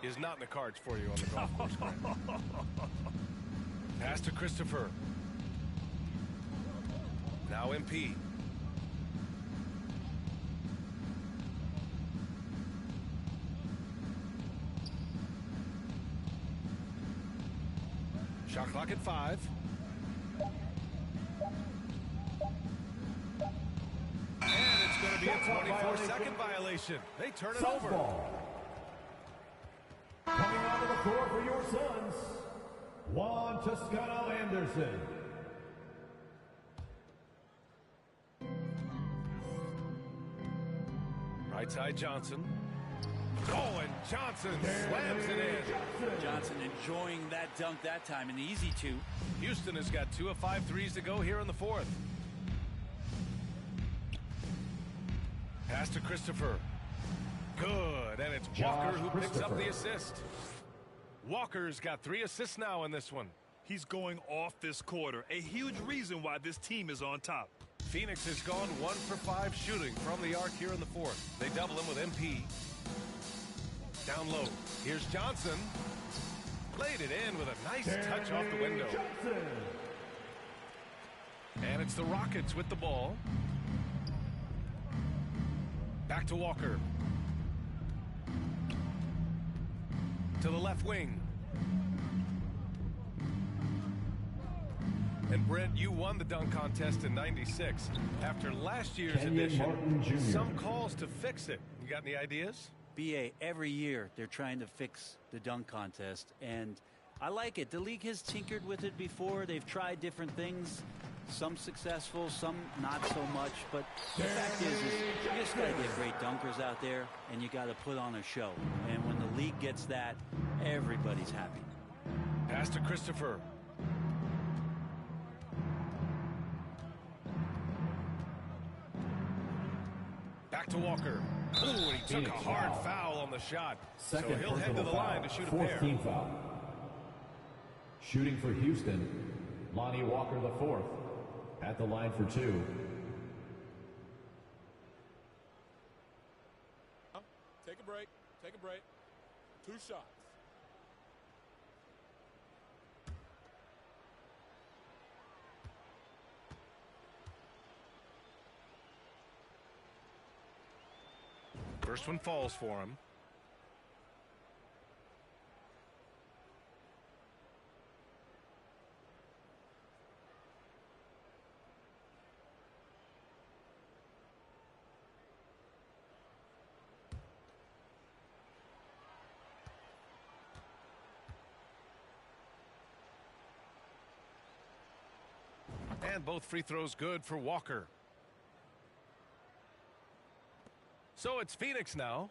is not in the cards for you on the golf course, Grant. Pass to Christopher. Now MP. Shot clock at 5. And it's going to be a 24-second violation. They turn it over. Coming onto the floor for your Suns, Juan Toscano Anderson. Right side Johnson. Oh, and Johnson slams it in. Johnson enjoying that dunk that time, an easy 2. Houston has got 2 of 5 threes to go here in the 4th. Pass to Christopher. Good, and it's Walker who picks up the assist. Walker's got 3 assists now in this one. He's going off this quarter. A huge reason why this team is on top. Phoenix has gone 1 for 5 shooting from the arc here in the 4th. They double him with MP. Down low. Here's Johnson. Laid it in with a nice touch off the window. And it's the Rockets with the ball. Back to Walker. To the left wing. And Brent, you won the dunk contest in '96. After last year's edition, some calls to fix it. You got any ideas? BA, every year they're trying to fix the dunk contest, and I like it. The league has tinkered with it before. They've tried different things, some successful, some not so much, but the fact is you just got to get great dunkers out there, and you got to put on a show. And when the league gets that, everybody's happy. Pass to Christopher. Back to Walker. Ooh, and he took a hard foul on the shot. So he'll head to the line to shoot a pair. Team foul. Shooting for Houston, Lonnie Walker the fourth, at the line for 2. Take a break. Take a break. 2 shots. First one falls for him. And both free throws good for Walker. So it's Phoenix now.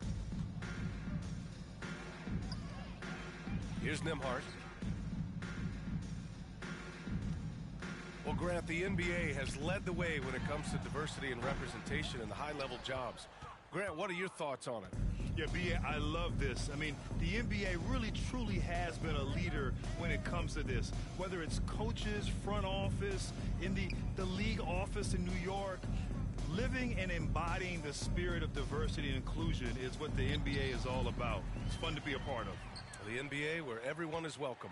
Here's Nembhard. Well, Grant, the NBA has led the way when it comes to diversity and representation in the high-level jobs. Grant, what are your thoughts on it? Yeah, BA, I love this. I mean, the NBA really, truly has been a leader when it comes to this. Whether it's coaches, front office, in the league office in New York, living and embodying the spirit of diversity and inclusion is what the NBA is all about. It's fun to be a part of. The NBA where everyone is welcome.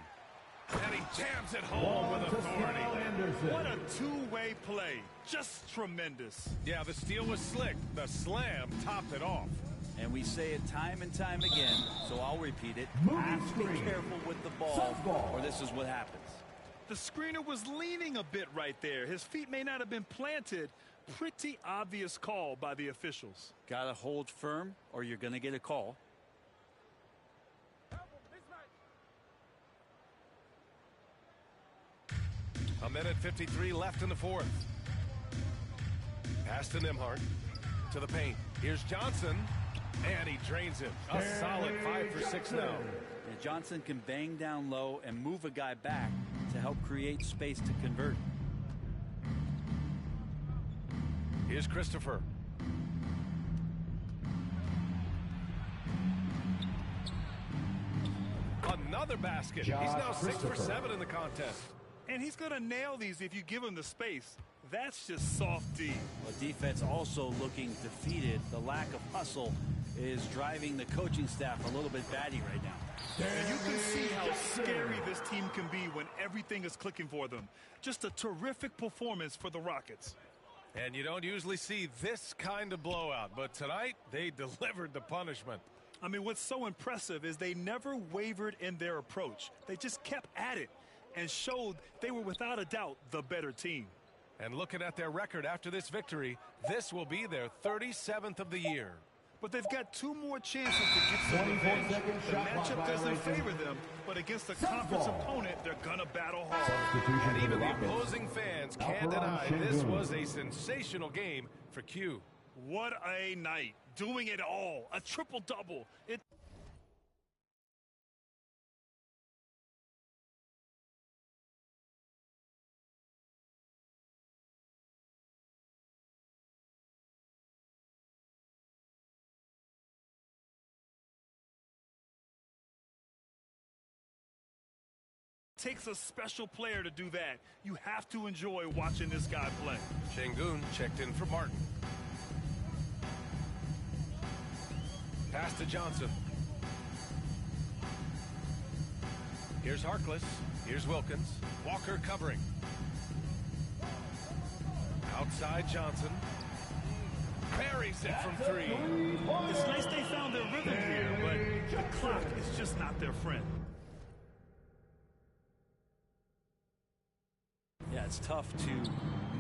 And he jams it home with authority. What a two-way play. Just tremendous. Yeah, the steal was slick. The slam topped it off. And we say it time and time again, so I'll repeat it. Have to be careful with the ball, or this is what happens. The screener was leaning a bit right there. His feet may not have been planted. Pretty obvious call by the officials. Got to hold firm, or you're going to get a call. A minute 53 left in the fourth. Pass to Nembhard. To the paint. Here's Johnson. And he drains it. A solid 5 for 6 now. And Johnson can bang down low and move a guy back to help create space to convert. Here's Christopher. Another basket. He's now 6 for 7 in the contest. And he's going to nail these if you give him the space. That's just soft D. Well, defense also looking defeated. The lack of hustle is driving the coaching staff a little bit batty right now. And you can see how scary this team can be when everything is clicking for them. Just a terrific performance for the Rockets. And you don't usually see this kind of blowout, but tonight they delivered the punishment. I mean, what's so impressive is they never wavered in their approach. They just kept at it and showed they were without a doubt the better team. And looking at their record after this victory, this will be their 37th of the year. But they've got 2 more chances to get some revenge. The matchup doesn't favor them, but against a conference opponent, they're going to battle hard. And even the opposing fans can't deny this was a sensational game for Q. What a night. Doing it all. A triple-double. Takes a special player to do that. You have to enjoy watching this guy play. Şengün checked in for Martin. Pass to Johnson. Here's Harkless. Here's Wilkins. Walker covering. Outside Johnson. Buries it from three. It's nice they found their rhythm here, but the clock is just not their friend. Yeah, it's tough to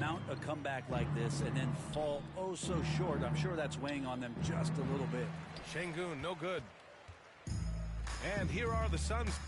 mount a comeback like this and then fall oh so short. I'm sure that's weighing on them just a little bit. Şengün, no good. And here are the Suns.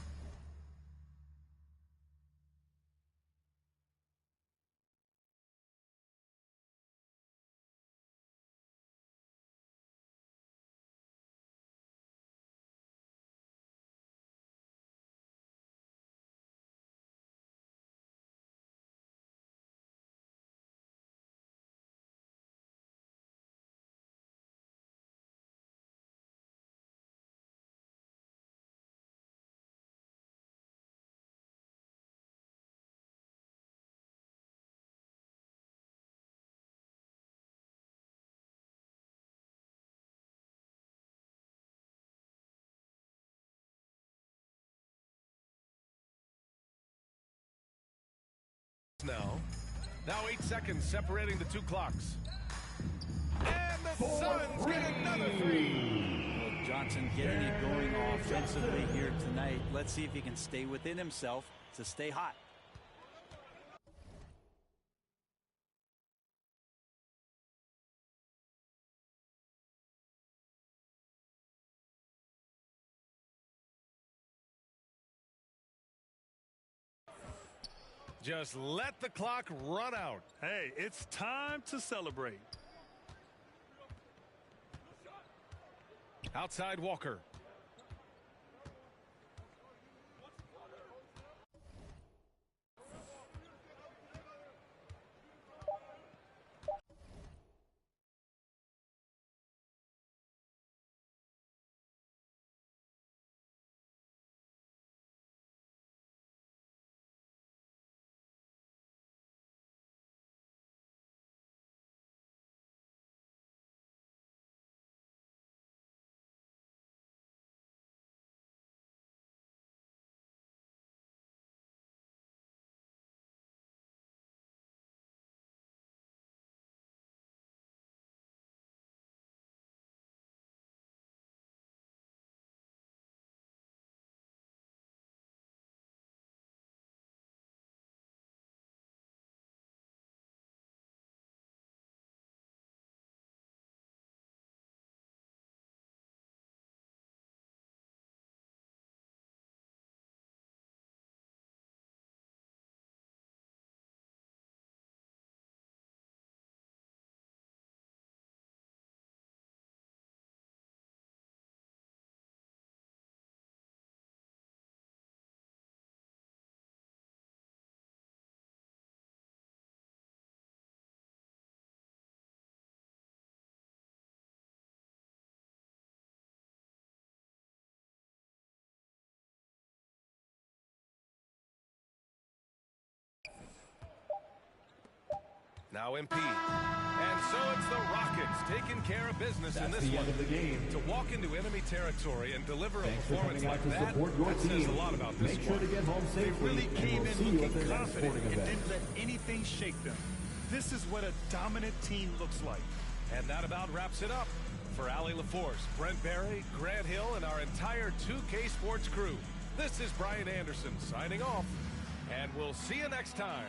Now 8 seconds separating the two clocks. And the Suns get another three. Well, Johnson getting it going offensively here tonight. Let's see if he can stay within himself to stay hot. Just let the clock run out. Hey, it's time to celebrate. Outside Walker. Now Embiid. And so it's the Rockets taking care of business in this one. Of the game. To walk into enemy territory and deliver a performance like that, that says a lot about this Make sure to get home They safely. really came we'll in looking confident confident and didn't let anything shake them. This is what a dominant team looks like. And that about wraps it up. For Allie LaForce, Brent Barry, Grant Hill, and our entire 2K Sports crew, this is Brian Anderson signing off. And we'll see you next time.